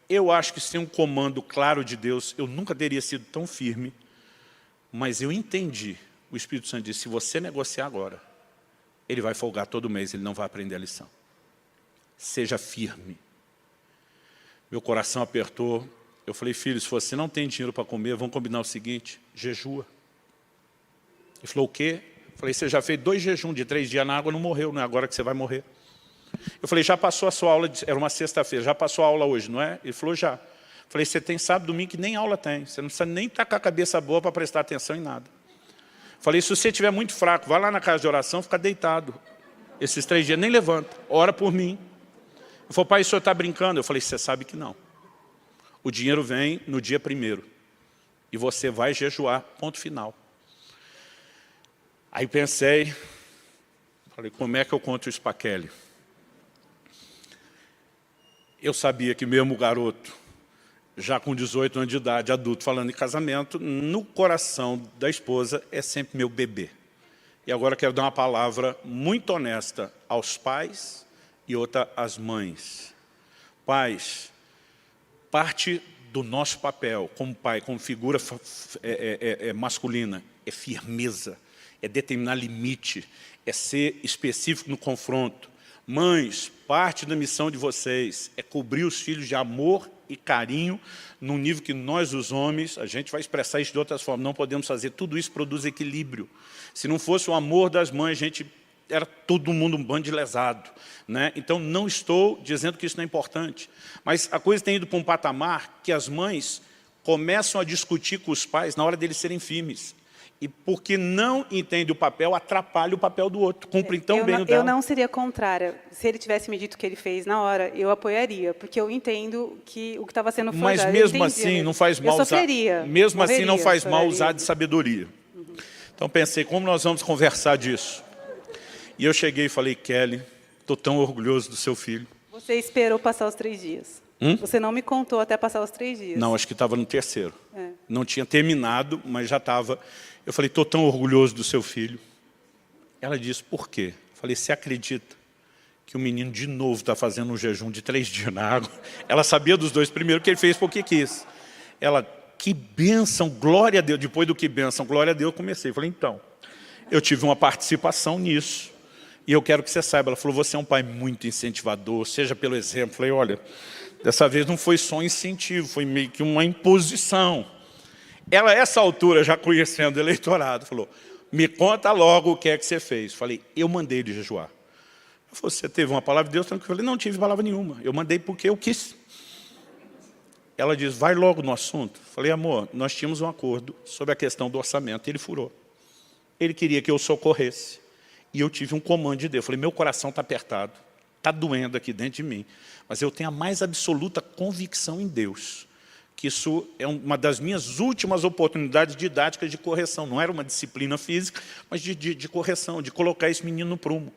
Eu acho que sem um comando claro de Deus, eu nunca teria sido tão firme, mas eu entendi. O Espírito Santo disse, se você negociar agora, ele vai folgar todo mês, ele não vai aprender a lição. Seja firme. Meu coração apertou. Eu falei, filho, se você não tem dinheiro para comer, vamos combinar o seguinte, jejua. Ele falou, o quê? Eu falei, você já fez 2 jejuns de 3 dias na água, não morreu, não é agora que você vai morrer. Eu falei, já passou a sua aula, era uma sexta-feira, já passou a aula hoje, não é? Ele falou, já. Eu falei, você tem sábado, domingo que nem aula tem, você não precisa nem estar com a cabeça boa para prestar atenção em nada. Falei, se você estiver muito fraco, vai lá na casa de oração, fica deitado. Esses 3 dias, nem levanta, ora por mim. Ele falou, pai, o senhor está brincando? Eu falei, você sabe que não. O dinheiro vem no dia 1º. E você vai jejuar, ponto final. Aí pensei, falei, como é que eu conto isso para Kelly? Eu sabia que mesmo o garoto, já com 18 anos de idade, adulto, falando em casamento, no coração da esposa é sempre meu bebê. E agora quero dar uma palavra muito honesta aos pais e outra às mães. Pais, parte do nosso papel como pai, como figura masculina, é firmeza, é determinar limite, é ser específico no confronto. Mães, parte da missão de vocês é cobrir os filhos de amor e carinho, num nível que nós, os homens, a gente vai expressar isso de outras formas, não podemos fazer. Tudo isso produz equilíbrio. Se não fosse o amor das mães, a gente era todo mundo um bando de lesado. Né? Então, não estou dizendo que isso não é importante, mas a coisa tem ido para um patamar que as mães começam a discutir com os pais na hora deles serem firmes. E porque não entende o papel, atrapalha o papel do outro. Cumpre tão bem o dela. Eu não seria contrária. Se ele tivesse me dito o que ele fez na hora, eu apoiaria, porque eu entendo que o que estava sendo forjado... Mas mesmo assim, não faz mal usar... Mesmo assim, não faz mal usar de sabedoria. Então pensei, como nós vamos conversar disso? E eu cheguei e falei, Kelly, estou tão orgulhoso do seu filho. Você esperou passar os 3 dias. Você não me contou até passar os 3 dias. Não, acho que estava no 3º. Não tinha terminado, mas já estava... Eu falei, estou tão orgulhoso do seu filho. Ela disse, por quê? Eu falei, você acredita que o menino de novo está fazendo um jejum de 3 dias na água? Ela sabia dos 2 primeiros, que ele fez porque quis. Ela, que bênção, glória a Deus. Depois do que bênção, glória a Deus, eu comecei. Eu falei, então, eu tive uma participação nisso. E eu quero que você saiba. Ela falou, você é um pai muito incentivador, seja pelo exemplo. Eu falei, olha, dessa vez não foi só um incentivo, foi meio que uma imposição. Ela, a essa altura, já conhecendo o eleitorado, falou, me conta logo o que é que você fez. Falei, eu mandei ele jejuar. Ela falou, você teve uma palavra de Deus? Eu falei, não tive palavra nenhuma. Eu mandei porque eu quis. Ela diz, vai logo no assunto. Falei, amor, nós tínhamos um acordo sobre a questão do orçamento. Ele furou. Ele queria que eu socorresse. E eu tive um comando de Deus. Falei, meu coração está apertado. está doendo aqui dentro de mim, mas eu tenho a mais absoluta convicção em Deus, que isso é uma das minhas últimas oportunidades didáticas de correção. Não era uma disciplina física, mas de correção, de colocar esse menino no prumo.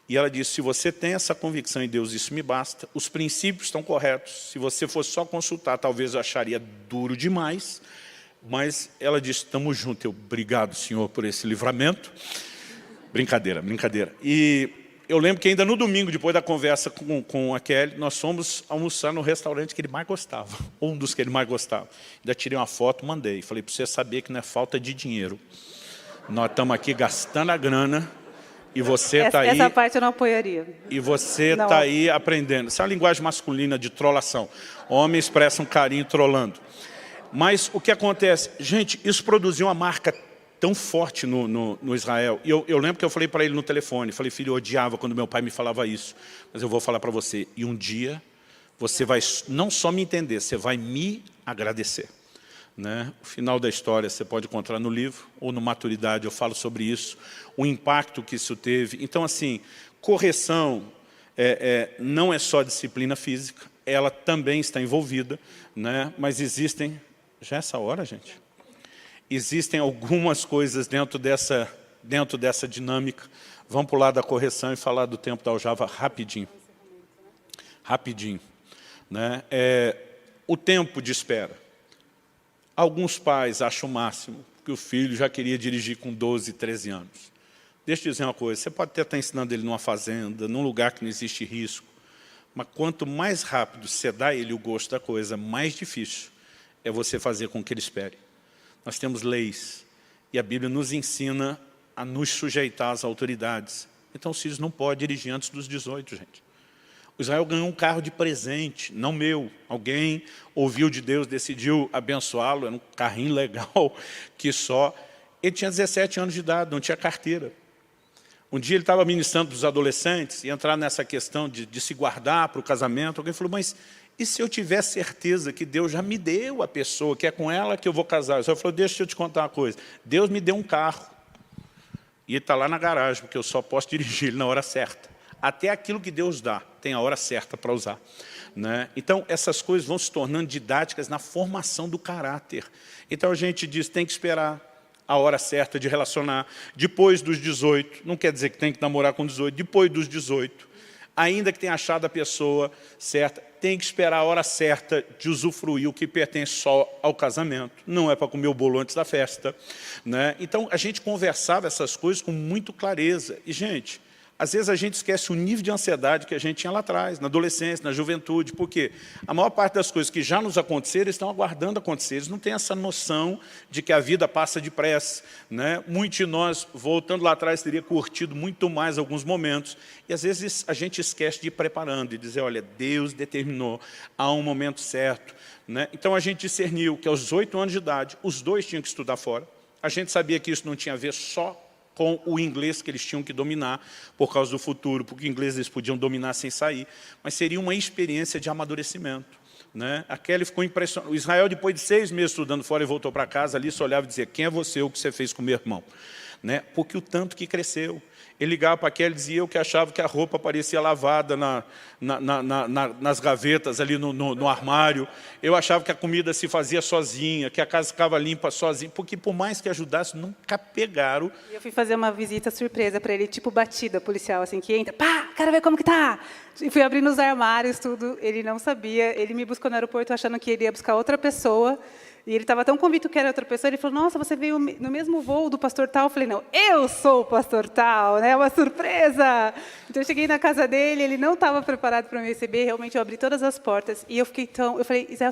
E ela disse, se você tem essa convicção em Deus, isso me basta. Os princípios estão corretos. Se você fosse só consultar, talvez eu acharia duro demais. Mas ela disse, estamos juntos. Obrigado, Senhor, por esse livramento. Brincadeira, brincadeira. E eu lembro que ainda no domingo, depois da conversa com a Kelly, nós fomos almoçar no restaurante que ele mais gostava. Um dos que ele mais gostava. Ainda tirei uma foto, mandei. Falei, para você saber que não é falta de dinheiro. Nós estamos aqui gastando a grana. E você está aí... Essa parte eu não apoiaria. E você está aí aprendendo. Isso é uma linguagem masculina de trollação. Homens expressam carinho trollando. Mas o que acontece? Gente, isso produziu uma marca tão forte no Israel. E eu lembro que eu falei para ele no telefone. Falei, filho, eu odiava quando meu pai me falava isso. Mas eu vou falar para você. E um dia, você vai não só me entender, você vai me agradecer. Né? O final da história você pode encontrar no livro, ou no Maturidade, eu falo sobre isso, o impacto que isso teve. Então, assim, correção não é só disciplina física, ela também está envolvida, né? Mas existem... Já é essa hora, gente? Existem algumas coisas dentro dessa dinâmica. Vamos para o lado da correção e falar do tempo da aljava rapidinho. Rapidinho. Né? O tempo de espera. Alguns pais acham o máximo que o filho já queria dirigir com 12, 13 anos. Deixa eu dizer uma coisa, você pode até estar ensinando ele numa fazenda, num lugar que não existe risco, mas quanto mais rápido você dá a ele o gosto da coisa, mais difícil é você fazer com que ele espere. Nós temos leis, e a Bíblia nos ensina a nos sujeitar às autoridades. Então, os filhos não podem dirigir antes dos 18, gente. O Israel ganhou um carro de presente, não meu. Alguém ouviu de Deus, decidiu abençoá-lo, era um carrinho legal, que só... Ele tinha 17 anos de idade, não tinha carteira. Um dia ele estava ministrando para os adolescentes, e entrar nessa questão de se guardar para o casamento. Alguém falou, mas e se eu tiver certeza que Deus já me deu a pessoa, que é com ela que eu vou casar? O Israel falou, deixa eu te contar uma coisa. Deus me deu um carro, e ele está lá na garagem, porque eu só posso dirigir ele na hora certa. Até aquilo que Deus dá, tem a hora certa para usar. Né? Então, essas coisas vão se tornando didáticas na formação do caráter. Então, a gente diz, tem que esperar a hora certa de relacionar. Depois dos 18, não quer dizer que tem que namorar com 18, depois dos 18, ainda que tenha achado a pessoa certa, tem que esperar a hora certa de usufruir o que pertence só ao casamento. Não é para comer o bolo antes da festa. Né? Então, a gente conversava essas coisas com muita clareza. E, gente... Às vezes a gente esquece o nível de ansiedade que a gente tinha lá atrás, na adolescência, na juventude, porque a maior parte das coisas que já nos aconteceram estão aguardando acontecer. Eles não têm essa noção de que a vida passa depressa. Né? Muitos de nós, voltando lá atrás, teria curtido muito mais alguns momentos. E às vezes a gente esquece de ir preparando e dizer, olha, Deus determinou, há um momento certo. Né? Então a gente discerniu que aos 18 anos de idade, os dois tinham que estudar fora. A gente sabia que isso não tinha a ver só com o inglês que eles tinham que dominar por causa do futuro, porque o inglês eles podiam dominar sem sair, mas seria uma experiência de amadurecimento. Né? A Kelly ficou impressionada. O Israel, depois de 6 meses estudando fora e voltou para casa, ali só olhava e dizia, quem é você, o que você fez com meu irmão? Né? Porque o tanto que cresceu. Ele ligava para a Kelly e dizia eu que achava que a roupa parecia lavada nas gavetas, ali no armário. Eu achava que a comida se fazia sozinha, que a casa ficava limpa sozinha, porque por mais que ajudasse, nunca pegaram. Eu fui fazer uma visita surpresa para ele, tipo batida policial, assim, que entra, pá, quero ver como que tá. E fui abrindo os armários, tudo, ele não sabia. Ele me buscou no aeroporto achando que ele ia buscar outra pessoa. E ele estava tão convicto que era outra pessoa, ele falou, nossa, você veio no mesmo voo do pastor tal? Eu falei, não, eu sou o pastor tal, né? Uma surpresa! Então, eu cheguei na casa dele, ele não estava preparado para me receber, realmente eu abri todas as portas, e eu fiquei tão... Eu falei, Zé,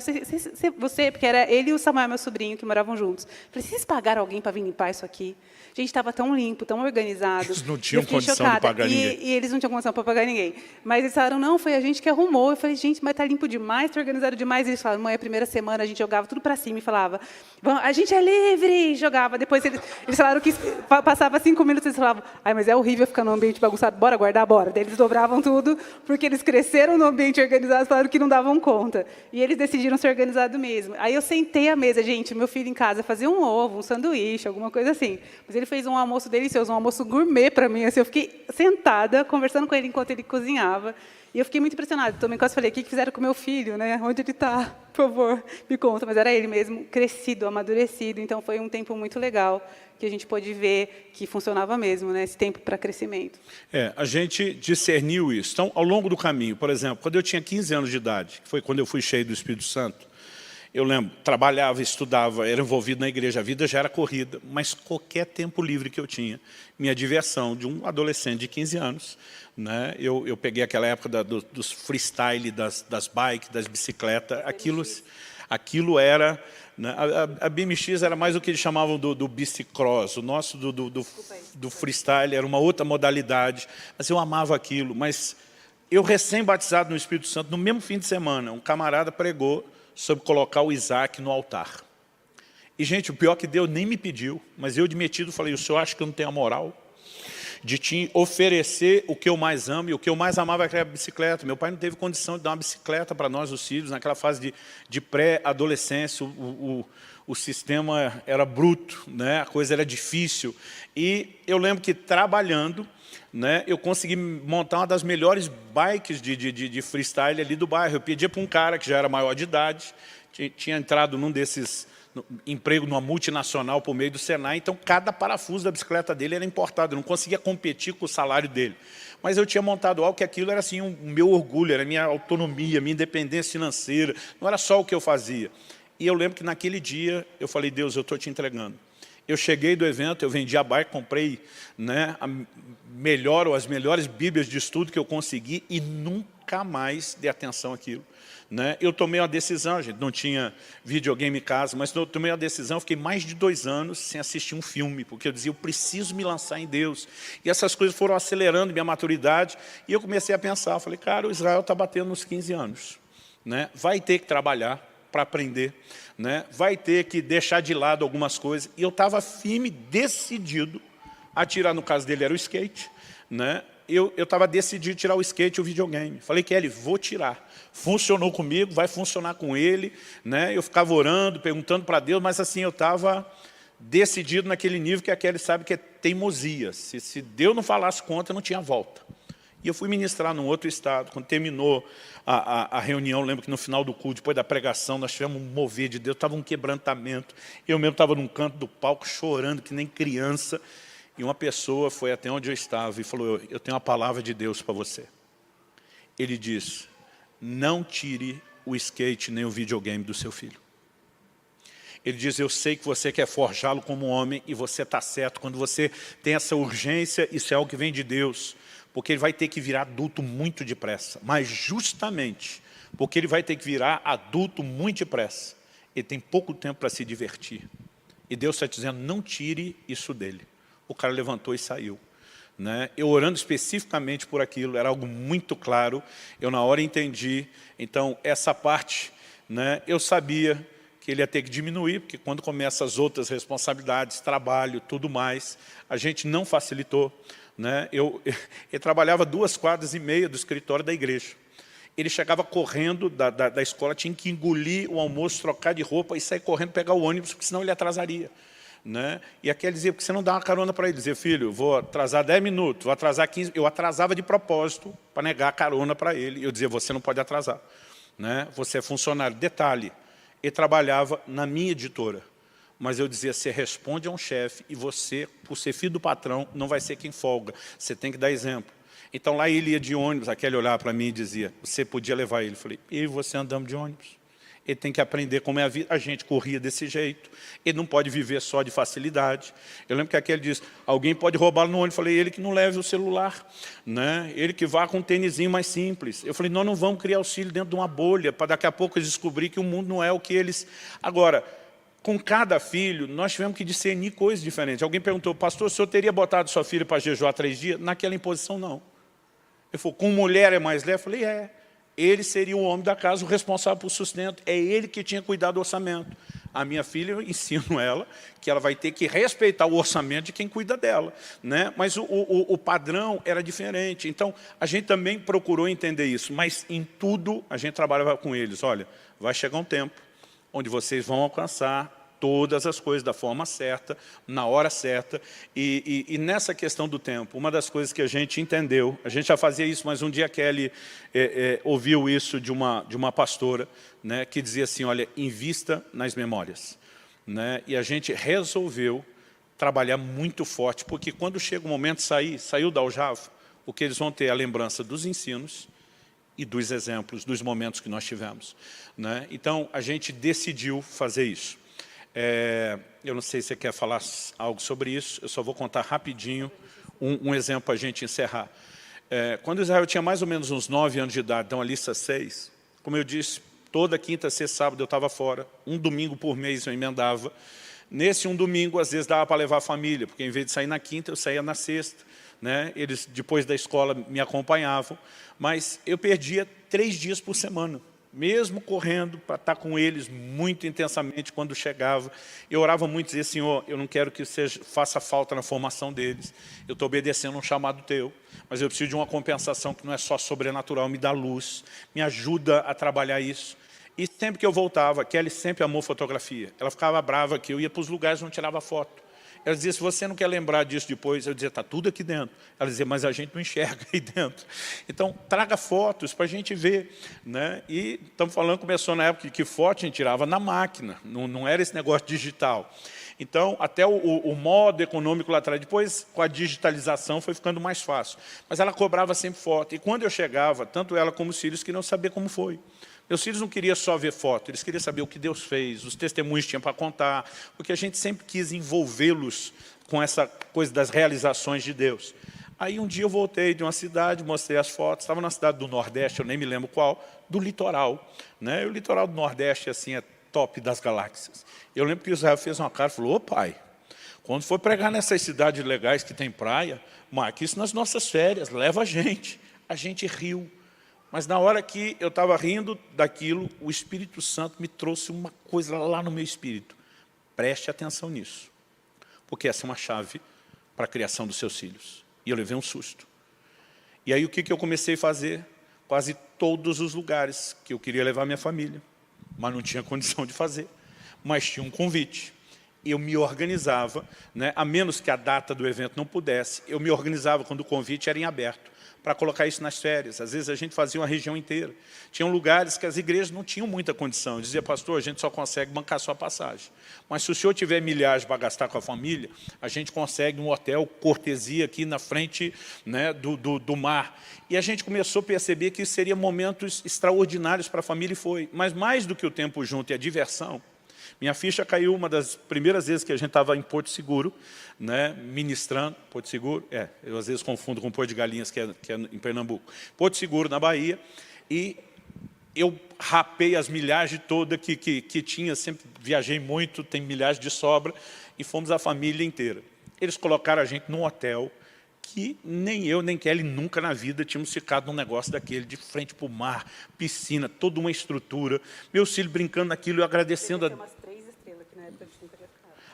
você, porque era ele e o Samuel, meu sobrinho, que moravam juntos. Eu falei, vocês pagaram alguém para vir limpar isso aqui? Gente, estava tão limpo, tão organizado. Eles não tinham condição de pagar ninguém. E eles não tinham condição para pagar ninguém. Mas eles falaram, não, foi a gente que arrumou. Eu falei, gente, mas está limpo demais, está organizado demais. E eles falaram, mãe, a primeira semana a gente jogava tudo para cima e falava, a gente é livre, jogava. Depois eles falaram que passava 5 minutos, eles falavam, mas é horrível ficar num ambiente bagunçado, bora guardar, bora. Daí eles dobravam tudo, porque eles cresceram no ambiente organizado, falaram que não davam conta. E eles decidiram ser organizados mesmo. Aí eu sentei à mesa, gente, meu filho em casa fazia um ovo, um sanduíche, alguma coisa assim. Mas ele fez um almoço delicioso, um almoço gourmet para mim. Assim, eu fiquei sentada, conversando com ele enquanto ele cozinhava. E eu fiquei muito impressionada. Também quase falei, o que fizeram com meu filho? Né? Onde ele está? Por favor, me conta. Mas era ele mesmo, crescido, amadurecido. Então, foi um tempo muito legal que a gente pôde ver que funcionava mesmo, né? Esse tempo para crescimento. A gente discerniu isso. Então, ao longo do caminho, por exemplo, quando eu tinha 15 anos de idade, que foi quando eu fui cheio do Espírito Santo, eu lembro, trabalhava, estudava, era envolvido na igreja, a vida já era corrida, mas qualquer tempo livre que eu tinha, minha diversão de um adolescente de 15 anos, né, eu peguei aquela época dos freestyle, das bikes, das bicicletas, aquilo era, né, a BMX era mais o que eles chamavam do bicicross, o nosso do freestyle era uma outra modalidade, mas eu amava aquilo, mas eu recém-batizado no Espírito Santo, no mesmo fim de semana, um camarada pregou sobre colocar o Isaac no altar. E, gente, o pior que Deus nem me pediu, mas eu de metido falei, o senhor acha que eu não tenho a moral de te oferecer o que eu mais amo, e o que eu mais amava era a bicicleta. Meu pai não teve condição de dar uma bicicleta para nós, os filhos, naquela fase de pré-adolescência, o sistema era bruto, né? A coisa era difícil. E eu lembro que trabalhando, né, eu consegui montar uma das melhores bikes de freestyle ali do bairro. Eu pedia para um cara que já era maior de idade, tinha entrado num desses emprego numa multinacional por meio do Senai, então cada parafuso da bicicleta dele era importado, eu não conseguia competir com o salário dele. Mas eu tinha montado algo que aquilo era assim, o meu orgulho, era a minha autonomia, a minha independência financeira, não era só o que eu fazia. E eu lembro que naquele dia eu falei, Deus, eu estou te entregando. Eu cheguei do evento, eu vendi a bike, comprei, né, as melhores bíblias de estudo que eu consegui e nunca mais dei atenção àquilo. Né? Eu tomei uma decisão, gente, não tinha videogame em casa, mas eu tomei uma decisão, fiquei mais de 2 anos sem assistir um filme, porque eu dizia, eu preciso me lançar em Deus. E essas coisas foram acelerando minha maturidade, e eu comecei a pensar, falei, cara, o Israel está batendo nos 15 anos. Né? Vai ter que trabalhar para aprender, né? Vai ter que deixar de lado algumas coisas. E eu estava firme, decidido a tirar, no caso dele era o skate, né? Eu estava decidido a tirar o skate e o videogame. Falei, Kelly, vou tirar. Funcionou comigo, vai funcionar com ele. Né? Eu ficava orando, perguntando para Deus, mas assim, eu estava decidido naquele nível que a Kelly sabe que é teimosia. Se Deus não falasse contra, não tinha volta. E eu fui ministrar num outro estado. Quando terminou a reunião, lembro que no final do culto, depois da pregação, nós tivemos um mover de Deus, estava um quebrantamento. Eu mesmo estava num canto do palco, chorando, que nem criança. E uma pessoa foi até onde eu estava e falou, eu tenho uma palavra de Deus para você. Ele disse, não tire o skate nem o videogame do seu filho. Ele diz, eu sei que você quer forjá-lo como homem e você está certo. Quando você tem essa urgência, isso é algo que vem de Deus. Porque ele vai ter que virar adulto muito depressa. Mas justamente porque ele vai ter que virar adulto muito depressa, ele tem pouco tempo para se divertir. E Deus está dizendo, não tire isso dele. O cara levantou e saiu. Né? Eu orando especificamente por aquilo, era algo muito claro, eu na hora entendi. Então, essa parte, né, eu sabia que ele ia ter que diminuir, porque quando começam as outras responsabilidades, trabalho, tudo mais, a gente não facilitou. Né? Ele trabalhava 2 quadras e meia do escritório da igreja. Ele chegava correndo da escola, tinha que engolir o almoço, trocar de roupa e sair correndo, pegar o ônibus, porque senão ele atrasaria. Né? E aquele dizia, porque você não dá uma carona para ele? Dizia, filho, vou atrasar 10 minutos, vou atrasar 15... Eu atrasava de propósito para negar a carona para ele. Eu dizia, você não pode atrasar. Né? Você é funcionário. Detalhe, ele trabalhava na minha editora. Mas eu dizia, você responde a um chefe e você, por ser filho do patrão, não vai ser quem folga. Você tem que dar exemplo. Então lá ele ia de ônibus, aquele olhava para mim e dizia, você podia levar ele. Eu falei, eu e você andamos de ônibus. Ele tem que aprender como é a vida. A gente corria desse jeito. Ele não pode viver só de facilidade. Eu lembro que aquele disse, alguém pode roubá-lo no ônibus. Eu falei, ele que não leve o celular. Né? Ele que vá com um tênisinho mais simples. Eu falei, nós não vamos criar os filhos dentro de uma bolha, para daqui a pouco eles descobrir que o mundo não é o que eles... Agora, com cada filho, nós tivemos que discernir coisas diferentes. Alguém perguntou, pastor, o senhor teria botado sua filha para jejuar 3 dias? Naquela imposição, não. Ele falou, com mulher é mais leve? Eu falei, é. Ele seria o homem da casa, o responsável por sustento. É ele que tinha cuidado do orçamento. A minha filha, eu ensino ela que ela vai ter que respeitar o orçamento de quem cuida dela, né? Mas o padrão era diferente. Então, a gente também procurou entender isso, mas em tudo a gente trabalhava com eles. Olha, vai chegar um tempo onde vocês vão alcançar todas as coisas da forma certa, na hora certa. E nessa questão do tempo, uma das coisas que a gente entendeu, a gente já fazia isso, mas um dia a Kelly ouviu isso de uma pastora, né, que dizia assim, olha, invista nas memórias. Né? E a gente resolveu trabalhar muito forte, porque quando chega o momento de saiu da aljava, o que eles vão ter é a lembrança dos ensinos e dos exemplos, dos momentos que nós tivemos. Né? Então, a gente decidiu fazer isso. Eu não sei se você quer falar algo sobre isso, eu só vou contar rapidinho um exemplo para a gente encerrar. Quando Israel tinha mais ou menos uns 9 anos de idade, então a lista 6, como eu disse, toda quinta, sexta, sábado eu estava fora, um domingo por mês eu emendava. Nesse um domingo, às vezes dava para levar a família, porque em vez de sair na quinta, eu saía na sexta. Né? Eles, depois da escola, me acompanhavam, mas eu perdia 3 dias por semana. Mesmo correndo para estar com eles muito intensamente quando chegava. Eu orava muito e dizia, Senhor, eu não quero que faça falta na formação deles. Eu estou obedecendo um chamado teu, mas eu preciso de uma compensação que não é só sobrenatural, me dá luz, me ajuda a trabalhar isso. E sempre que eu voltava, a Kelly sempre amou fotografia. Ela ficava brava que eu ia para os lugares e não tirava foto. Ela dizia, se você não quer lembrar disso depois, eu dizia, está tudo aqui dentro. Ela dizia, mas a gente não enxerga aí dentro. Então, traga fotos para a gente ver. Né? E estamos falando, começou na época que foto a gente tirava na máquina, não era esse negócio digital. Então, até o modo econômico lá atrás, depois com a digitalização foi ficando mais fácil. Mas ela cobrava sempre foto. E quando eu chegava, tanto ela como os filhos queriam saber como foi. Meus filhos não queriam só ver foto, eles queriam saber o que Deus fez, os testemunhos que tinham para contar, porque a gente sempre quis envolvê-los com essa coisa das realizações de Deus. Aí um dia eu voltei de uma cidade, mostrei as fotos, estava na cidade do Nordeste, eu nem me lembro qual, do litoral. Né? E o litoral do Nordeste assim, é top das galáxias. Eu lembro que Israel fez uma cara e falou, ô pai, quando for pregar nessas cidades legais que tem praia, marque isso nas nossas férias, leva a gente. A gente riu. Mas na hora que eu estava rindo daquilo, o Espírito Santo me trouxe uma coisa lá no meu espírito. Preste atenção nisso, porque essa é uma chave para a criação dos seus filhos. E eu levei um susto. E aí o que eu comecei a fazer? Quase todos os lugares que eu queria levar minha família, mas não tinha condição de fazer. Mas tinha um convite. Eu me organizava, né, a menos que a data do evento não pudesse, eu me organizava quando o convite era em aberto, para colocar isso nas férias. Às vezes a gente fazia uma região inteira. Tinham lugares que as igrejas não tinham muita condição. Eu dizia, pastor, a gente só consegue bancar sua passagem. Mas se o senhor tiver milhares para gastar com a família, a gente consegue um hotel cortesia aqui na frente, né, do mar. E a gente começou a perceber que isso seria momentos extraordinários para a família e foi. Mas mais do que o tempo junto e a diversão, minha ficha caiu uma das primeiras vezes que a gente estava em Porto Seguro, né, ministrando. Porto Seguro, eu às vezes confundo com Porto de Galinhas, que é em Pernambuco. Porto Seguro, na Bahia, e eu rapei as milhagens todas que tinha, sempre viajei muito, tem milhares de sobra, e fomos a família inteira. Eles colocaram a gente num hotel que nem eu, nem Kelly, nunca na vida tínhamos ficado num negócio daquele, de frente para o mar, piscina, toda uma estrutura. Meus filhos brincando naquilo, eu agradecendo a...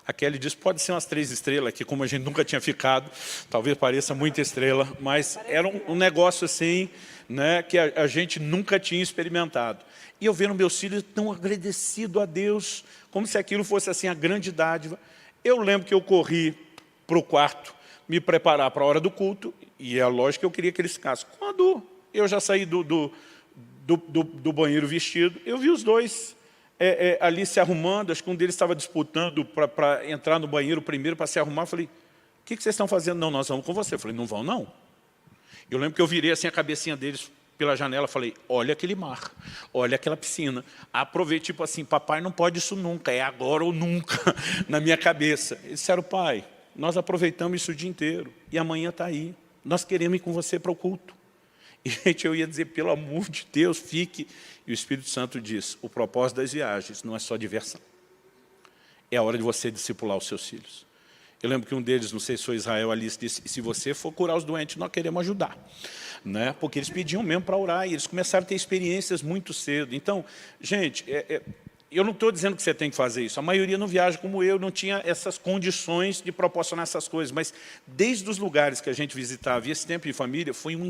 A Kelly disse, pode ser umas 3 estrelas aqui, como a gente nunca tinha ficado, talvez pareça muita estrela, mas era um negócio assim, né, que a gente nunca tinha experimentado. E eu vendo meus filhos tão agradecidos a Deus, como se aquilo fosse assim a grande dádiva. Eu lembro que eu corri para o quarto, me preparar para a hora do culto, e é lógico que eu queria que eles ficassem. Quando eu já saí do banheiro vestido, eu vi os dois ali se arrumando, acho que um deles estava disputando para entrar no banheiro primeiro, para se arrumar. Eu falei, o que vocês estão fazendo? Não, nós vamos com você. Eu falei, não vão não. Eu lembro que eu virei assim a cabecinha deles pela janela, falei, olha aquele mar, olha aquela piscina. Aproveitei, tipo assim, papai não pode isso nunca, é agora ou nunca, na minha cabeça. Eles disseram, pai, nós aproveitamos isso o dia inteiro, e amanhã está aí. Nós queremos ir com você para o culto. E gente, eu ia dizer, pelo amor de Deus, fique. E o Espírito Santo diz, o propósito das viagens não é só diversão. É a hora de você discipular os seus filhos. Eu lembro que um deles, não sei se foi Israel, Alice, disse, se você for curar os doentes, nós queremos ajudar. Né? Porque eles pediam mesmo para orar, e eles começaram a ter experiências muito cedo. Então, gente, eu não estou dizendo que você tem que fazer isso, a maioria não viaja como eu, não tinha essas condições de proporcionar essas coisas, mas desde os lugares que a gente visitava, e esse tempo de família, foi um